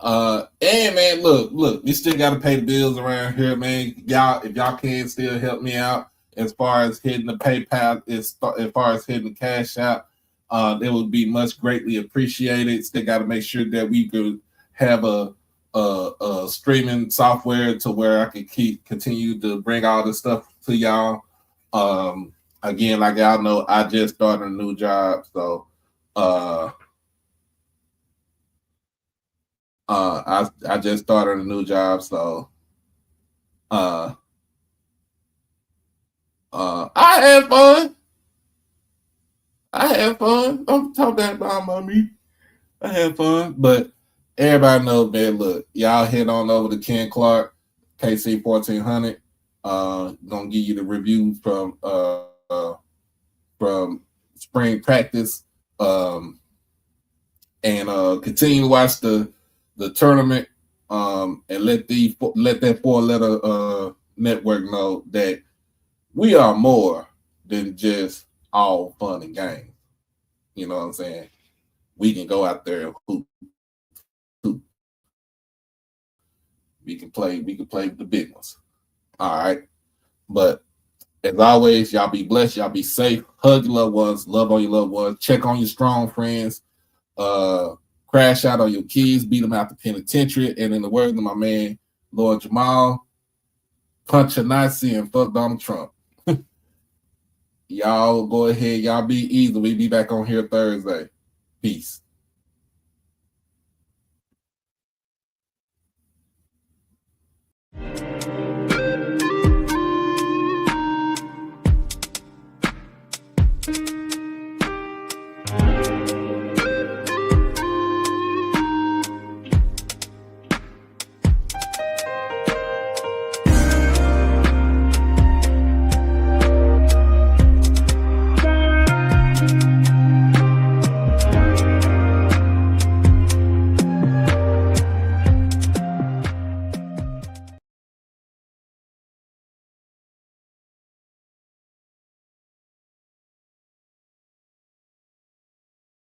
Speaker 3: And man, look, we still gotta pay the bills around here, man. Y'all, if y'all can still help me out as far as hitting the PayPal, as far as hitting the cash out, it would be much greatly appreciated. Still gotta make sure that we could have a streaming software to where I can continue to bring all this stuff to y'all. Again, like y'all know, I just started a new job, so I just started a new job, so I had fun. Don't talk that about me. I had fun, but everybody knows, man. Look, y'all head on over to Ken Clark, KC 1400. Gonna give you the review from spring practice, and continue to watch the tournament, and let that 4-letter network know that we are more than just all fun and games. You know what I'm saying? We can go out there and hoop. We can play the big ones. All right. But as always, y'all be blessed, y'all be safe, hug your loved ones, love on your loved ones, check on your strong friends, crash out on your kids, beat them out the penitentiary, and in the words of my man, Lord Jamal, punch a Nazi and fuck Donald Trump. Y'all go ahead, y'all be easy. We be back on here Thursday. Peace.